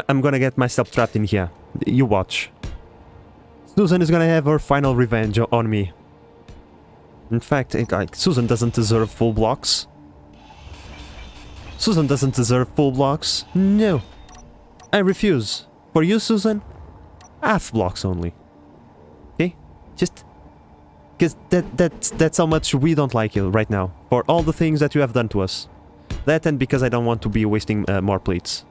I'm gonna get myself trapped in here. You watch. Susan is gonna have her final revenge on me. In fact, Susan doesn't deserve full blocks. Susan doesn't deserve full blocks. No. I refuse. For you, Susan, half blocks only. Okay? Just... because that's how much we don't like you right now. For all the things that you have done to us. That and because I don't want to be wasting more plates.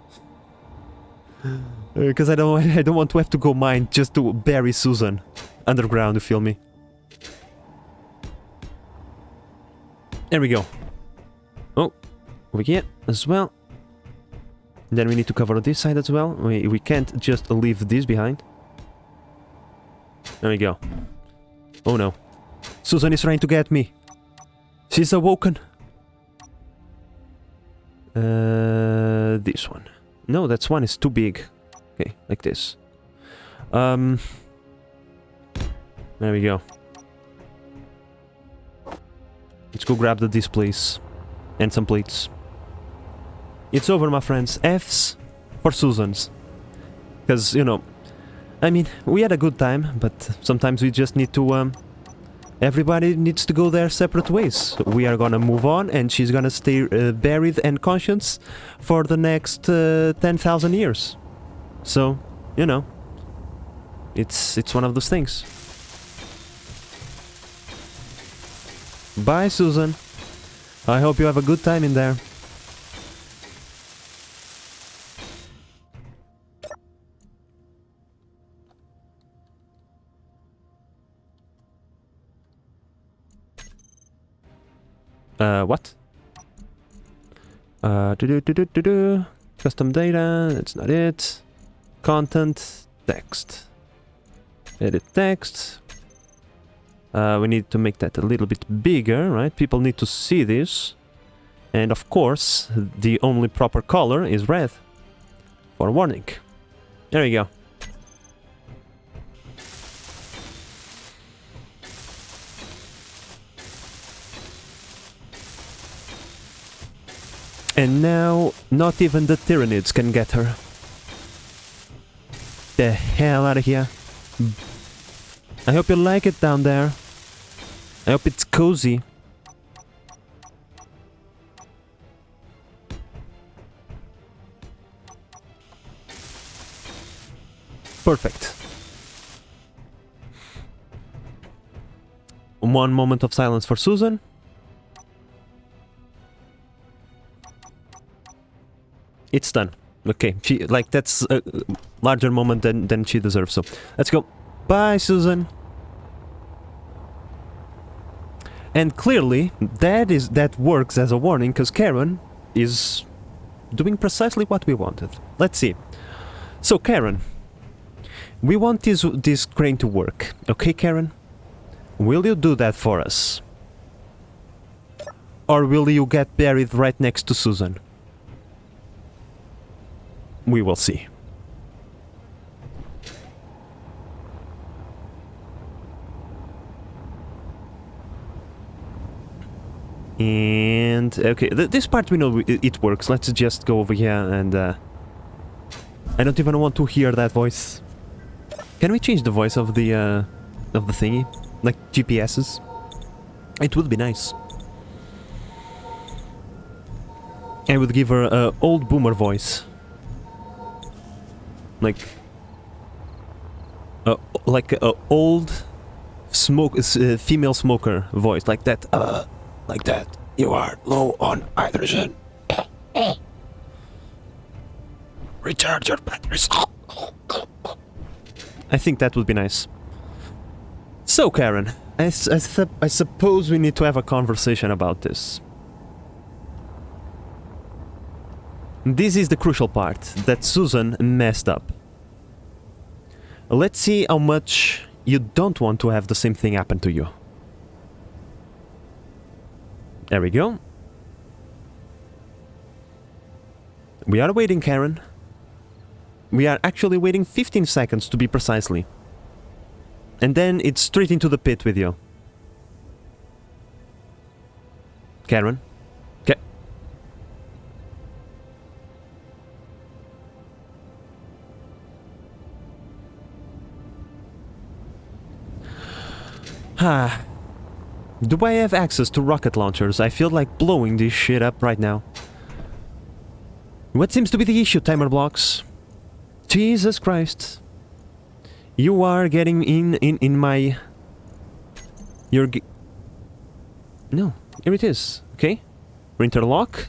Because I don't want to have to go mine just to bury Susan underground, you feel me? There we go. Oh, over here as well. Then we need to cover this side as well. We can't just leave this behind. There we go. Oh no. Susan is trying to get me. She's awoken. This one. No, that one is too big. Okay, like this. There we go. Let's go grab the displays. And some plates. It's over, my friends. F's for Susans. Because, you know, I mean, we had a good time, but sometimes we just need to, everybody needs to go their separate ways. So we are gonna move on, and she's gonna stay buried and conscious for the next 10,000 years. So, you know, it's one of those things. Bye, Susan. I hope you have a good time in there. What? Custom data, that's not it. Content, text. Edit text. We need to make that a little bit bigger, right? People need to see this. And of course, the only proper color is red. For warning. There you go. And now, not even the Tyranids can get her. The hell out of here. I hope you like it down there. I hope it's cozy. Perfect. One moment of silence for Susan. It's done. Okay, she, like, that's a larger moment than she deserves, so let's go. Bye, Susan. And clearly, that works as a warning, because Karen is doing precisely what we wanted. Let's see. So, Karen, we want this crane to work. Okay, Karen? Will you do that for us? Or will you get buried right next to Susan? We will see. And okay, this part we know it works. Let's just go over here and I don't even want to hear that voice. Can we change the voice of the thingy, like GPS's? It would be nice. I would give her a old boomer voice. Like a old female smoker voice, like that, like that. You are low on hydrogen. Recharge your batteries. I think that would be nice. So, Karen, I suppose we need to have a conversation about this. This is the crucial part, that Susan messed up. Let's see how much you don't want to have the same thing happen to you. There we go. We are waiting, Karen. We are actually waiting 15 seconds to be precisely. And then it's straight into the pit with you. Karen? Okay. Do I have access to rocket launchers? I feel like blowing this shit up right now. What seems to be the issue, timer blocks? Jesus Christ. You are getting in my... No, here it is, okay? Interlock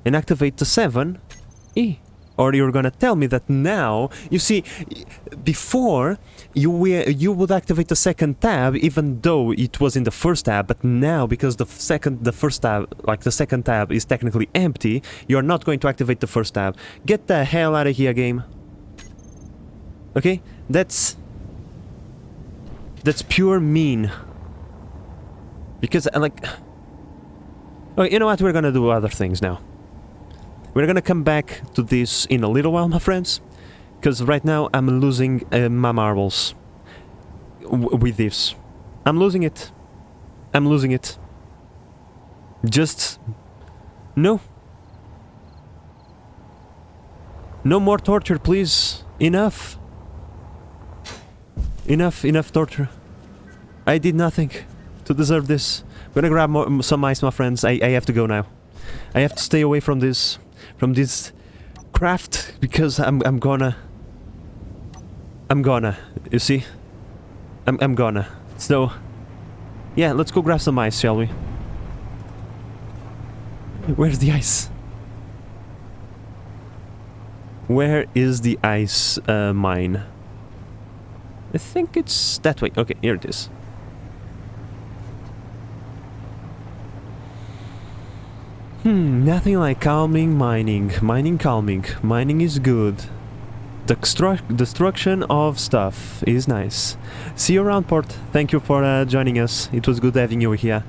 and activate the 7E. Or you're gonna tell me that now... You see, before you would activate the second tab even though it was in the first tab, but now because the second tab is technically empty, you're not going to activate the first tab. Get the hell out of here, game. Okay? That's pure mean. Because like... Oh, you know what? We're gonna do other things now. We're gonna come back to this in a little while, my friends. Because right now I'm losing my marbles. With this. I'm losing it. I'm losing it. Just... No. No more torture, please. Enough. Enough torture. I did nothing to deserve this. I'm gonna grab some ice, my friends. I have to go now. I have to stay away from this craft because I'm gonna, you see? I'm gonna. So, yeah, let's go grab some ice, shall we? Where's the ice? Where is the ice mine? I think it's that way. Okay, here it is. Nothing like calming mining. Mining calming. Mining is good. The destruction of stuff is nice. See you around, Port. Thank you for joining us. It was good having you here.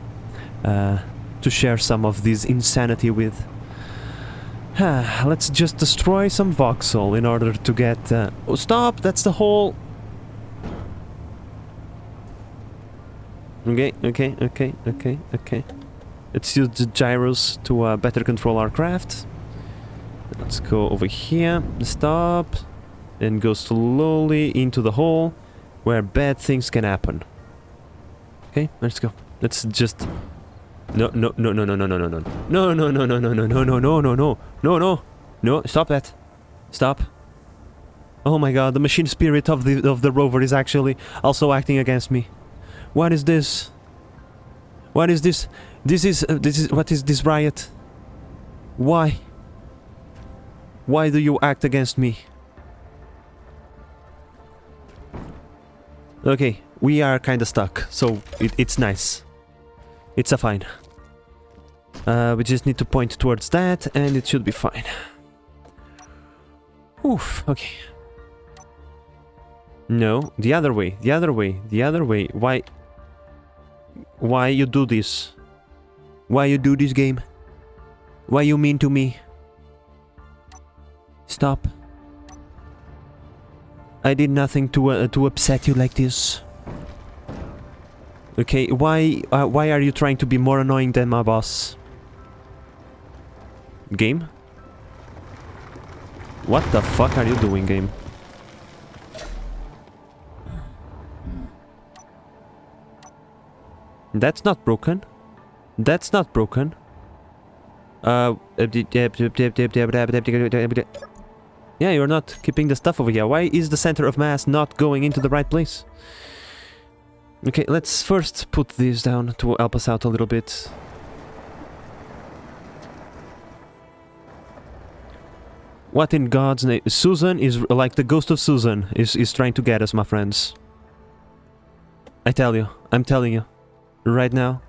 To share some of this insanity with. Let's just destroy some voxel in order to get... Oh, stop! That's the whole... Okay. Let's use the gyros to better control our craft. Let's go over here, stop, and go slowly into the hole where bad things can happen. Okay, let's go. Let's just... No, stop that. Stop. Oh my god, the machine spirit of the rover is actually also acting against me. What is this? What is this? This is what is this riot? Why? Why do you act against me? Okay, we are kinda stuck, so it's nice. It's a fine. We just need to point towards that and it should be fine. Oof, okay. No, the other way. Why you do this? Why you do this, game? Why you mean to me? Stop. I did nothing to upset you like this. Okay, why are you trying to be more annoying than my boss? Game? What the fuck are you doing, game? That's not broken. That's not broken. Yeah, you're not keeping the stuff over here. Why is the center of mass not going into the right place? Okay, let's first put this down to help us out a little bit. What in God's name? Susan is like the ghost of Susan is trying to get us, my friends. I tell you, I'm telling you, right now,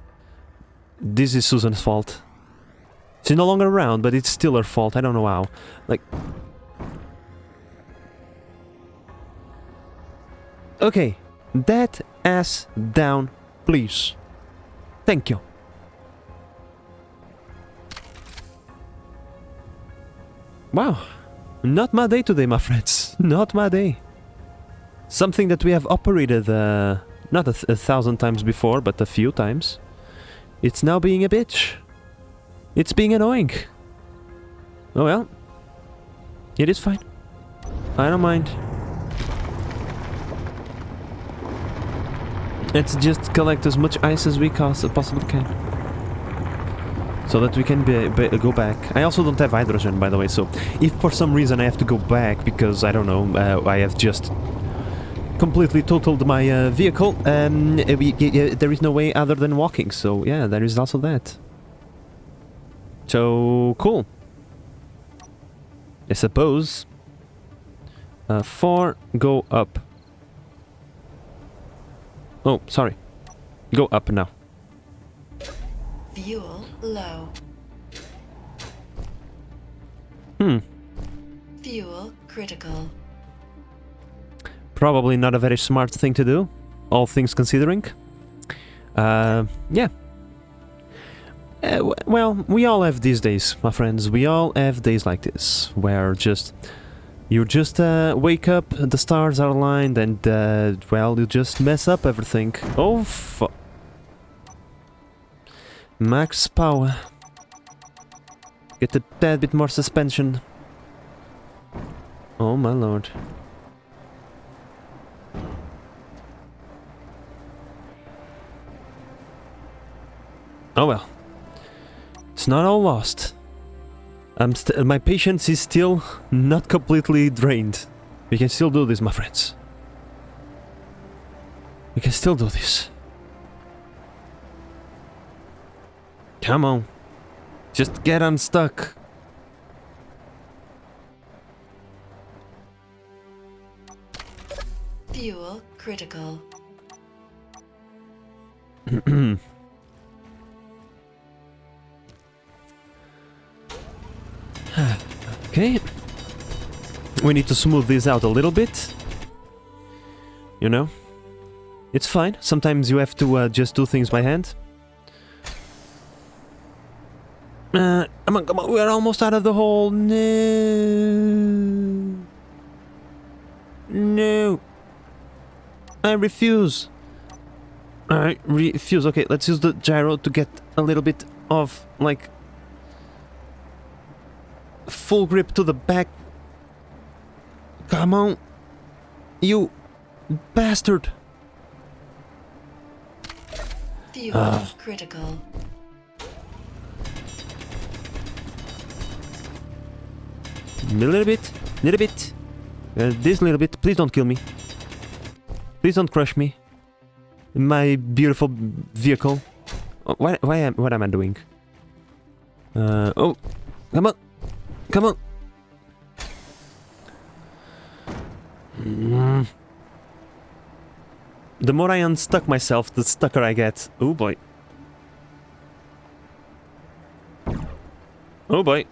this is Susan's fault. She's no longer around, but it's still her fault. I don't know how. Like, okay, that ass down, please. Thank you. Wow, not my day today, my friends. Not my day. Something that we have operated, not a 1,000 times before, but a few times. It's now being a bitch. It's being annoying. Oh well. It is fine. I don't mind. Let's just collect as much ice as we possibly can. So that we can go back. I also don't have hydrogen, by the way, so if for some reason I have to go back because, I don't know, I have just completely totaled my vehicle, there is no way other than walking, so yeah, there is also that. So, cool. I suppose. 4, go up. Oh, sorry. Go up now. Fuel low. Fuel critical. Probably not a very smart thing to do, all things considering. Yeah. Well, we all have these days, my friends. We all have days like this, where you just wake up, the stars are aligned, and well, you just mess up everything. Oh, max power. Get a tad bit more suspension. Oh my lord. Oh well. It's not all lost. My patience is still not completely drained. We can still do this, my friends. We can still do this. Come on. Just get unstuck. Fuel critical. Okay. We need to smooth this out a little bit. You know? It's fine. Sometimes you have to just do things by hand. Come on, come on. We're almost out of the hole. No. No. I refuse. I refuse. Okay, let's use the gyro to get a little bit of, like, full grip to the back. Come on. You bastard. Fuel critical. A little bit. This little bit. Please don't kill me. Please don't crush me. My beautiful vehicle. What am I doing? Oh. Come on. Come on. The more I unstuck myself, the stucker I get. Oh boy. Oh boy.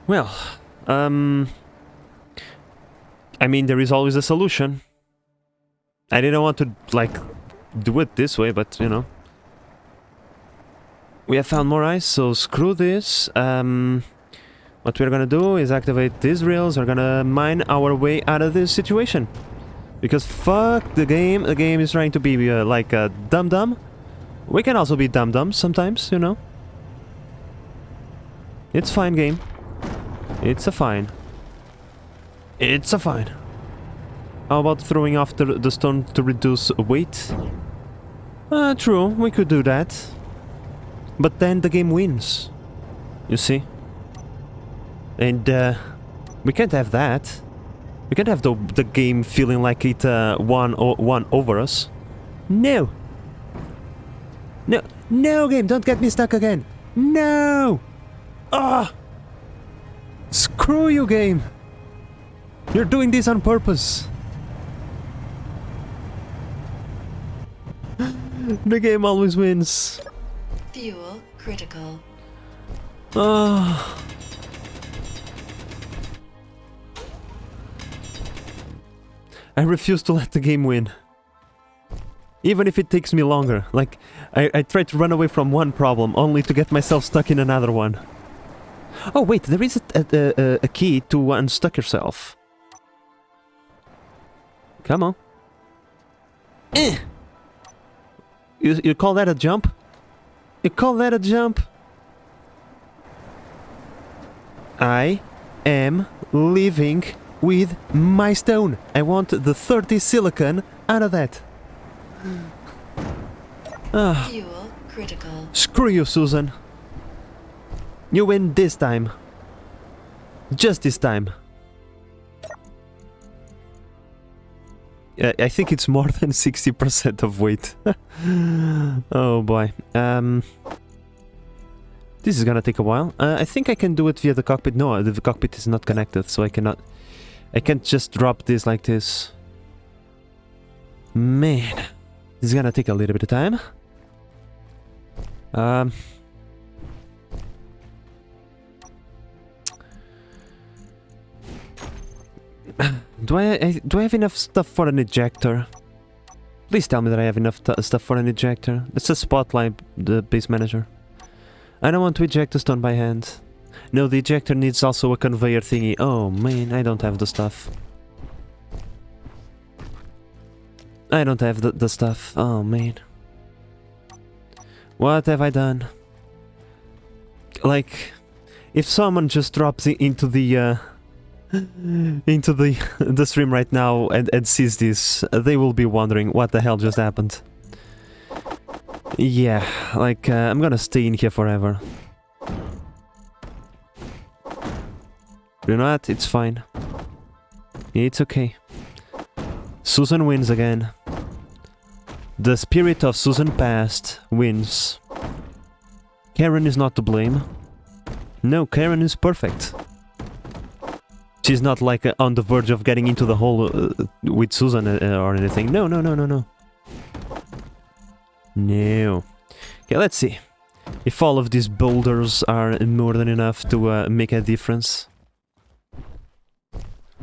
Well, I mean, there is always a solution. I didn't want to, like, do it this way, but, you know. We have found more ice, so screw this. What we're gonna do is activate these rails. We're gonna mine our way out of this situation. Because fuck the game. The game is trying to be, like, dumb-dumb. We can also be dumb-dumb sometimes, you know. It's fine, game. It's a fine. It's a fine. How about throwing off the stone to reduce weight? True, we could do that. But then the game wins. You see? And, we can't have that. We can't have the game feeling like it won over us. No! No, no, game, don't get me stuck again. No! Ah! Screw you, game. You're doing this on purpose. The game always wins. Fuel critical. Ah. I refuse to let the game win. Even if it takes me longer. Like, I try to run away from one problem, only to get myself stuck in another one. Oh wait, there is a key to unstuck yourself. Come on. Eh. You call that a jump? You call that a jump? I am leaving with my stone. I want the 30 silicon out of that. Fuel critical. Screw you, Susan. You win this time. Just this time. I think it's more than 60% of weight. Oh boy. This is gonna take a while. I think I can do it via the cockpit. No, the cockpit is not connected, so I cannot... I can't just drop this like this. Man. This is gonna take a little bit of time. Do I have enough stuff for an ejector? Please tell me that I have enough stuff for an ejector. It's a spotlight, the base manager. I don't want to eject the stone by hand. No, the ejector needs also a conveyor thingy. Oh man, I don't have the stuff. I don't have the stuff. Oh man. What have I done? Like, if someone just drops into the into the stream right now and sees this, they will be wondering what the hell just happened. Yeah, like, I'm gonna stay in here forever. You know what? It's fine. It's okay. Susan wins again. The spirit of Susan past wins. Karen is not to blame. No, Karen is perfect. She's not like on the verge of getting into the hole with Susan or anything. No, no, no, no, no. No. Okay, let's see. If all of these boulders are more than enough to make a difference.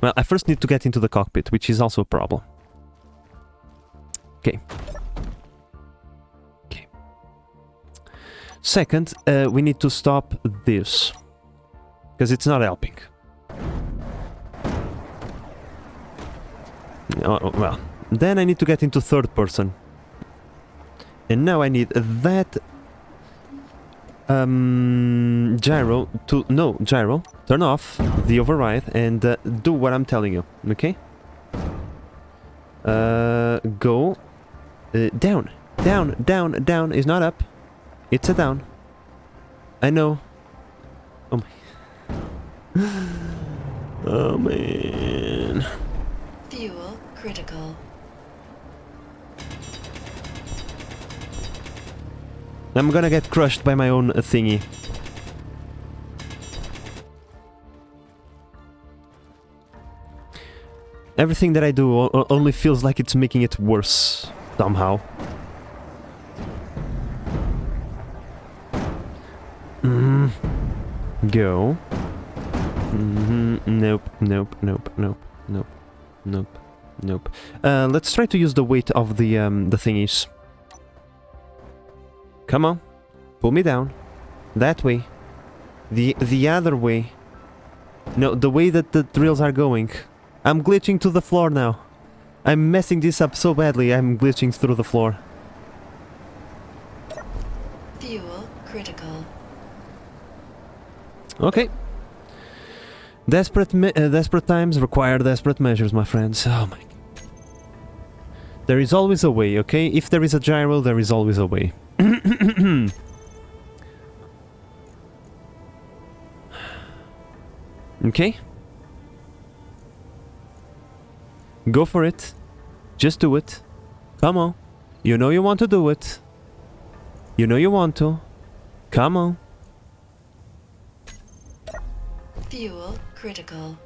Well, I first need to get into the cockpit, which is also a problem. Okay. Okay. Second, we need to stop this. Because it's not helping. Oh, well, then I need to get into third person. And now I need that gyro to... No, gyro. Turn off the override and do what I'm telling you, okay? Go down, down, down, down. Is not up. It's a down. I know. Oh my... Oh man. Fuel critical. I'm gonna get crushed by my own thingy. Everything that I do only feels like it's making it worse, somehow. Go. Nope, nope, nope, nope, nope, nope, nope. Let's try to use the weight of the thingies. Come on, pull me down. That way. The other way. No, the way that the drills are going. I'm glitching to the floor now. I'm messing this up so badly, I'm glitching through the floor. Fuel critical. Okay. Desperate times require desperate measures, my friends. Oh my... There is always a way, okay? If there is a gyro, there is always a way. Okay? Go for it. Just do it. Come on. You know you want to do it. You know you want to. Come on. Fuel critical.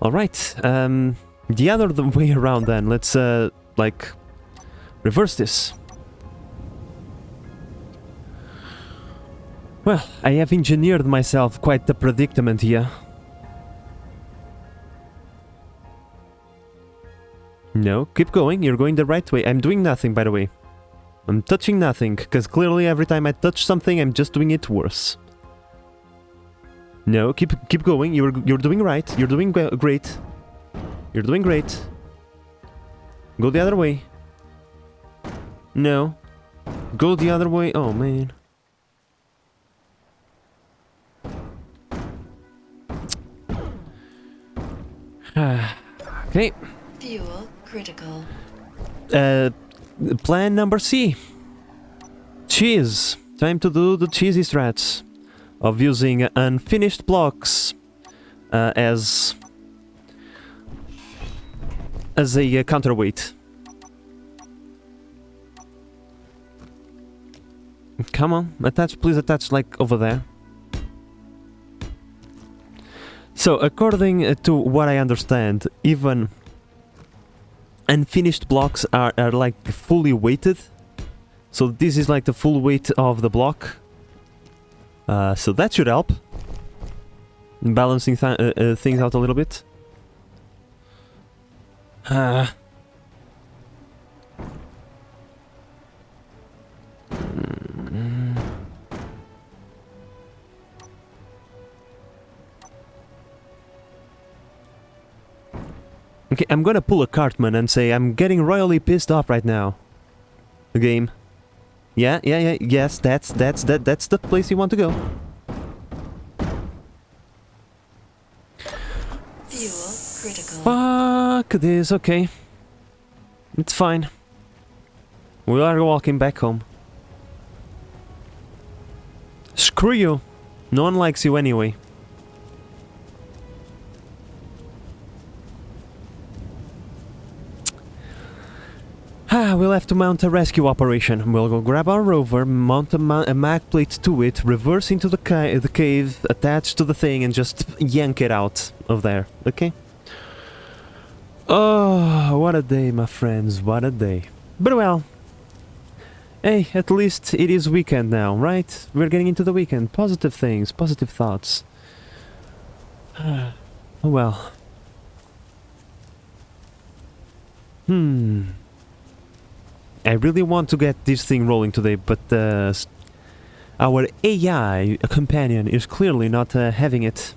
Alright, the other way around then. Let's, like, reverse this. Well, I have engineered myself quite the predicament here. No, keep going, you're going the right way. I'm doing nothing, by the way. I'm touching nothing, because clearly every time I touch something, I'm just doing it worse. No, keep going, you're doing right, you're doing great. You're doing great. Go the other way. No. Go the other way, oh man. Okay. Fuel critical. Plan number C. Cheese. Time to do the cheesy strats of using unfinished blocks as a counterweight. Come on, attach, please attach like over there. So, according to what I understand, even unfinished blocks are like fully weighted. So this is like the full weight of the block. So that should help. Balancing things out a little bit. Okay, I'm gonna pull a Cartman and say I'm getting royally pissed off right now. The game. Yeah, yes, that's the place you want to go. Fuel critical. Fuck this, okay. It's fine. We are walking back home. Screw you. No one likes you anyway. We'll have to mount a rescue operation. We'll go grab our rover, mount a mag plate to it, reverse into the cave, attach to the thing, and just yank it out of there, okay? Oh, what a day, my friends, what a day. But well, hey, at least it is weekend now, right? We're getting into the weekend. Positive things, positive thoughts. Oh well. I really want to get this thing rolling today, but our AI companion is clearly not having it.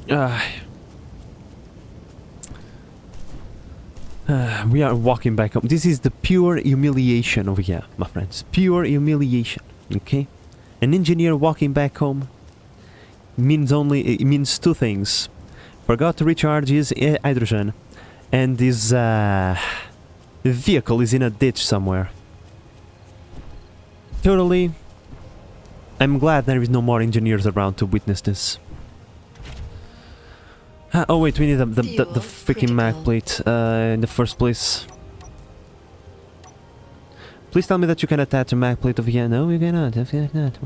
We are walking back home. This is the pure humiliation over here, my friends. Pure humiliation, okay? An engineer walking back home means two things. Forgot to recharge his hydrogen. And this vehicle is in a ditch somewhere. Totally. I'm glad there is no more engineers around to witness this. Oh wait, we need the freaking mag plate in the first place. Please tell me that you can attach a mag plate over here. No, you cannot. Not.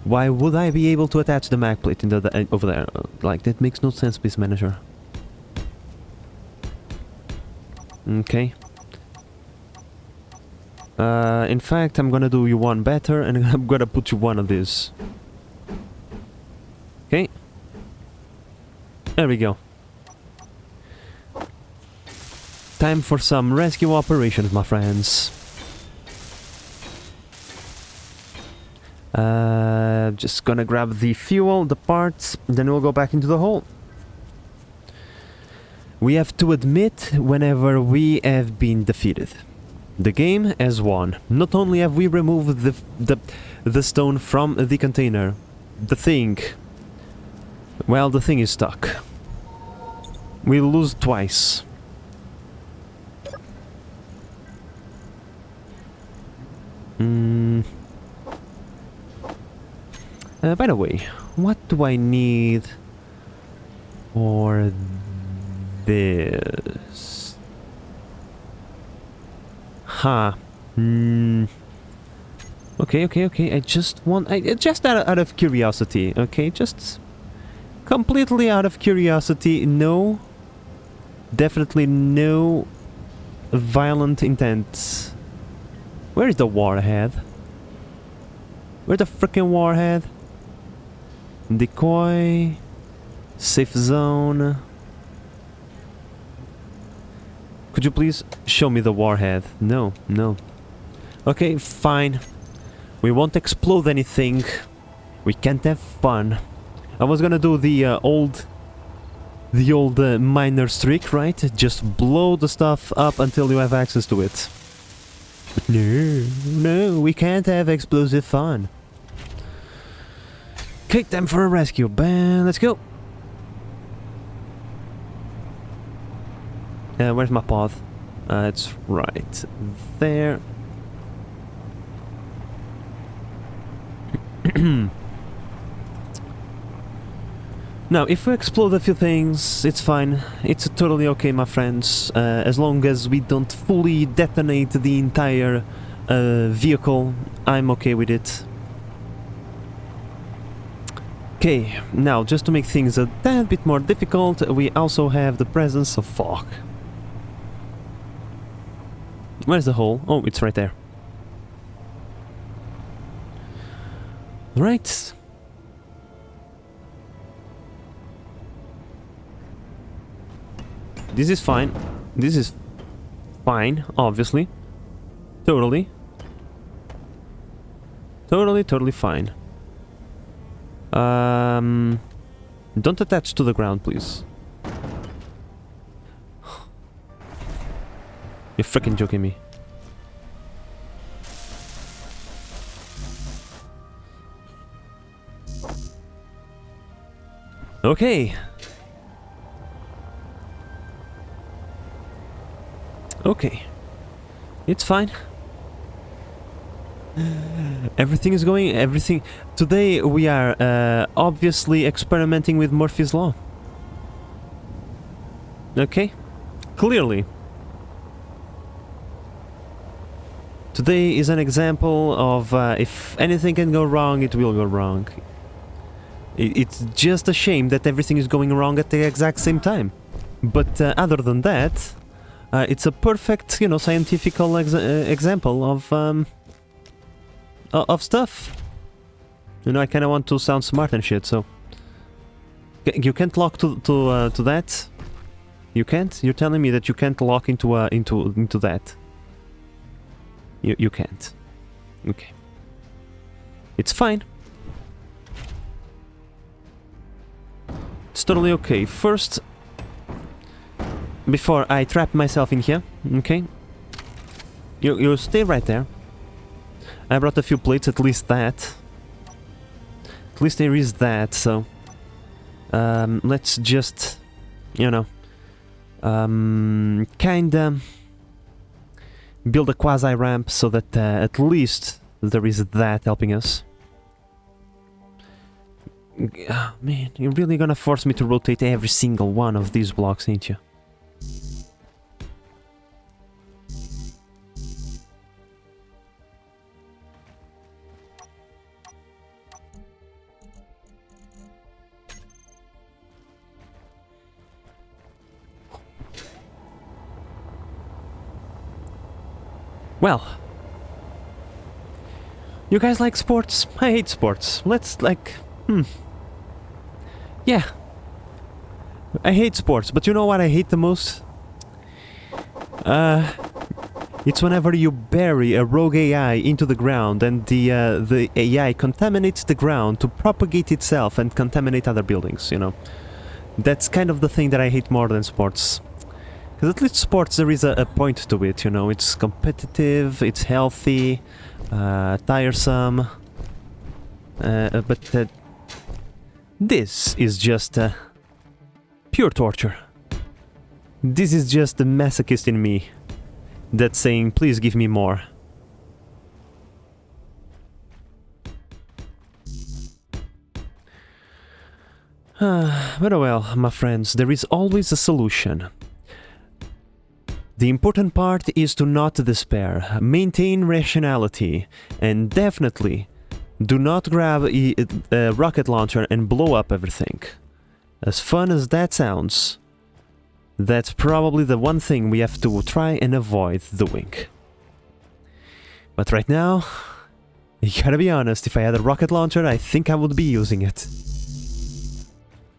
Why would I be able to attach the mag plate in over there? Like, that makes no sense, Beast Manager. Okay. In fact, I'm gonna do you one better, and I'm gonna put you one of these. Okay. There we go. Time for some rescue operations, my friends. Just gonna grab the fuel, the parts, then we'll go back into the hole. We have to admit whenever we have been defeated. The game has won. Not only have we removed the stone from the container, the thing is stuck. We lose twice. By the way, what do I need for this. Huh. Hmm. Okay, okay, okay. I just want... just out of curiosity, okay? Just completely out of curiosity. No. Definitely no violent intent. Where is the warhead? Where's the freaking warhead? Decoy. Safe zone. Could you please show me the warhead? No, no. Okay, fine. We won't explode anything. We can't have fun. I was gonna do the old miner's trick, right? Just blow the stuff up until you have access to it. But no, no, we can't have explosive fun. Okay, time for a rescue. Bam, let's go. Where's my path? It's right there. Now, if we explode a few things, it's fine. It's totally okay, my friends. As long as we don't fully detonate the entire vehicle, I'm okay with it. Okay, now, just to make things a tad bit more difficult, we also have the presence of fog. Where's the hole? Oh, it's right there. Right. This is fine. This is fine, obviously. Totally. Totally fine. Don't attach to the ground, please. You're freaking joking me. Okay. Okay. It's fine. Everything is going... everything... Today we are obviously experimenting with Murphy's Law. Okay? Clearly. Today is an example of if anything can go wrong, it will go wrong. It's just a shame that everything is going wrong at the exact same time. But other than that, it's a perfect, you know, scientific example of stuff. You know, I kind of want to sound smart and shit, so... You can't lock to that? You can't? You're telling me that you can't lock into that? You can't. Okay. It's fine. It's totally okay. First, before I trap myself in here, okay? You stay right there. I brought a few plates, at least that. At least there is that, so... let's just, you know... kinda... build a quasi-ramp so that at least there is that helping us. Oh, man, you're really gonna force me to rotate every single one of these blocks, ain't you? Well, you guys like sports? I hate sports. Let's, like, yeah. I hate sports, but you know what I hate the most? It's whenever you bury a rogue AI into the ground and the AI contaminates the ground to propagate itself and contaminate other buildings, you know. That's kind of the thing that I hate more than sports. Because at least sports, there is a point to it, you know. It's competitive, it's healthy, tiresome. But this is just pure torture. This is just the masochist in me that's saying, please give me more. But oh well, my friends, there is always a solution. The important part is to not despair, maintain rationality, and definitely do not grab a rocket launcher and blow up everything. As fun as that sounds, that's probably the one thing we have to try and avoid doing. But right now, you gotta be honest, if I had a rocket launcher, I think I would be using it.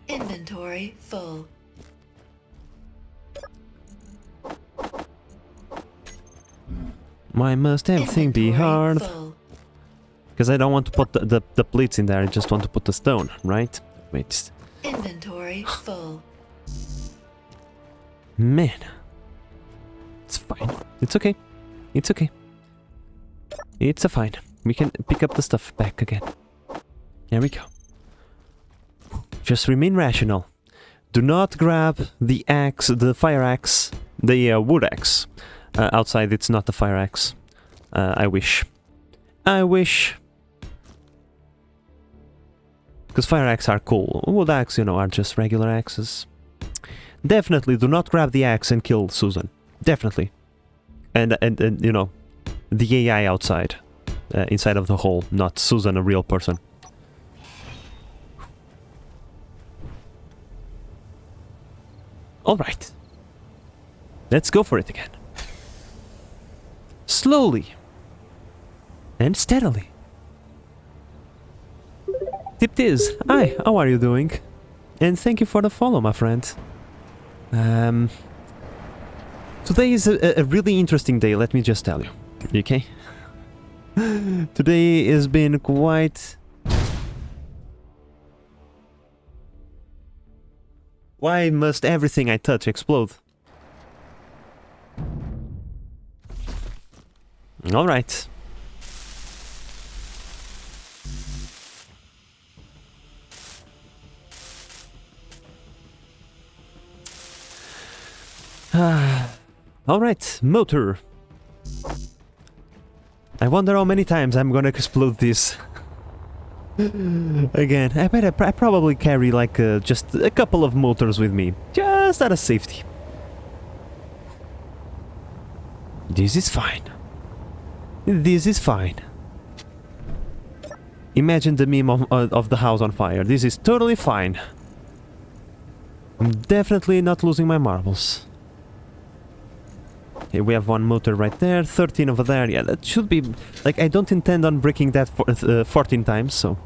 Inventory full. Why must everything be hard? Because I don't want to put the plates in there, I just want to put the stone, right? Wait. Inventory full. Man. It's fine. It's okay. It's okay. It's a fine. We can pick up the stuff back again. There we go. Just remain rational. Do not grab the axe, the fire axe, the wood axe. Outside it's not the fire axe. I wish. I wish. Because fire axes are cool. Wood axe, you know, are just regular axes. Definitely do not grab the axe and kill Susan. Definitely. And you know, the AI outside. Inside of the hole, not Susan, a real person. Alright. Let's go for it again. Slowly. And steadily. Tiptiz, hi, how are you doing? And thank you for the follow, my friend. Today is a really interesting day, let me just tell you. Okay? Today has been quite... Why must everything I touch explode? Alright. Alright, motor. I wonder how many times I'm gonna explode this. Again, I bet I probably carry like just a couple of motors with me, just out of safety. This is fine. This is fine. Imagine the meme of the house on fire. This is totally fine. I'm definitely not losing my marbles. Okay, we have one motor right there, 13 over there. Yeah, that should be... Like, I don't intend on breaking that 14 times, so...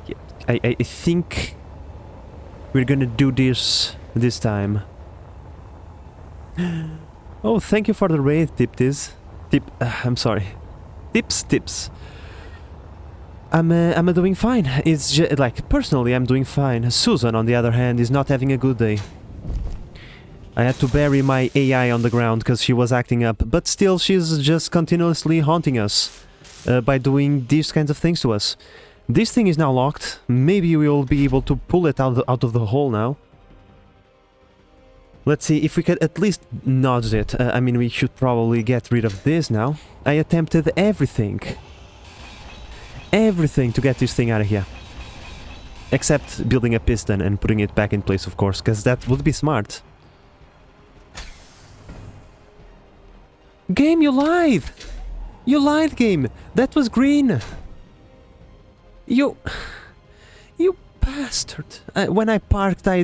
Yeah, I think... we're gonna do this time. Oh, thank you for the raid, Tiptiz. I'm sorry. Tips. I'm doing fine. It's just, like, personally, I'm doing fine. Susan, on the other hand, is not having a good day. I had to bury my AI on the ground because she was acting up, but still she's just continuously haunting us by doing these kinds of things to us. This thing is now locked. Maybe we'll be able to pull it out of the hole now. Let's see if we could at least nudge it. I mean, we should probably get rid of this now. I attempted everything. Everything to get this thing out of here. Except building a piston and putting it back in place, of course, because that would be smart. Game, you lied! You lied, game! That was green! You bastard! When I parked, okay.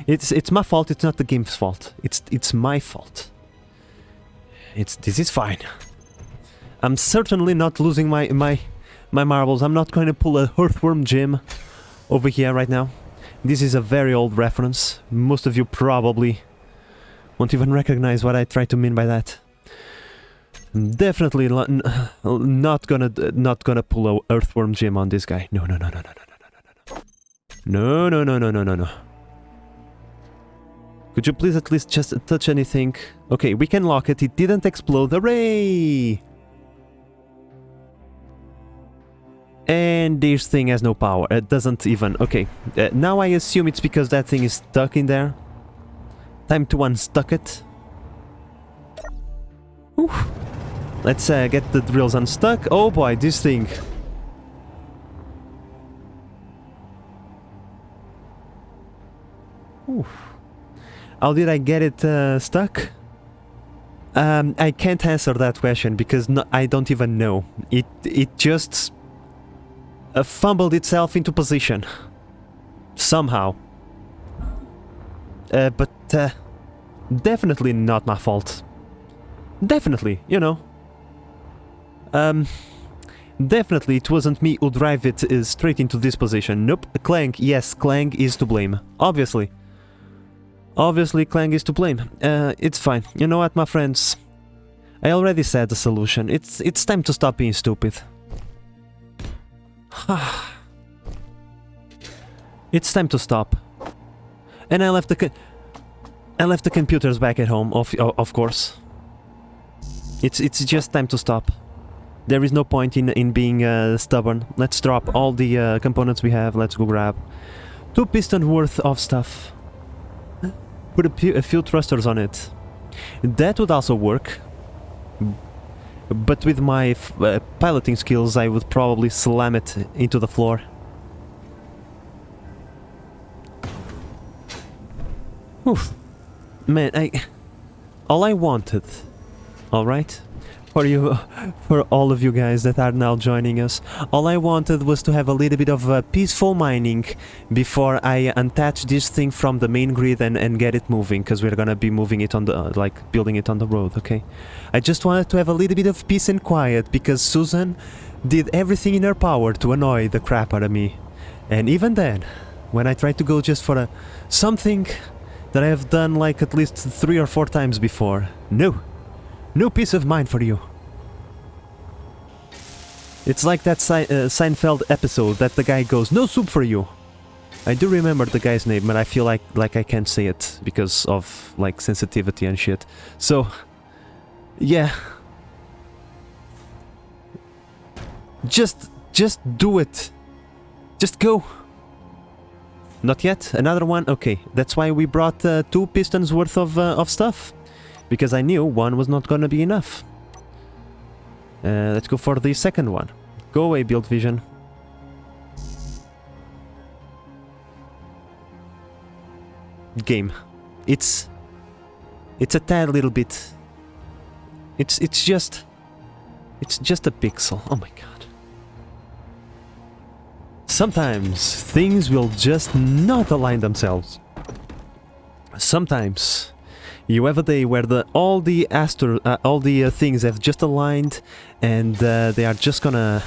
It's my fault, it's not the game's fault. It's my fault. This is fine. I'm certainly not losing my marbles. I'm not going to pull a earthworm gem over here right now. This is a very old reference. Most of you probably won't even recognize what I try to mean by that. I'm definitely not gonna pull a earthworm gem on this guy. No. No. Could you please at least just touch anything? Okay, we can lock it. It didn't explode. Hooray! And this thing has no power. It doesn't even... Okay. Now I assume it's because that thing is stuck in there. Time to unstuck it. Oof. Let's get the drills unstuck. Oh boy, this thing. Oof. How did I get it stuck? I can't answer that question because I don't even know. It just fumbled itself into position. Somehow. But definitely not my fault. Definitely, you know. Definitely it wasn't me who drive it straight into this position. Nope. Clang, yes, Clang is to blame. Obviously. Obviously, Clang is to blame. It's fine. You know what, my friends? I already said the solution. It's time to stop being stupid. It's time to stop. And I left the computers back at home. Of course. It's just time to stop. There is no point in being stubborn. Let's drop all the components we have. Let's go grab 2 piston worth of stuff. Put a few thrusters on it. That would also work. But with my piloting skills, I would probably slam it into the floor. Oof. Man, all I wanted, alright? For all of you guys that are now joining us, all I wanted was to have a little bit of peaceful mining before I attach this thing from the main grid and get it moving, because we're gonna be moving it on the, like, building it on the road, okay? I just wanted to have a little bit of peace and quiet, because Susan did everything in her power to annoy the crap out of me. And even then, when I tried to go just for something that I have done like at least 3 or 4 times before, no peace of mind for you. It's like that Seinfeld episode that the guy goes, "No soup for you." I do remember the guy's name, but I feel like I can't say it because of like sensitivity and shit. So, yeah. Just do it. Just go. Not yet? Another one? Okay, that's why we brought 2 pistons worth of stuff. Because I knew one was not gonna be enough. Let's go for the second one. Go away, Build Vision. Game. It's a tad little bit. It's just a pixel. Oh my god. Sometimes things will just not align themselves. Sometimes you have a day where all the things have just aligned, and they are just gonna.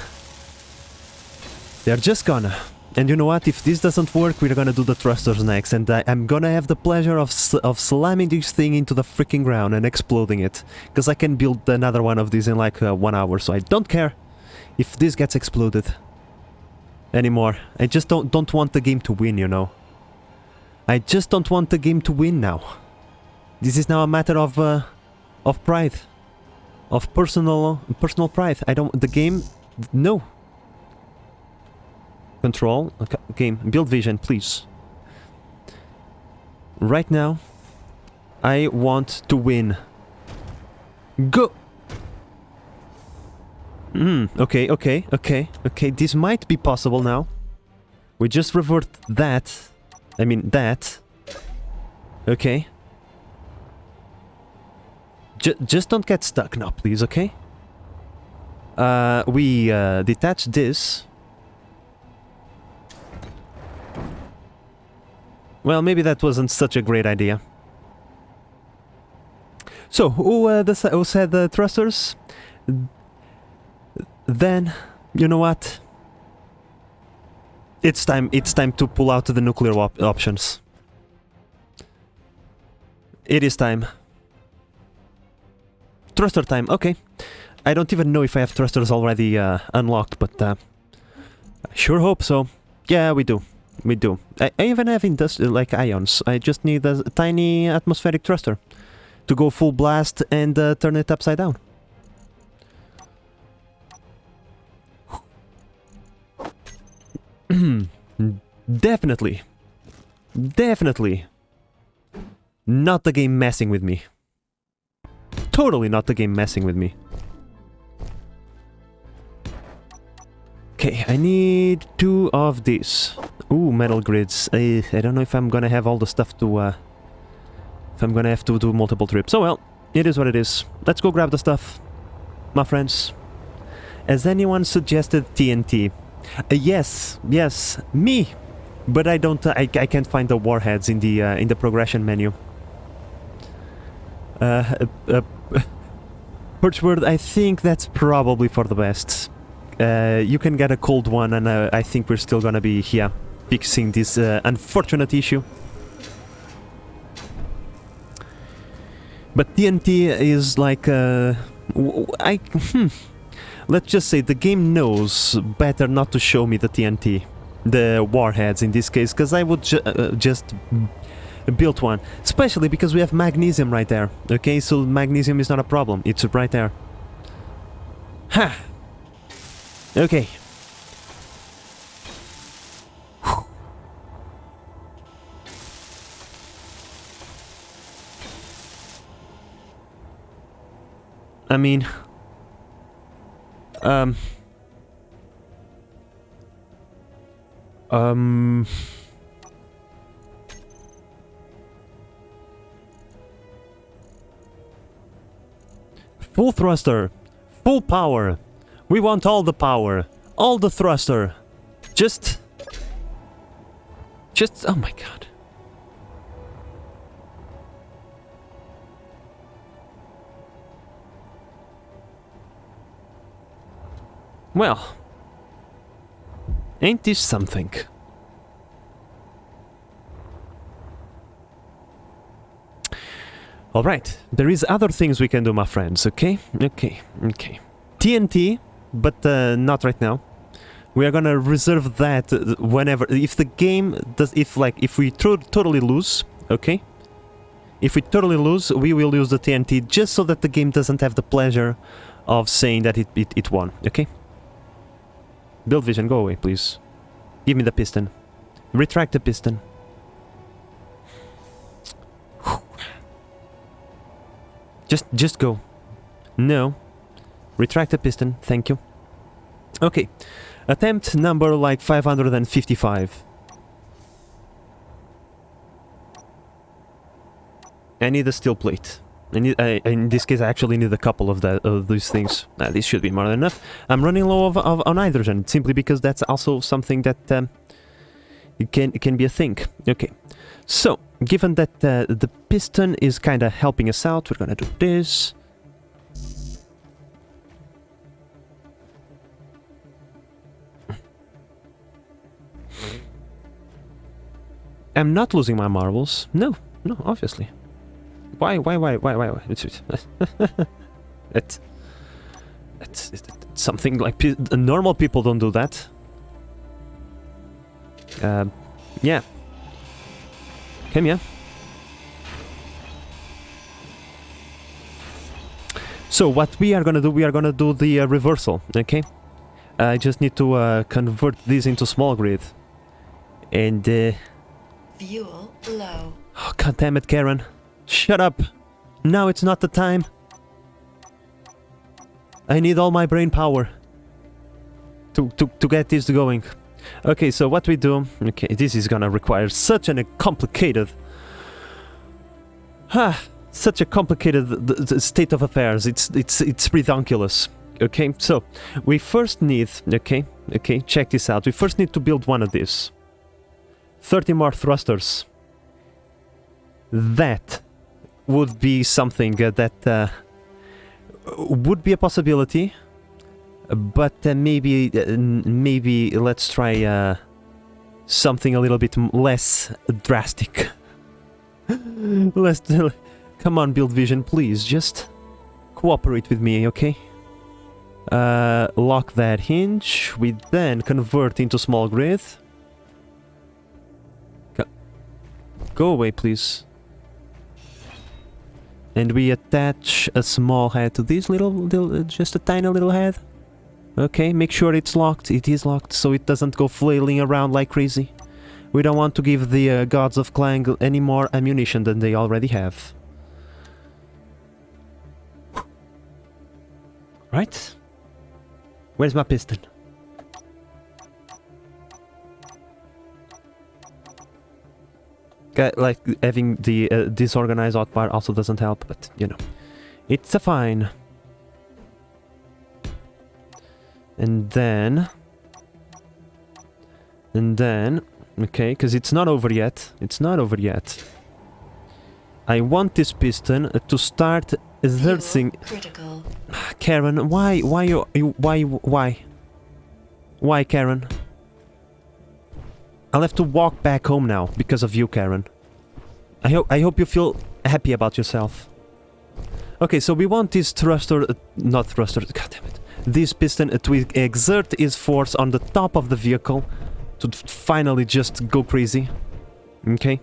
And you know what? If this doesn't work, we're gonna do the thrusters next, and I'm gonna have the pleasure of slamming this thing into the freaking ground and exploding it, because I can build another one of these in like 1 hour. So I don't care if this gets exploded anymore. I just don't want the game to win, you know. I just don't want the game to win now. This is now a matter of pride, of personal pride. I don't the game. No. Control. Okay, game. Build Vision, please. Right now, I want to win. Go. Okay. This might be possible now. We just revert that. I mean that. Okay. Just don't get stuck now, please, okay? We detach this. Well, maybe that wasn't such a great idea. So, who said the thrusters? Then, you know what? It's time to pull out the nuclear options. It is time. Thruster time, okay. I don't even know if I have thrusters already unlocked, but I sure hope so. Yeah, we do. We do. I even have like ions. I just need a tiny atmospheric thruster to go full blast and turn it upside down. Definitely. Definitely. Not the game messing with me. Totally not the game messing with me. I need 2 of these. Ooh, metal grids. I don't know if I'm gonna have all the stuff to, if I'm gonna have to do multiple trips. Oh well, it is what it is. Let's go grab the stuff, my friends. Has anyone suggested TNT? Yes, me. But I don't, I can't find the warheads in the progression menu. Birchword, I think that's probably for the best. You can get a cold one, and I think we're still gonna be here fixing this unfortunate issue. But TNT is like let's just say the game knows better not to show me the TNT, the warheads in this case, because I would just build one, especially because we have magnesium right there. Okay, so magnesium is not a problem, it's right there. Ha! Okay. I mean, full thruster, full power. We want all the power, all the thruster. Just, oh my god. Well, ain't this something? Alright, there is other things we can do, my friends, okay? Okay. TNT, but not right now. We are gonna reserve that whenever, if the game does, if we totally lose, okay? If we totally lose, we will use the TNT just so that the game doesn't have the pleasure of saying that it won, okay? Build vision, go away, please. Give me the piston. Retract the piston. Just go. No. Retract the piston, thank you. Okay. Attempt number like 555. I need a steel plate. In this case, I actually need a couple of these things. This should be more than enough. I'm running low on hydrogen, simply because that's also something that it can be a thing. Okay, so given that the piston is kind of helping us out, we're gonna do this. I'm not losing my marbles. No, obviously. Why? It's something like normal people don't do that. Yeah. Come here. So what we are gonna do, the reversal, okay? I just need to convert this into small grid. And Fuel low. oh, god damn it, Karen. Shut up! Now it's not the time! I need all my brain power to get this going. Okay, so what we do... Okay, this is gonna require such a complicated... such a complicated state of affairs. It's redonkulous. Okay, so we first need... Okay, check this out. We first need to build one of these. 30 more thrusters. That would be something that would be a possibility, but maybe let's try something a little bit less drastic. Come on, Build Vision, please, just cooperate with me, okay? Lock that hinge. We then convert into small grid. Go away, please. And we attach a small head to this little, just a tiny little head. Okay, make sure it's locked. It is locked, so it doesn't go flailing around like crazy. We don't want to give the gods of Clang any more ammunition than they already have. Right? Where's my piston? Like, having the disorganized hotbar also doesn't help, but, you know. It's a fine. And then... Okay, because it's not over yet. It's not over yet. I want this piston to start exerting... Critical. Karen, why, Karen? I'll have to walk back home now because of you, Karen. I hope you feel happy about yourself. Okay, so we want this thruster, not thruster, god damn it. This piston to exert its force on the top of the vehicle to finally just go crazy. Okay?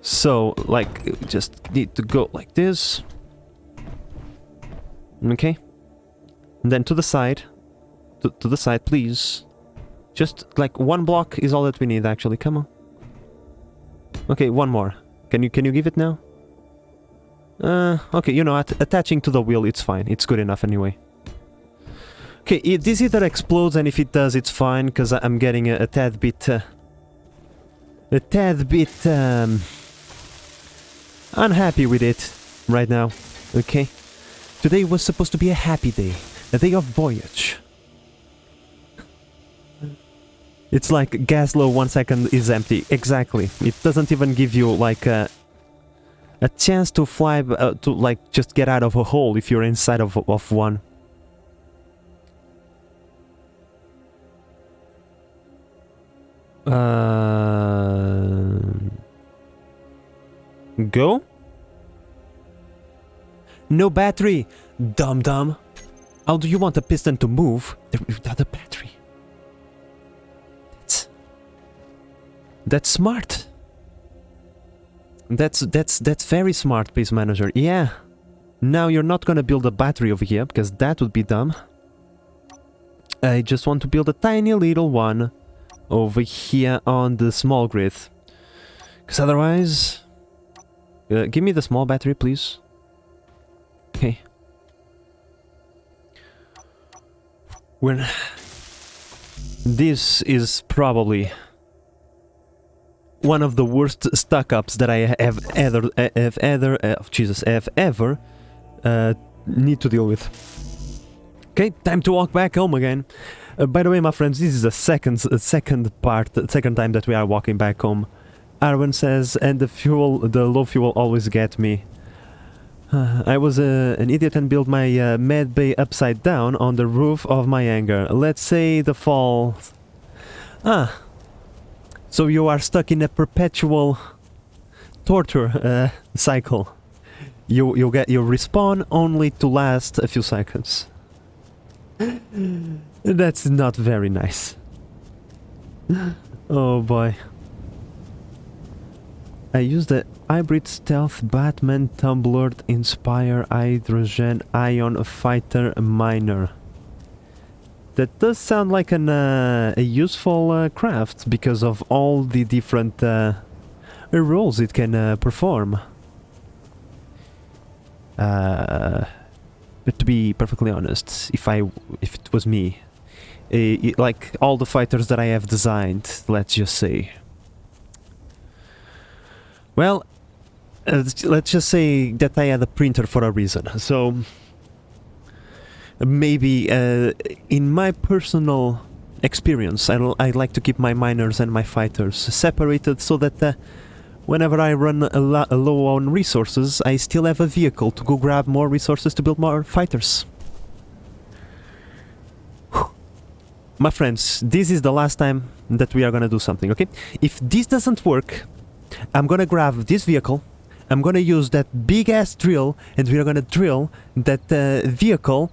So, like, just need to go like this. Okay? And then to the side. To the side, please. Just, like, one block is all that we need, actually. Come on. Okay, one more. Can you give it now? Okay, you know what? Attaching to the wheel, it's fine. It's good enough anyway. Okay, this either explodes, and if it does, it's fine, because I'm getting a tad bit... unhappy with it right now. Okay? Today was supposed to be a happy day. A day of voyage. It's like gas low 1 second is empty. Exactly. It doesn't even give you like a chance to fly, to like just get out of a hole if you're inside of one. Go? No battery! Dum-dum! How do you want a piston to move without a battery? That's smart. That's very smart, base manager. Yeah. Now you're not gonna build a battery over here, because that would be dumb. I just want to build a tiny little one over here on the small grid. Because otherwise... give me the small battery, please. Okay. When... This is probably... one of the worst stuck-ups that I have ever need to deal with. Okay, time to walk back home again. By the way, my friends, this is the second time that we are walking back home. Arwen says, and the low fuel always get me. I was an idiot and built my med bay upside down on the roof of my hangar. Let's say the fall... Ah. So you are stuck in a perpetual torture cycle. You respawn only to last a few seconds. That's not very nice. Oh boy. I used the hybrid stealth Batman Tumbler Inspire Hydrogen Ion Fighter Miner. That does sound like a useful craft because of all the different roles it can perform. But to be perfectly honest, if it was me, like all the fighters that I have designed, let's just say. Well, let's just say that I had a printer for a reason. So maybe in my personal experience, I like to keep my miners and my fighters separated so that whenever I run low on resources, I still have a vehicle to go grab more resources to build more fighters. My friends, this is the last time that we are gonna do something, okay? If this doesn't work, I'm gonna grab this vehicle, I'm gonna use that big-ass drill, and we are gonna drill that vehicle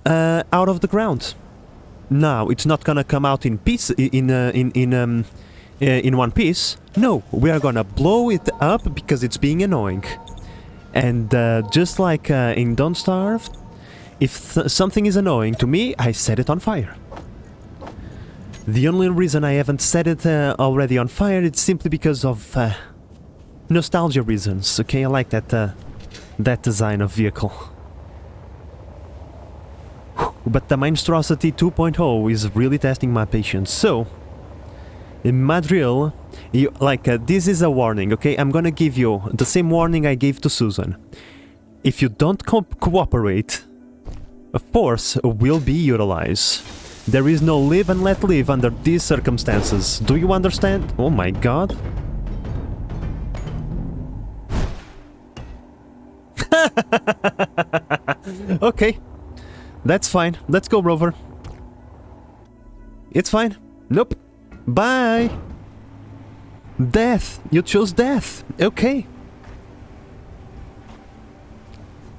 out of the ground. Now, it's not gonna come out in piece, in one piece. No, we are gonna blow it up because it's being annoying. And just like in Don't Starve, if something is annoying to me, I set it on fire. The only reason I haven't set it already on fire is simply because of nostalgia reasons. Okay, I like that design of vehicle. But the Monstrosity 2.0 is really testing my patience. So, In Madril, this is a warning, okay? I'm gonna give you the same warning I gave to Susan. If you don't cooperate, a force will be utilized. There is no live and let live under these circumstances. Do you understand? Oh my god. Okay. That's fine. Let's go, Rover. It's fine. Nope. Bye. Death. You chose death. Okay.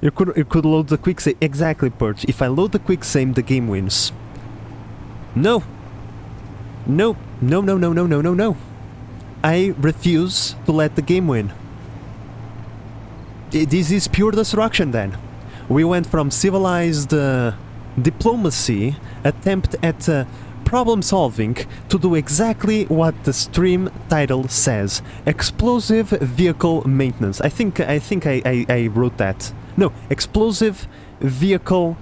You could load the quick save. Exactly, Purge. If I load the quick save, the game wins. No. No. No, no, no, no, no, no, no. I refuse to let the game win. This is pure destruction then. We went from civilized diplomacy, attempt at problem solving, to do exactly what the stream title says. Explosive vehicle maintenance. I think I wrote that. No, explosive vehicle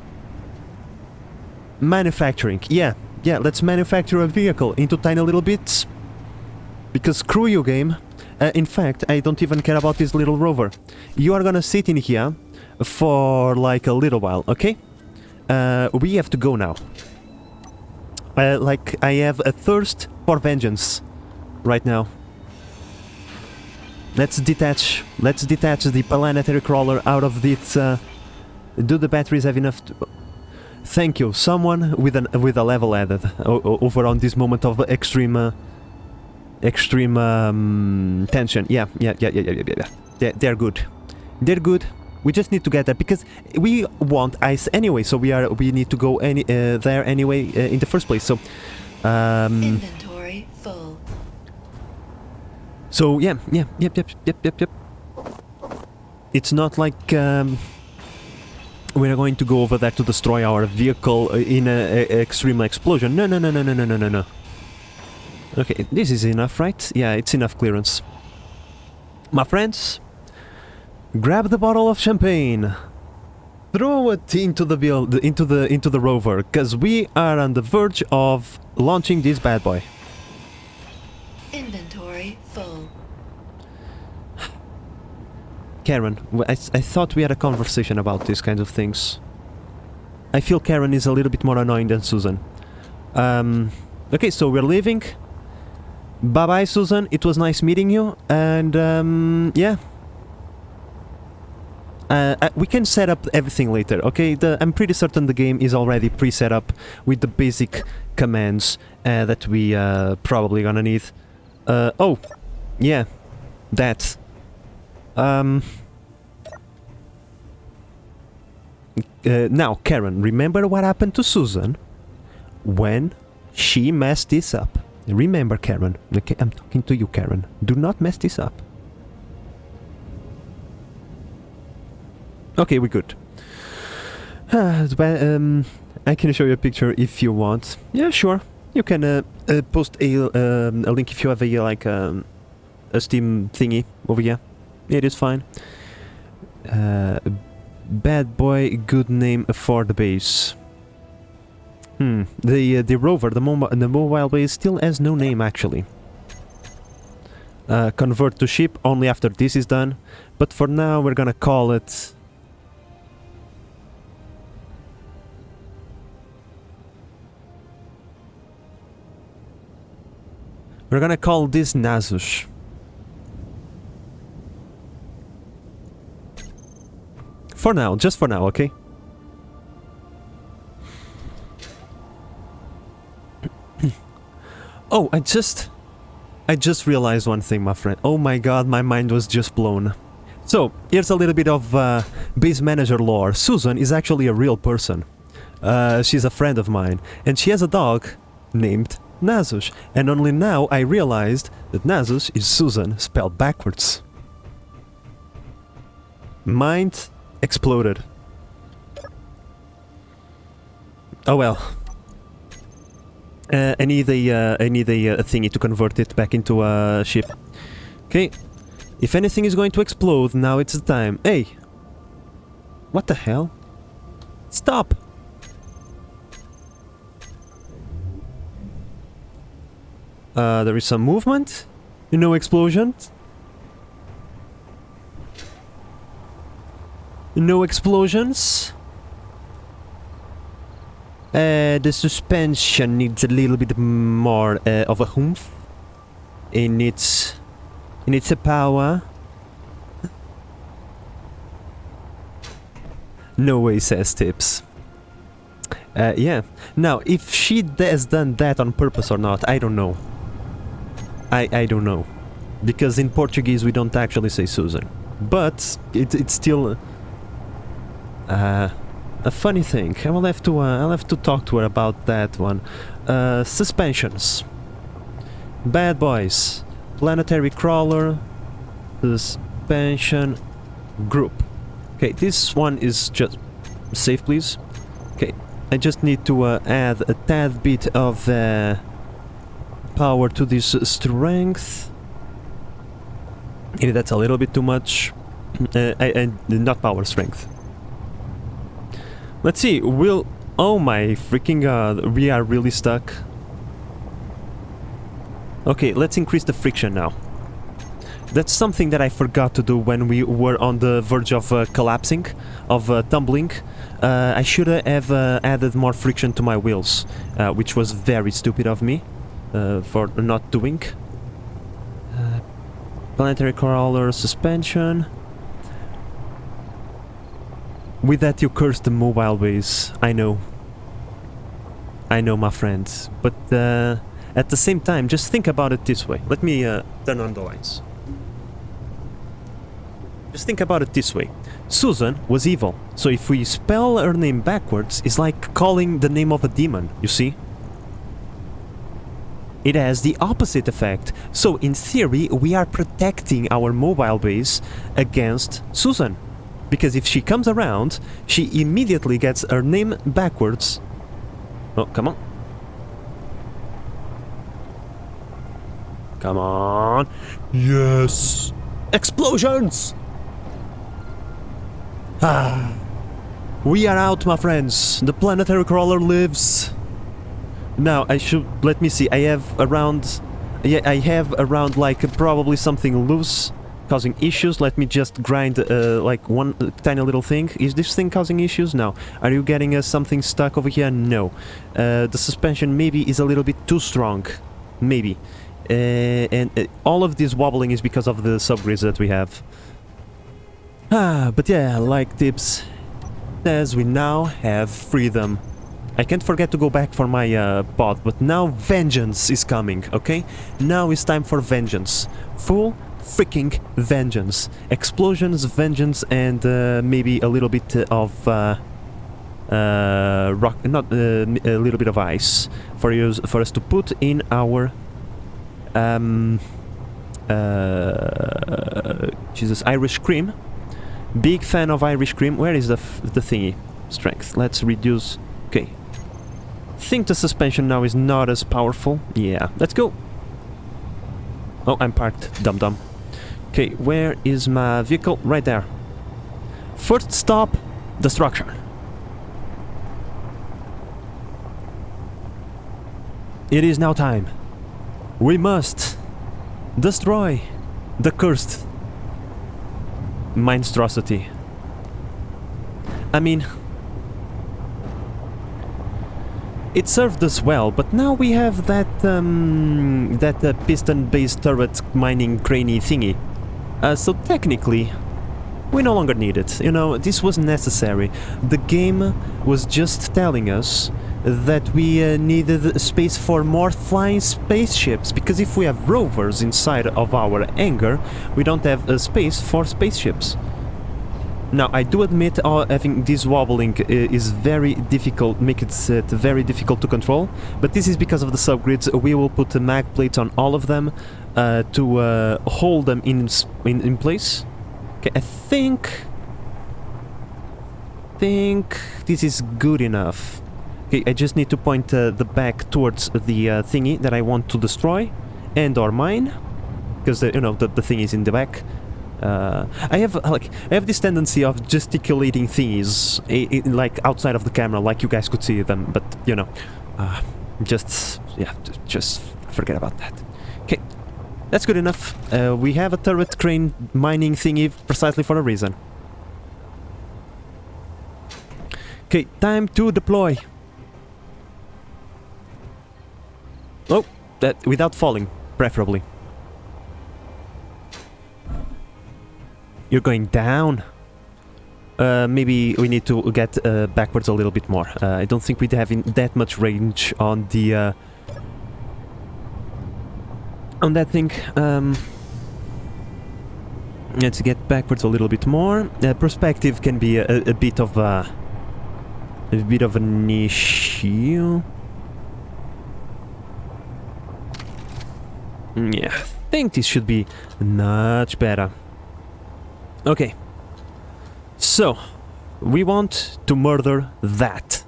manufacturing. Yeah, let's manufacture a vehicle into tiny little bits. Because screw you, game. In fact, I don't even care about this little rover. You are gonna sit in here for like a little while, okay? We have to go now. I have a thirst for vengeance right now. Let's detach the planetary crawler out of it. Do the batteries have enough to... Thank you, someone with a level added over on this moment of extreme tension. Yeah. They're good. They're good. We just need to get there because we want ice anyway. So we need to go there anyway in the first place. So Inventory full. So yep. It's not like we're going to go over there to destroy our vehicle in an extreme explosion. No. Okay, this is enough, right? Yeah, it's enough clearance. My friends, grab the bottle of champagne. Throw it into the rover, cause we are on the verge of launching this bad boy. Inventory full. Karen, I thought we had a conversation about these kinds of things. I feel Karen is a little bit more annoying than Susan. Okay, so we're leaving. Bye-bye, Susan. It was nice meeting you. And, yeah. We can set up everything later, okay? I'm pretty certain the game is already pre-set up with the basic commands that we probably gonna need. Oh, yeah. That. Now, Karen, remember what happened to Susan when she messed this up? Remember, Karen. Okay, I'm talking to you, Karen. Do not mess this up. Okay, we're good. I can show you a picture if you want. Yeah, sure. You can post a link if you have a Steam thingy over here. It is fine. Bad boy, good name for the base. The rover, the mobile base still has no name actually. Convert to ship only after this is done, but for now we're gonna call it... We're gonna call this Nazush. For now, just for now, okay? Oh, I just realized one thing, my friend. Oh my god, my mind was just blown. So, here's a little bit of base manager lore. Susan is actually a real person. She's a friend of mine, and she has a dog named Nazush. And only now I realized that Nazush is Susan spelled backwards. Mind exploded. Oh well. I need a thingy to convert it back into a ship. Okay. If anything is going to explode, now it's the time. Hey! What the hell? Stop! There is some movement. No explosions. No explosions. The suspension needs a little bit more of a oomph. It needs a power. No way, says Tips. Yeah. Now, if she has done that on purpose or not, I don't know. I don't know. Because in Portuguese we don't actually say Susan. But it's still a funny thing. I'll have to talk to her about that one. Suspensions. Bad boys. Planetary crawler. Suspension group. Okay, this one is just safe, please. Okay, I just need to add a tad bit of power to this strength. Maybe that's a little bit too much. Not power, strength. Let's see, oh my freaking god, we are really stuck. Okay, let's increase the friction now. That's something that I forgot to do when we were on the verge of collapsing, of tumbling. I should have added more friction to my wheels, which was very stupid of me for not doing. Planetary crawler suspension. With that you curse the mobile base, I know. I know, my friends, but at the same time, just think about it this way. Let me turn on the lights. Just think about it this way. Susan was evil, so if we spell her name backwards, it's like calling the name of a demon, you see? It has the opposite effect, so in theory we are protecting our mobile base against Susan. Because if she comes around, she immediately gets her name backwards. Oh, come on. Come on. Yes! Explosions! Ah. We are out, my friends. The planetary crawler lives. Now, let me see, I have around like probably something loose causing issues. Let me just grind like one tiny little thing. Is this thing causing issues? No. Are you getting something stuck over here? No. The suspension maybe is a little bit too strong. Maybe. And all of this wobbling is because of the subgrids that we have. But yeah, like Tips says, we now have freedom. I can't forget to go back for my pod, but now vengeance is coming, okay? Now it's time for vengeance. Full freaking vengeance. Explosions, vengeance, and maybe a little bit of rock, not a little bit of ice for us to put in our Jesus, Irish cream. Big fan of Irish cream. Where is the thingy? Strength. Let's reduce. Okay. Think the suspension now is not as powerful. Yeah, let's go. Oh, I'm parked. Dum-dum. Okay, where is my vehicle? Right there. First stop, destruction. It is now time. We must destroy the cursed monstrosity. I mean, it served us well, but now we have that piston-based turret mining cranny thingy. So technically, we no longer need it. You know, this was necessary. The game was just telling us that we needed space for more flying spaceships, because if we have rovers inside of our hangar, we don't have a space for spaceships. Now, I do admit having this wobbling is very difficult, makes it very difficult to control, but this is because of the subgrids. We will put the mag plates on all of them to hold them in place. Okay, I think this is good enough. Okay, I just need to point the back towards the thingy that I want to destroy, and or mine, because you know the thing is in the back. I have this tendency of gesticulating thingies like outside of the camera, like you guys could see them, but you know, just forget about that. Okay, that's good enough. We have a turret crane mining thingy precisely for a reason. Okay, time to deploy. Oh, that without falling, preferably. You're going down. Maybe we need to get backwards a little bit more. I don't think we'd have that much range on the on that thing. Let's get backwards a little bit more. Perspective can be a bit of an issue. Yeah, I think this should be much better. Okay. So, we want to murder that.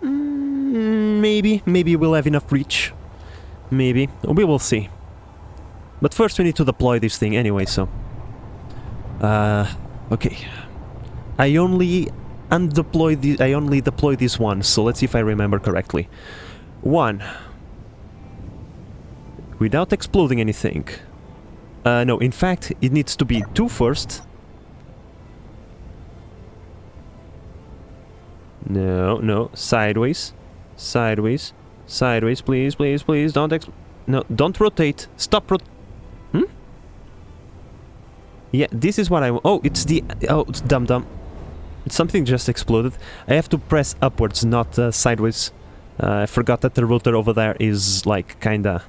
Maybe we'll have enough reach. Maybe. We will see. But first we need to deploy this thing anyway, so... okay. I only deploy this one, so let's see if I remember correctly. 1. Without exploding anything. No, in fact, it needs to be 2 first. No, sideways. Sideways, please, don't rotate. Stop Yeah, this is what I... Oh, it's the... Oh, it's dumb. Something just exploded. I have to press upwards, not sideways. I forgot that the rotor over there is, like, kinda...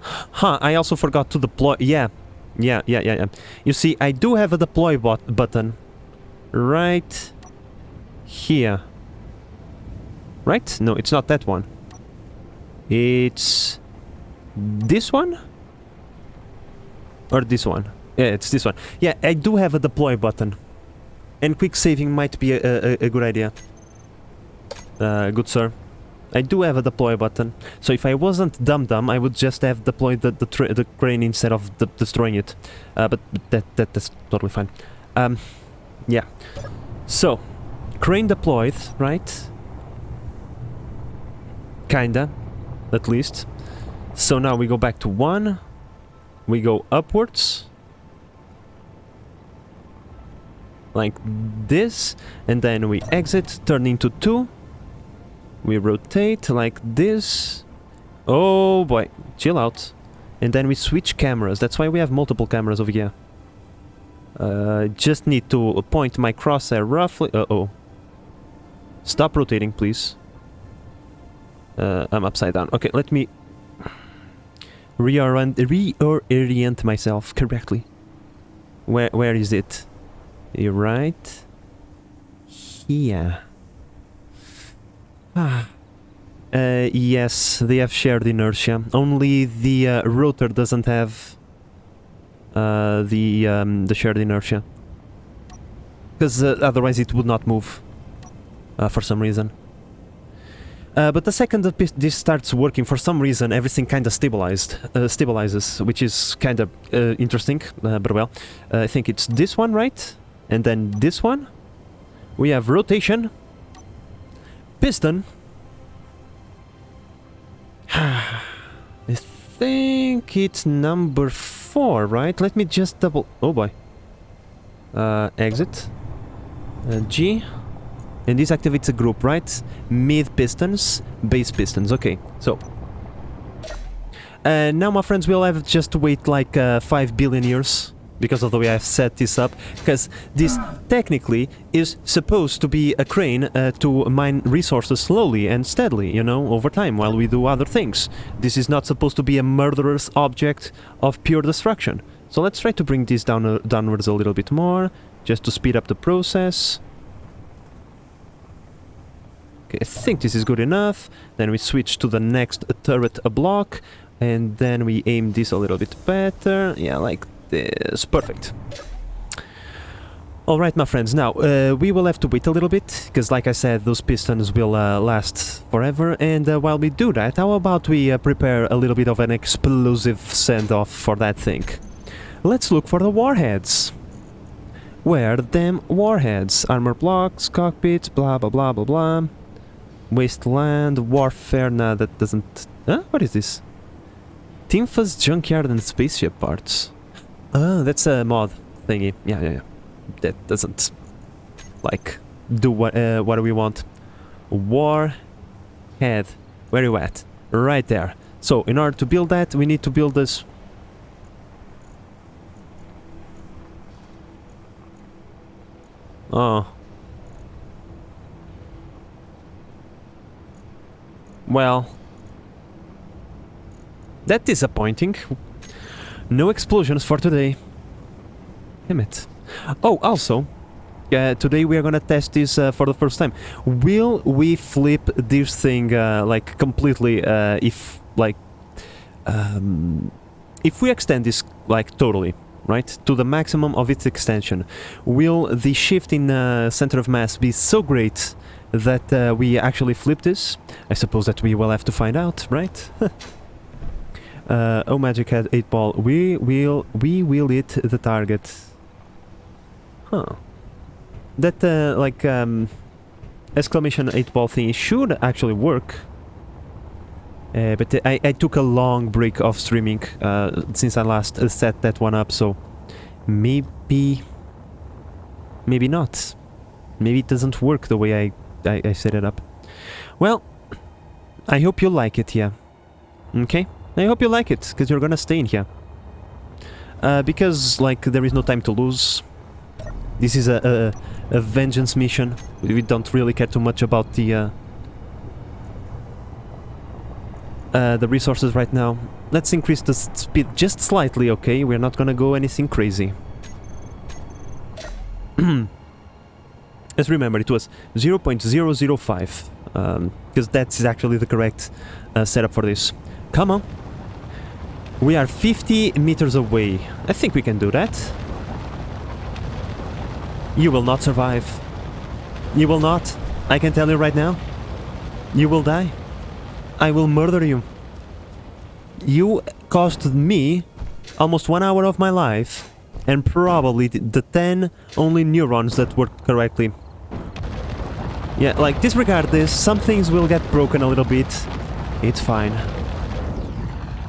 Huh, I also forgot to deploy... Yeah. You see, I do have a deploy button. Right... here. Right? No, it's not that one. It's... this one? Or this one? Yeah, it's this one. Yeah, I do have a deploy button. And quick saving might be a good idea. Good sir. I do have a deploy button. So if I wasn't dumb, I would just have deployed the crane instead of destroying it. But that's totally fine. Yeah. So, crane deployed, right? Kinda, at least. So now we go back to 1. We go upwards. Like this. And then we exit, turn into 2. We rotate like this. Oh boy, chill out. And then we switch cameras. That's why we have multiple cameras over here. Just need to point my crosshair roughly. Uh-oh. Stop rotating, please. I'm upside down. Okay, let me reorient myself correctly. Where is it? You're right. Here. Yes, they have shared inertia. Only the rotor doesn't have the shared inertia. Because otherwise it would not move for some reason. But the second that this starts working, for some reason, everything kind of stabilizes, which is kind of interesting. But well, I think it's this one, right? And then this one. We have rotation. Piston. I think it's number 4, right? Let me just double... Oh boy. Exit. G. And this activates a group, right? Mid pistons, base pistons. Okay, so... now, my friends, we'll have just to wait like 5 billion years because of the way I've set this up, because this technically is supposed to be a crane to mine resources slowly and steadily, you know, over time while we do other things. This is not supposed to be a murderous object of pure destruction. So let's try to bring this downwards a little bit more, just to speed up the process. Okay, I think this is good enough. Then we switch to the next turret block, and then we aim this a little bit better. Yeah, like this. Perfect. Alright, my friends, now we will have to wait a little bit, because like I said, those pistons will last forever, and while we do that, how about we prepare a little bit of an explosive send-off for that thing? Let's look for the warheads. Where are the damn warheads? Armor blocks, cockpits, blah blah blah blah blah. Wasteland, Warfare, nah, that doesn't... Huh? What is this? Timpha's Junkyard and Spaceship Parts. Oh, that's a mod thingy. Yeah. That doesn't, like, do what we want. Warhead. Where you at? Right there. So, in order to build that, we need to build this... Oh. Well... That's disappointing. No explosions for today. Damn it. Oh, also, today we are gonna test this for the first time. Will we flip this thing like completely if we extend this like totally, right, to the maximum of its extension? Will the shift in center of mass be so great that we actually flip this? I suppose that we will have to find out, right? Oh, Magic Hat 8 Ball. We will hit the target. Huh. That like exclamation 8 ball thing should actually work. But I took a long break of streaming since I last set that one up, so maybe not. Maybe it doesn't work the way I set it up. Well, I hope you like it, yeah. Okay? I hope you like it, because you're gonna stay in here. Because, like, there is no time to lose. This is a vengeance mission. We don't really care too much about the resources right now. Let's increase the speed just slightly, okay? We're not gonna go anything crazy. Let's remember, it was 0.005, because that's actually the correct setup for this. Come on. We are 50 meters away. I think we can do that. You will not survive. You will not. I can tell you right now. You will die. I will murder you. You cost me almost 1 hour of my life and probably the 10 only neurons that worked correctly. Yeah, like, disregard this. Some things will get broken a little bit. It's fine.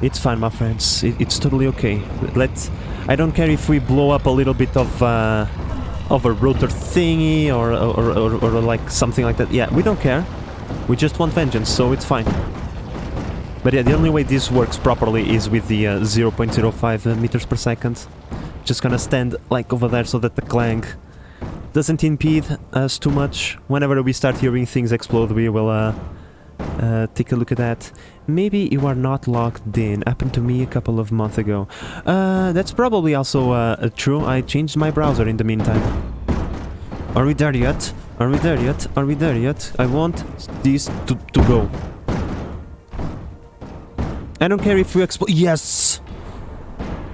It's fine, my friends. It's totally okay. I don't care if we blow up a little bit of a rotor thingy or like something like that. Yeah, we don't care. We just want vengeance, so it's fine. But yeah, the only way this works properly is with the 0.05 meters per second. Just gonna stand like over there so that the clang doesn't impede us too much. Whenever we start hearing things explode, we will take a look at that. Maybe you are not logged in. Happened to me a couple of months ago. That's probably also true. I changed my browser in the meantime. Are we there yet? Are we there yet? Are we there yet? I want this to go. I don't care if we explode. Yes!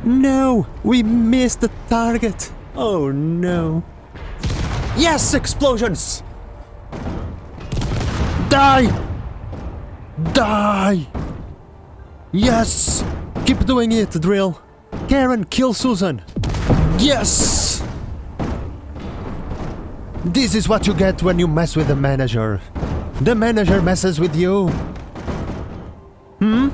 No! We missed the target! Oh no. Yes! Explosions! Die! Die! Yes! Keep doing it, Drill! Karen, kill Susan! Yes! This is what you get when you mess with the manager. The manager messes with you. Hmm?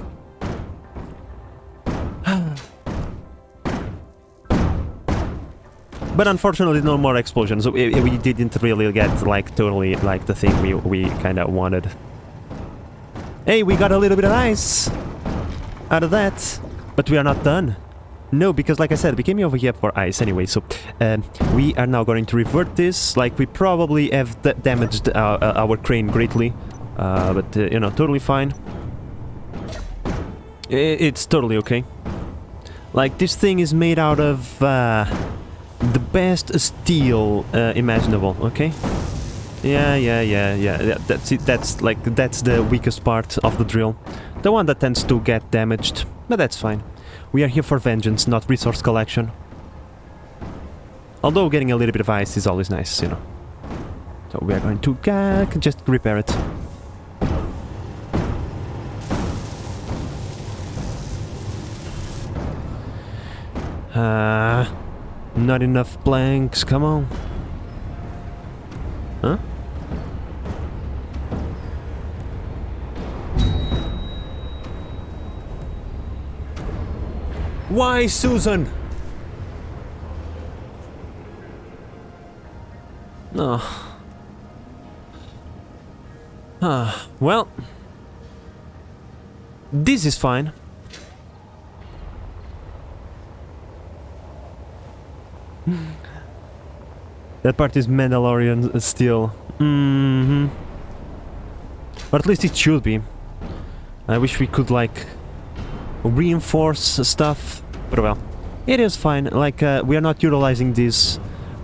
But unfortunately no more explosions. We didn't really get like totally like the thing we kinda wanted. Hey, we got a little bit of ice out of that, but we are not done. No, because like I said, we came over here for ice anyway, so we are now going to revert this. Like, we probably have damaged our crane greatly, but you know, totally fine. It's totally okay. Like, this thing is made out of the best steel imaginable, okay? Yeah. That's it. That's the weakest part of the drill. The one that tends to get damaged. But that's fine. We are here for vengeance, not resource collection. Although getting a little bit of ice is always nice, you know. So we are going to just repair it. Not enough blanks, come on. Huh? Why, Susan? Oh. Well. This is fine. That part is Mandalorian still. Mm-hmm. Or at least it should be. I wish we could, like, reinforce stuff. But well, it is fine. Like, we are not utilizing this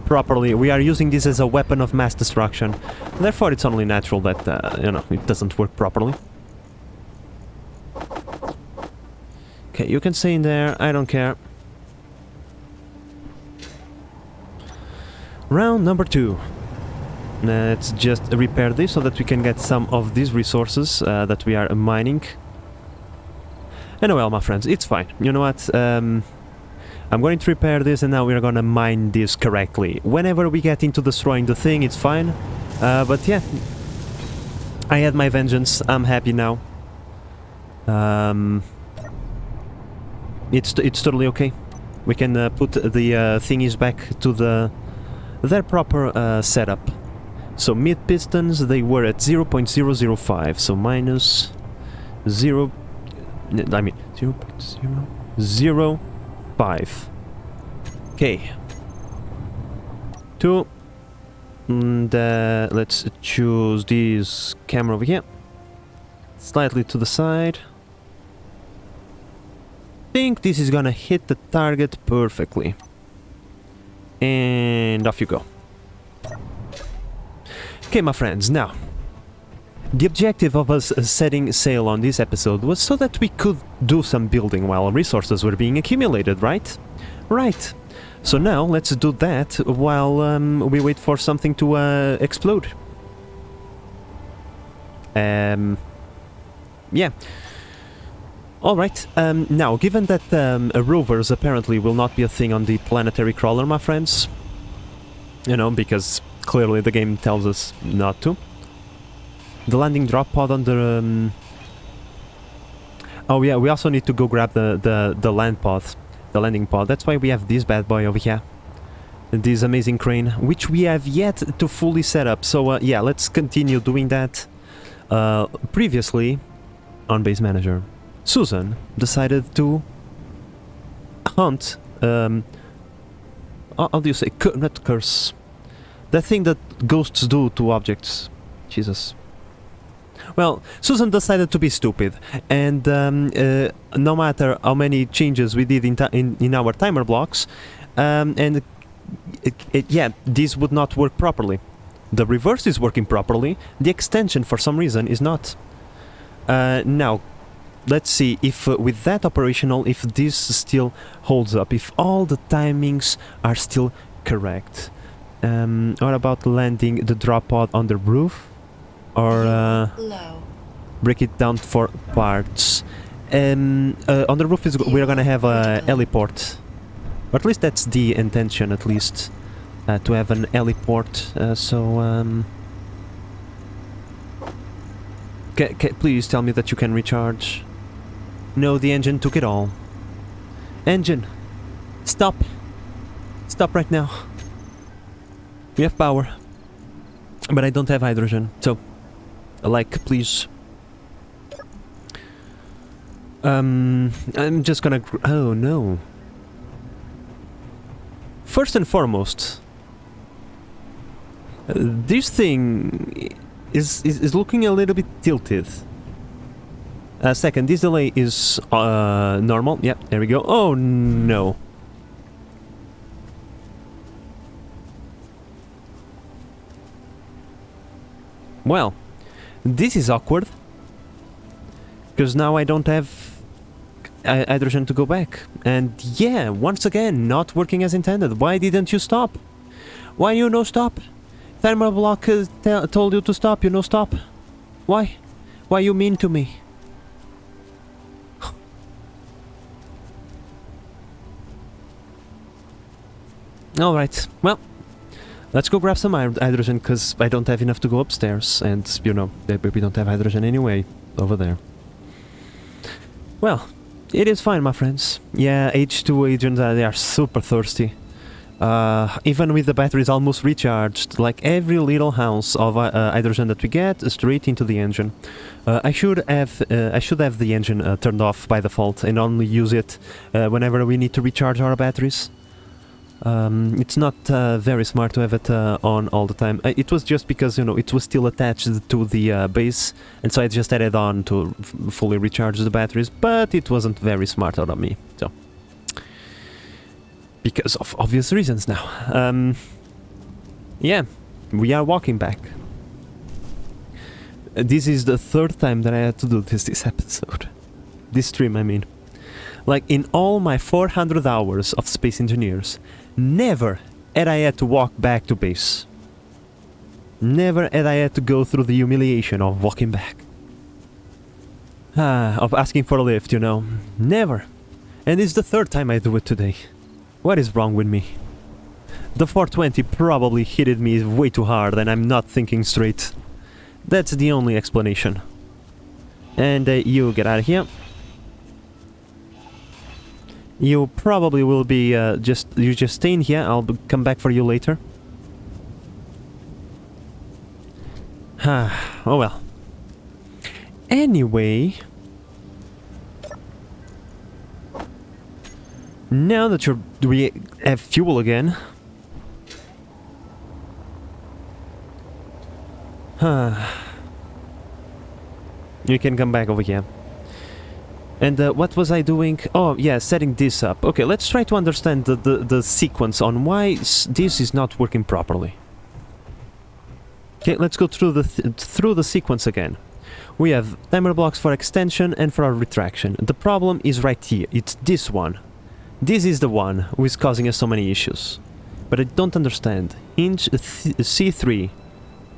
properly. We are using this as a weapon of mass destruction. Therefore, it's only natural that, you know, it doesn't work properly. Okay, you can stay in there. I don't care. Round number 2. Let's just repair this so that we can get some of these resources that we are mining. And well, my friends, it's fine. You know what? I'm going to repair this and now we're gonna mine this correctly. Whenever we get into destroying the thing, it's fine. But yeah, I had my vengeance. I'm happy now. It's totally okay. We can put the thingies back to their proper setup. So mid pistons, they were at 0.005, so minus 0, I mean 0.005. Okay. 2. And let's choose this camera over here. Slightly to the side. Think this is gonna hit the target perfectly. And off you go. Okay, my friends, now, the objective of us setting sail on this episode was so that we could do some building while resources were being accumulated, right? Right. So now, let's do that while we wait for something to explode. Yeah. Alright, now, given that rovers apparently will not be a thing on the planetary crawler, my friends, you know, because clearly the game tells us not to. The landing drop pod on the... Oh yeah, we also need to go grab the land pod, the landing pod. That's why we have this bad boy over here. This amazing crane, which we have yet to fully set up. So yeah, let's continue doing that. Previously, on base manager, Susan decided to hunt, how do you say, not curse, that thing that ghosts do to objects. Jesus. Well, Susan decided to be stupid, and no matter how many changes we did in our timer blocks, and yeah, this would not work properly. The reverse is working properly, the extension for some reason is not. Now, let's see if with that operational, if this still holds up, if all the timings are still correct. What about landing the drop pod on the roof? Or Low. break it down for parts. On the roof we're gonna have a heliport. Or at least that's the intention, at least. To have an heliport, please tell me that you can recharge. No, the engine took it all. Engine! Stop! Stop right now. We have power. But I don't have hydrogen, so... Like, please. I'm just gonna... Oh, no. First and foremost... this thing is looking a little bit tilted. Second, this delay is normal. Yeah, there we go. Oh no. Well, this is awkward. Because now I don't have hydrogen to go back. And yeah, once again, not working as intended. Why didn't you stop? Why you no stop? Thermal block told you to stop, you no stop. Why? Why you mean to me? Alright, well, let's go grab some hydrogen, because I don't have enough to go upstairs, and, you know, we don't have hydrogen anyway, over there. Well, It is fine, my friends. Yeah, H2 agents, they are super thirsty. Even with the batteries almost recharged, like every little ounce of hydrogen that we get, straight into the engine. I should have the engine turned off by default and only use it whenever we need to recharge our batteries. It's not very smart to have it on all the time. It was just because, you know, it was still attached to the base, and so I just had it on to fully recharge the batteries, but it wasn't very smart out of me, so... Because of obvious reasons now. Yeah, we are walking back. This is the third time that I had to do this episode. This stream, I mean. Like, in all my 400 hours of Space Engineers, never had I had to walk back to base. Never had I had to go through the humiliation of walking back. Of asking for a lift, you know. Never. And it's the third time I do it today. What is wrong with me? The 420 probably hit me way too hard and I'm not thinking straight. That's the only explanation. And you get out of here. You probably will be just stay in here. I'll come back for you later. Oh well. Anyway, now that we have fuel again. You can come back over here. And what was I doing? Oh, yeah, setting this up. Okay, let's try to understand the sequence on why this is not working properly. Okay, let's go through the sequence again. We have timer blocks for extension and for our retraction. The problem is right here. It's this one. This is the one who is causing us so many issues. But I don't understand. Inch C3.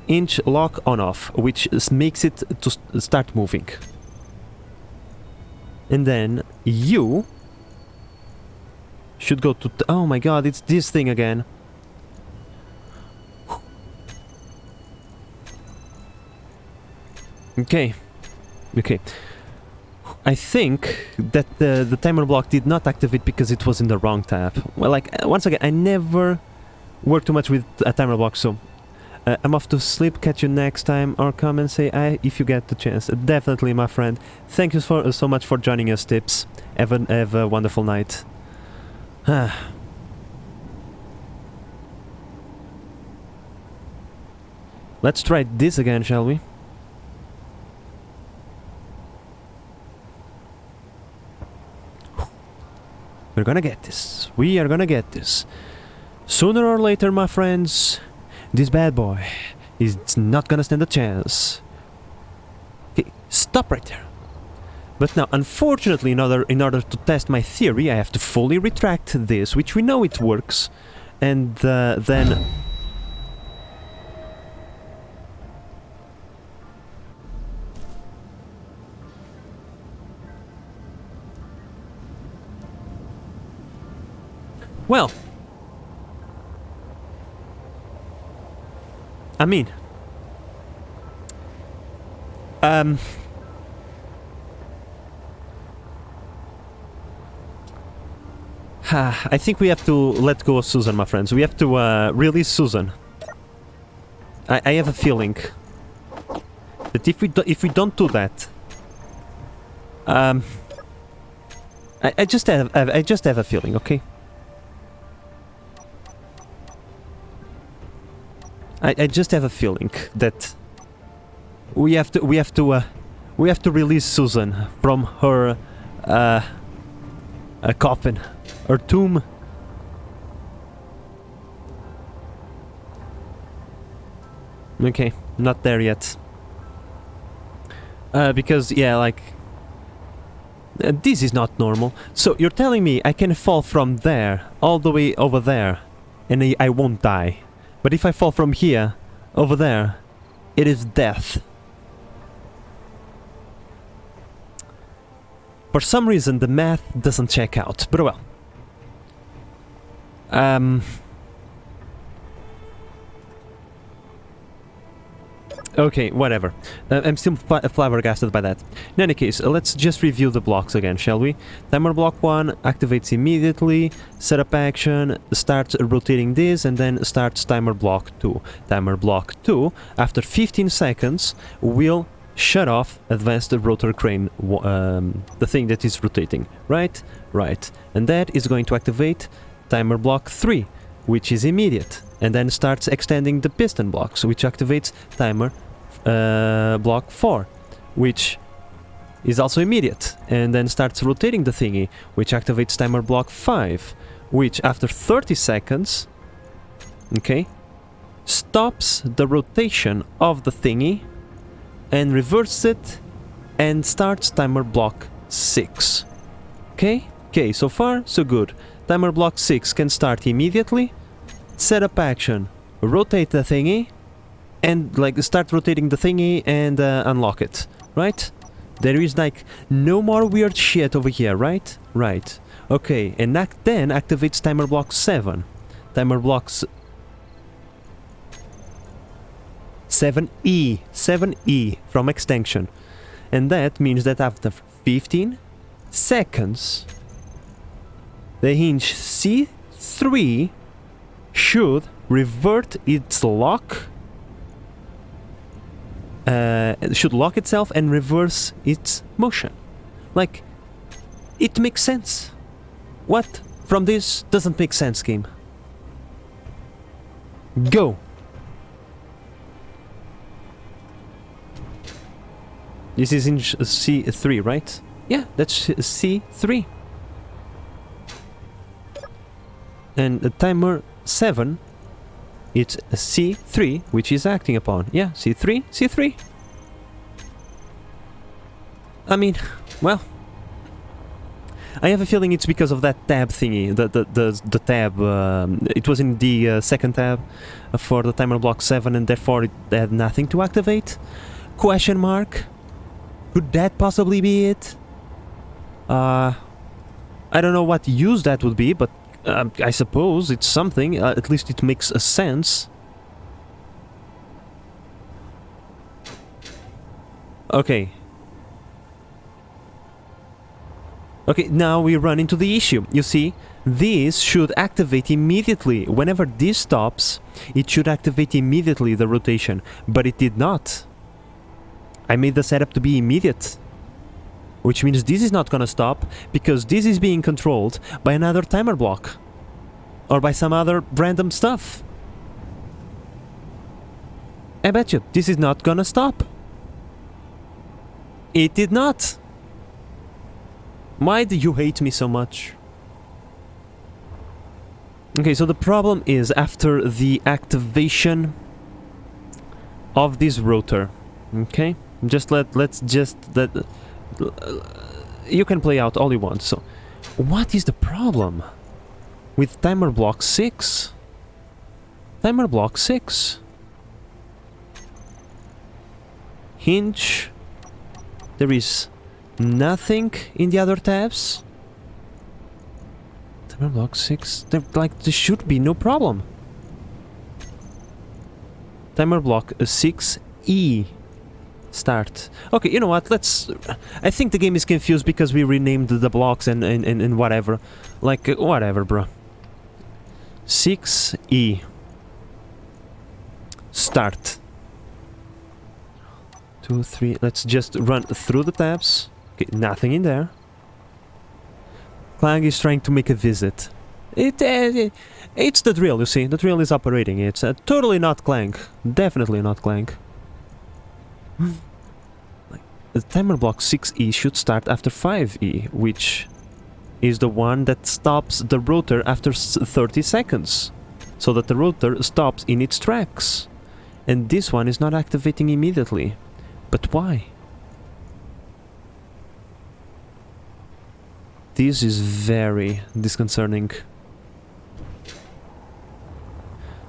Inch lock on off, which makes it to start moving. And then you should go to... oh my god, it's this thing again. Okay. Okay. I think that the timer block did not activate because it was in the wrong tab. Well, like, once again, I never work too much with a timer block, so... I'm off to sleep, catch you next time, or come and say hi if you get the chance. Definitely, my friend. Thank you so much for joining us, Tips. Have a wonderful night. Let's try this again, shall we? We're gonna get this. We are gonna get this. Sooner or later, my friends... this bad boy is not gonna stand a chance. Okay, stop right there. But now, unfortunately, in order to test my theory, I have to fully retract this, which we know it works, and then... well... I mean... I think we have to let go of Susan, my friends. We have to release Susan. I have a feeling that if we don't do that, I just have a feeling, okay? I just have a feeling that we have to release Susan from her coffin, her tomb. Okay, not there yet. Because yeah, like this is not normal. So you're telling me I can fall from there all the way over there, and I won't die. But if I fall from here, over there, it is death. For some reason, the math doesn't check out, but well. Okay, whatever. I'm still flabbergasted by that. In any case, let's just review the blocks again, shall we? Timer block 1 activates immediately, setup action, starts rotating this, and then starts timer block 2. Timer block 2, after 15 seconds, will shut off advanced rotor crane, the thing that is rotating, right? Right. And that is going to activate timer block 3, which is immediate, and then starts extending the piston blocks, which activates timer block 4, which is also immediate, and then starts rotating the thingy, which activates timer block 5, which after 30 seconds, okay, stops the rotation of the thingy and reverses it and starts timer block 6. Okay? Okay, so far so good. Timer block 6 can start immediately, setup action, rotate the thingy, and like start rotating the thingy and unlock it, right? There is like no more weird shit over here, right? Right. Okay, and then activates timer block 7. Timer blocks 7E, 7E from extension. And that means that after 15 seconds, the hinge C3 should revert its lock, should lock itself and reverse its motion. Like, it makes sense. What from this doesn't make sense, game? Go! This is in C3, right? Yeah, that's C3. And the timer 7, it's C3, which is acting upon. Yeah, C3, C3. I mean, well, I have a feeling it's because of that tab thingy, the tab, it was in the second tab for the timer block 7, and therefore it had nothing to activate? Question mark? Could that possibly be it? I don't know what use that would be, but I suppose it's something. At least it makes a sense. Okay. Okay, now we run into the issue. You see, this should activate immediately. Whenever this stops, it should activate immediately the rotation, but it did not. I made the setup to be immediate, which means this is not gonna stop, because this is being controlled by another timer block, or by some other random stuff. I bet you, this is not gonna stop. It did not. Why do you hate me so much? Okay, so the problem is after the activation of this rotor, okay? Let's just you can play out all you want. So, what is the problem with timer block 6? Timer block 6. Hinge. There is nothing in the other tabs. Timer block 6. There should be no problem. Timer block 6E. Start. Okay, you know what, I think the game is confused because we renamed the blocks and whatever. Like, whatever, bro. 6E. Start. 2, 3, let's just run through the tabs. Okay, nothing in there. Clang is trying to make a visit. It's the drill, you see, the drill is operating. It's totally not Clang. Definitely not Clang. The timer block 6E should start after 5E, which is the one that stops the rotor after 30 seconds, so that the rotor stops in its tracks. And this one is not activating immediately. But why? This is very disconcerting.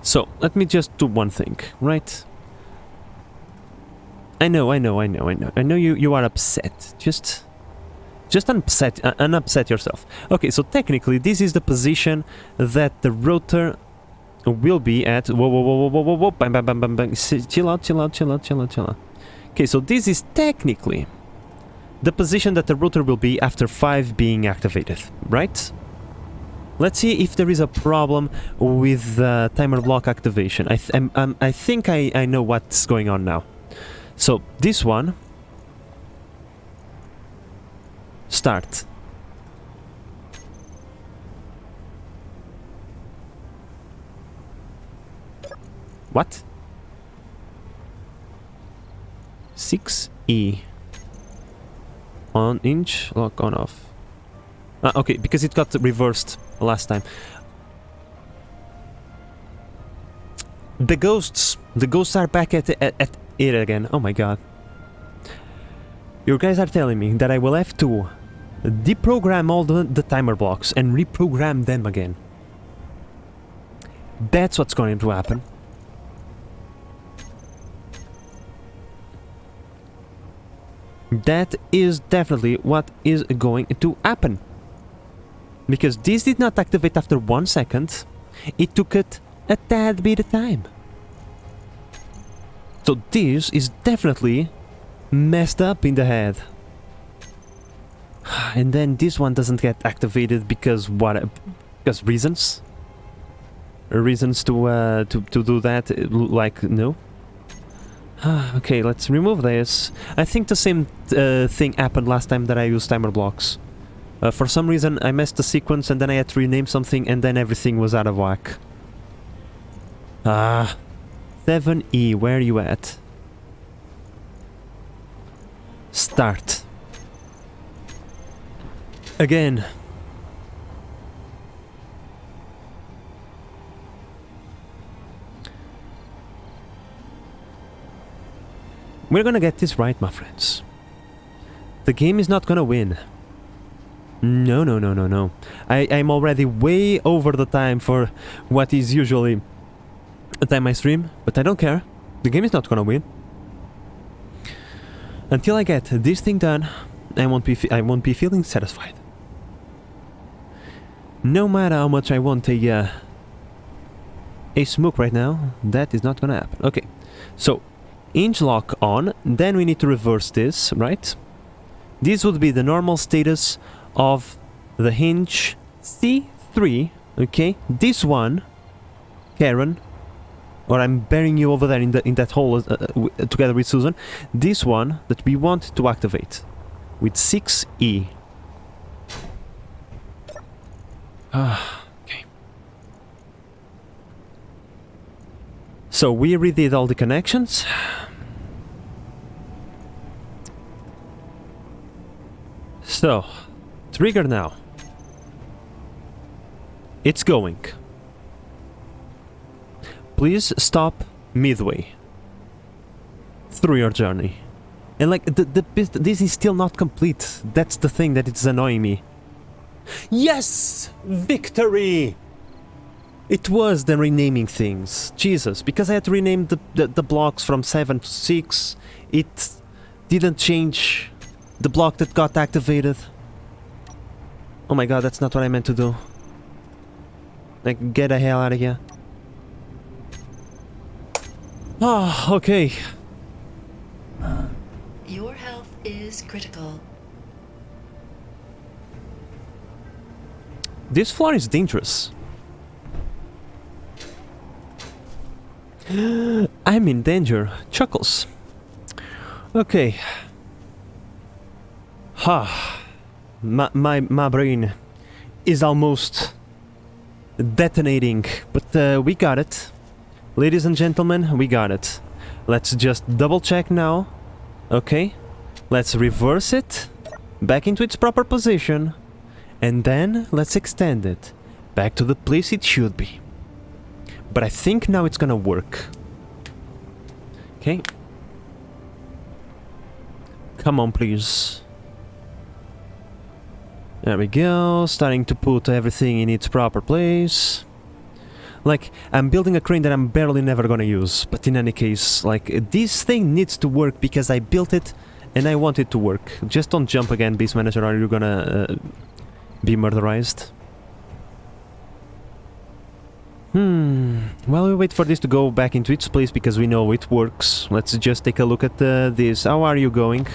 So, let me just do one thing, right? I know you are upset. Just unupset yourself. Okay, so technically this is the position that the rotor will be at... Whoa, whoa, whoa, whoa, whoa, whoa, whoa, bang, bang, bang, bang, bang. Chill out, chill out, chill out, chill out, chill out. Okay, so this is technically the position that the router will be after 5 being activated, right? Let's see if there is a problem with timer block activation. I think I know what's going on now. So, this one... Start. What? 6E. On inch, lock on off. Okay, because it got reversed last time. The ghosts are back at it again. Oh my god. You guys are telling me that I will have to deprogram all the timer blocks and reprogram them again. That's what's going to happen. That is definitely what is going to happen. Because this did not activate after 1 second. It took it a tad bit of time. So this is definitely messed up in the head. And then this one doesn't get activated because what? Because reasons? Reasons to do that? Like, no? Okay, let's remove this. I think the same thing happened last time that I used timer blocks. For some reason I messed the sequence and then I had to rename something and then everything was out of whack. 7E, where are you at? Start. Again. We're gonna get this right, my friends. The game is not gonna win. No, no, no, no, no. I'm already way over the time for what is usually a time I stream, but I don't care. The game is not gonna win. Until I get this thing done, I won't be feeling satisfied. No matter how much I want a smoke right now, that is not gonna happen. Okay, so hinge lock on, then we need to reverse this, right? This would be the normal status of the hinge C3, okay? This one, Karen, or I'm burying you over there in that hole together with Susan. This one that we want to activate with 6E. Okay. So we redid all the connections. So, trigger now. It's going. Please stop midway through your journey. And like, this is still not complete. That's the thing that is annoying me. Yes! Victory! It was the renaming things. Jesus, because I had to rename the blocks from 7 to 6, it didn't change the block that got activated. Oh my god, that's not what I meant to do. Like, get the hell out of here. Ah, okay. Your health is critical. This floor is dangerous. I'm in danger. Chuckles. Okay. My brain is almost detonating, but we got it. Ladies and gentlemen, we got it. Let's just double check now. Okay. Let's reverse it back into its proper position. And then let's extend it back to the place it should be. But I think now it's gonna work. Okay. Come on, please. There we go. Starting to put everything in its proper place. Like, I'm building a crane that I'm barely never gonna use. But in any case, like, this thing needs to work because I built it and I want it to work. Just don't jump again, Beast Manager, or you're gonna be murderized. While we wait for this to go back into its place because we know it works, let's just take a look at this. How are you going?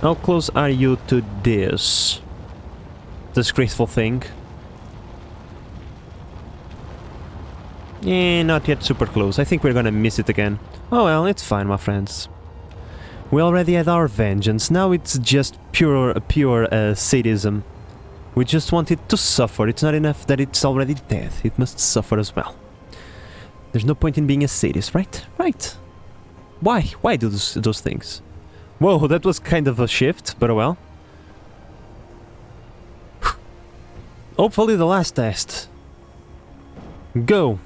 How close are you to this disgraceful thing? Not yet super close. I think we're gonna miss it again. Oh well, it's fine, my friends. We already had our vengeance. Now it's just pure sadism. We just want it to suffer. It's not enough that it's already dead. It must suffer as well. There's no point in being a sadist, right? Right. Why? Why do those things? Whoa, that was kind of a shift, but well. Hopefully the last test. Go.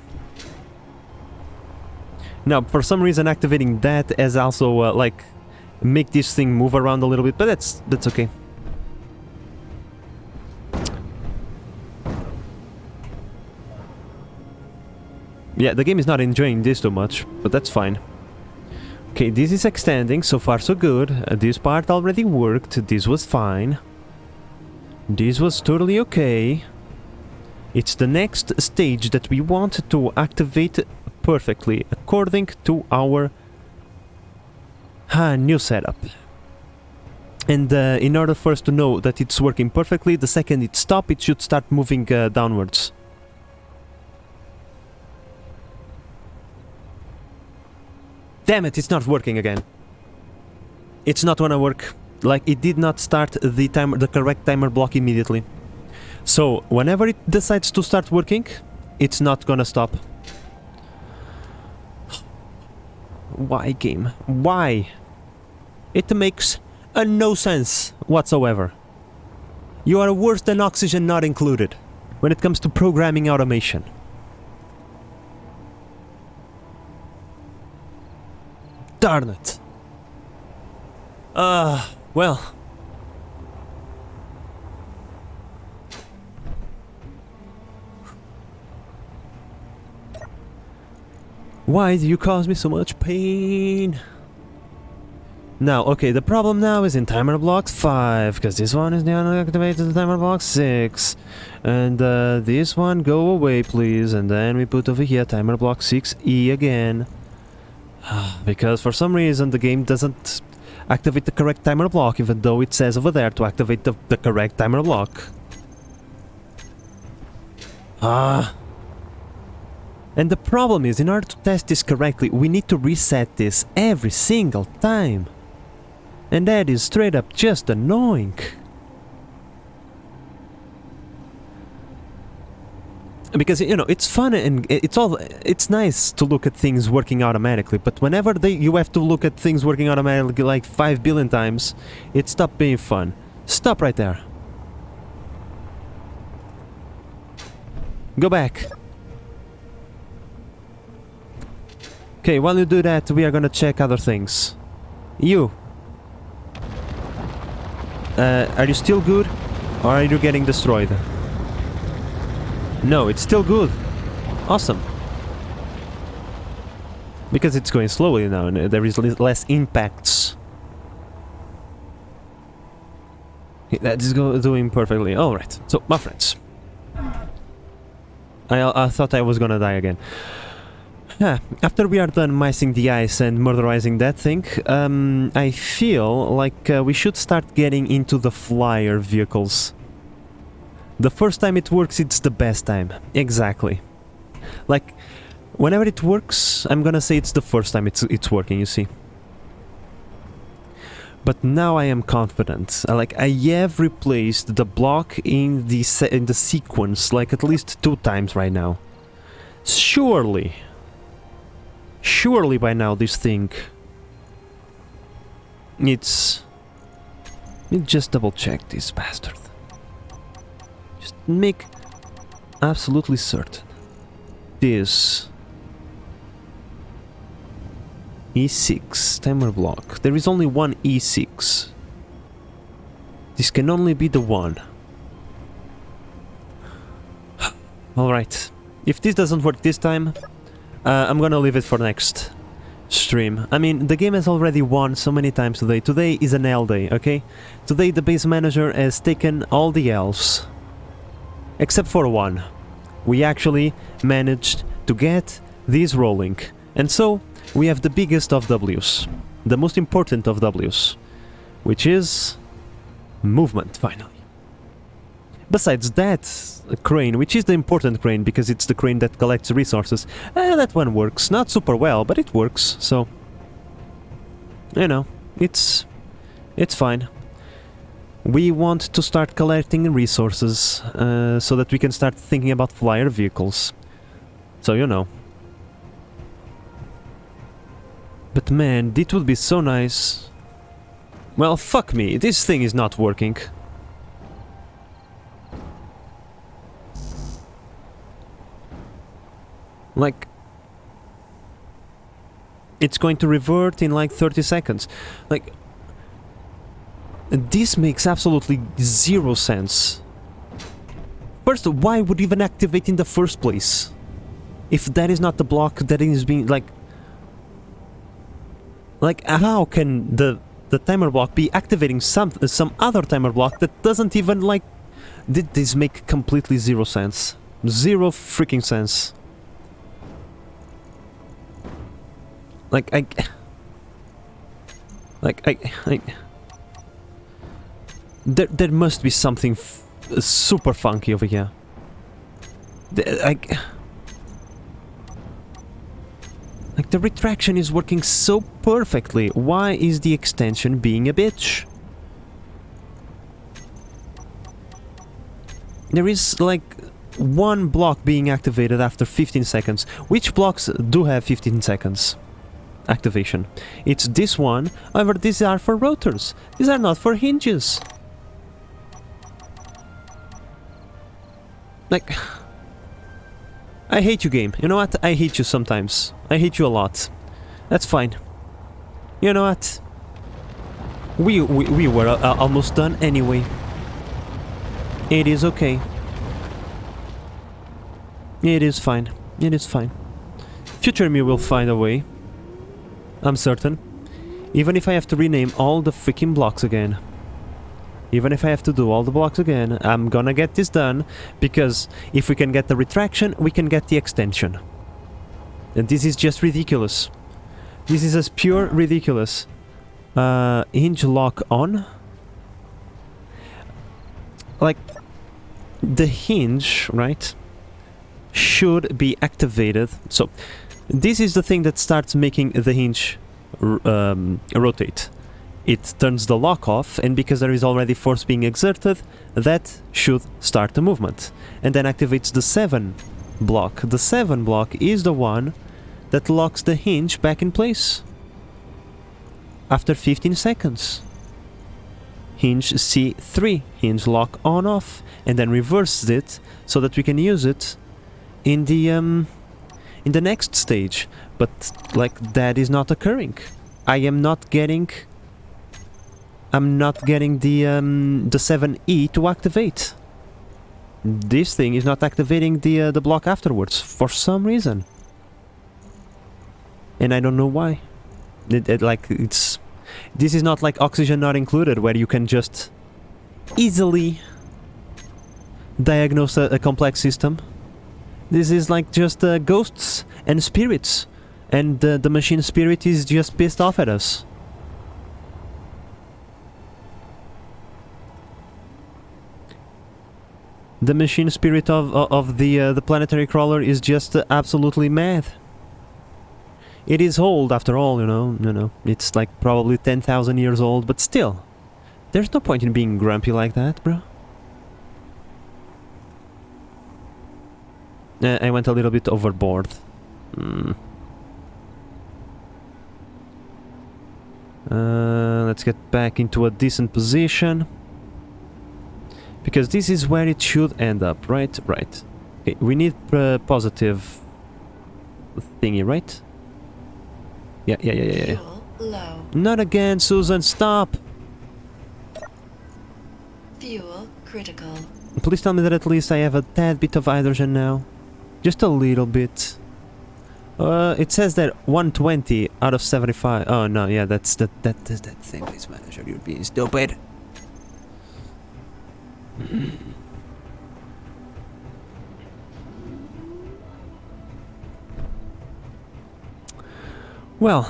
Now, for some reason, activating that as also like make this thing move around a little bit, but that's okay. Yeah, the game is not enjoying this too much, but that's fine. Okay, this is extending, so far so good. This part already worked, this was fine. This was totally okay. It's the next stage that we want to activate perfectly, according to our new setup. And in order for us to know that it's working perfectly, the second it stops, it should start moving downwards. Damn it, it's not working again. It's not gonna work. Like, it did not start the correct timer block immediately. So, whenever it decides to start working, it's not gonna stop. Why, game? Why? It makes no sense whatsoever. You are worse than oxygen not included when it comes to programming automation. Darn it. Well. Why do you cause me so much pain? Now, okay, the problem now is in timer block 5, because this one is now activated in timer block 6. And this one, go away please, and then we put over here timer block 6E again. Because for some reason the game doesn't activate the correct timer block, even though it says over there to activate the correct timer block. And the problem is, in order to test this correctly, we need to reset this every single time. And that is straight up just annoying. Because, you know, it's fun and it's nice to look at things working automatically, but whenever you have to look at things working automatically like 5 billion times, it stopped being fun. Stop right there. Go back. Okay, while you do that, we are gonna check other things. You. Are you still good? Or are you getting destroyed? No, it's still good. Awesome. Because it's going slowly now and there is less impacts. That is doing perfectly. Alright, so my friends. I thought I was gonna die again. After we are done micing the ice and murderizing that thing, I feel like we should start getting into the flyer vehicles. The first time it works, it's the best time. Exactly. Like, whenever it works, I'm gonna say it's the first time it's working, you see. But now I am confident. Like, I have replaced the block in the sequence, like, at least 2 times right now. Surely by now this thing... Let me just double check this bastard. Just make absolutely certain. This E6 timer block. There is only one E6. This can only be the one. Alright. If this doesn't work this time, I'm gonna leave it for next stream. I mean, the game has already won so many times today. Today is an L day, okay? Today the base manager has taken all the L's. Except for one. We actually managed to get these rolling. And so, we have the biggest of W's. The most important of W's. Which is... movement, finally. Besides that crane, which is the important crane because it's the crane that collects resources, that one works. Not super well, but it works, so... you know, it's fine. We want to start collecting resources so that we can start thinking about flyer vehicles. So, you know. But man, it would be so nice. Well, fuck me, this thing is not working. Like... it's going to revert in like 30 seconds. Like... this makes absolutely zero sense. First, why would it even activate in the first place? If that is not the block that is being, like... like, how can the timer block be activating some other timer block that doesn't even, like... did this make completely zero sense? Zero freaking sense. Like, there must be something super funky over here. Like, the retraction is working so perfectly. Why is the extension being a bitch? There is, like, one block being activated after 15 seconds. Which blocks do have 15 seconds? Activation. It's this one, however these are for rotors. These are not for hinges. Like... I hate you, game. You know what? I hate you sometimes. I hate you a lot. That's fine. You know what? We were almost done anyway. It is okay. It is fine. It is fine. Future me will find a way. I'm certain. Even if I have to rename all the freaking blocks again. Even if I have to do all the blocks again, I'm gonna get this done, because if we can get the retraction, we can get the extension. And this is just ridiculous. This is as pure ridiculous. Hinge lock on? Like, the hinge, right, should be activated. So, this is the thing that starts making the hinge rotate. It turns the lock off, and because there is already force being exerted, that should start the movement. And then activates the 7 block. The 7 block is the one that locks the hinge back in place. After 15 seconds. Hinge C3, hinge lock on off, and then reverses it so that we can use it in the next stage. But, like, that is not occurring. I'm not getting the 7E to activate. This thing is not activating the block afterwards for some reason, and I don't know why. This is not like oxygen not included, where you can just easily diagnose a complex system. This is like just ghosts and spirits, and the machine spirit is just pissed off at us. The machine spirit of the planetary crawler is just absolutely mad. It is old, after all, you know. It's like probably 10,000 years old, but still, there's no point in being grumpy like that, bro. I went a little bit overboard. Let's get back into a decent position. Because this is where it should end up, right? Right. Okay, we need positive thingy, right? Yeah. Fuel low. Not again, Susan, stop! Fuel critical. Please tell me that at least I have a tad bit of hydrogen now. Just a little bit. It says that 120 out of 75. Oh no, yeah, that's that thing, please manager, you're being stupid. Well,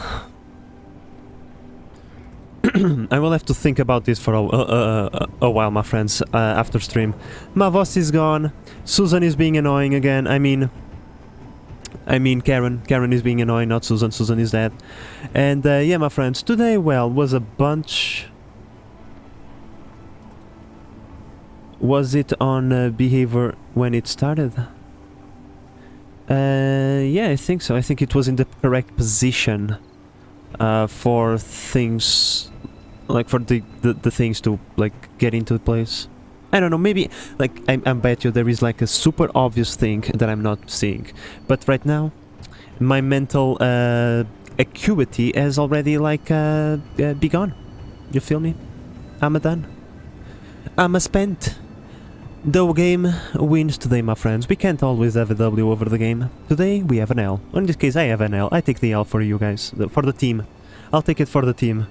I will have to think about this for a while, my friends, after stream. My boss is gone, Susan is being annoying again, I mean Karen is being annoying, not Susan is dead. And yeah, my friends, today, well, was a bunch... Was it on behavior when it started? Yeah, I think so. I think it was in the correct position for things, like for the things to like get into place. I don't know, maybe like I bet you there is like a super obvious thing that I'm not seeing, but right now my mental acuity has already like begun. You feel me? I'm done. I'm spent. The game wins today, my friends. We can't always have a W over the game. Today we have an L. In this case I have an L. I take the L for you guys, for the team. I'll take it for the team.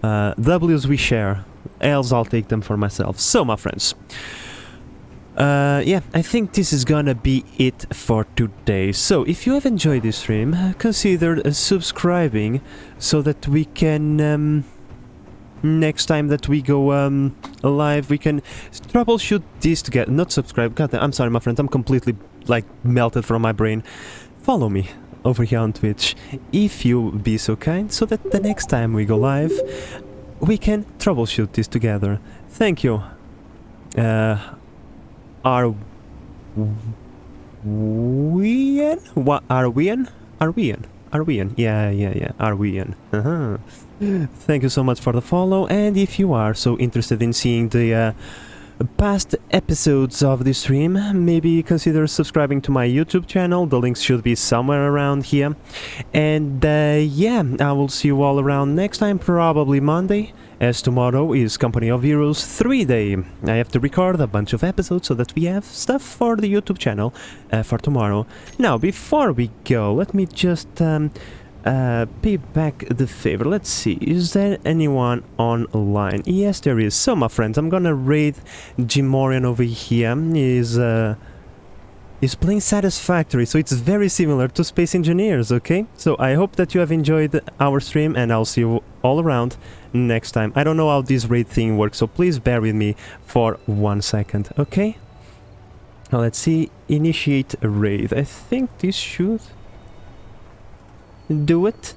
W's we share. L's I'll take them for myself. So, my friends. Yeah, I think this is gonna be it for today. So, if you have enjoyed this stream, consider subscribing so that we can... next time that we go live, we can troubleshoot this together. Not subscribe. God, I'm sorry, my friends. I'm completely like melted from my brain. Follow me over here on Twitch, if you be so kind, so that the next time we go live, we can troubleshoot this together. Thank you. Are we in? What are we in? Are we in? Are we in? Yeah. Are we in? Thank you so much for the follow, and if you are so interested in seeing the past episodes of this stream, maybe consider subscribing to my YouTube channel. The links should be somewhere around here. And yeah, I will see you all around next time, probably Monday, as tomorrow is Company of Heroes 3 day. I have to record a bunch of episodes so that we have stuff for the YouTube channel for tomorrow. Now, before we go, let me just pay back the favor. Let's see, is there anyone online? Yes, there is. So, my friends, I'm gonna raid Jimorian over here. Is playing Satisfactory, so it's very similar to Space Engineers, okay? So I hope that you have enjoyed our stream, and I'll see you all around next time. I don't know how this raid thing works, so please bear with me for 1 second, okay? Now let's see, initiate a raid. I think this should do it.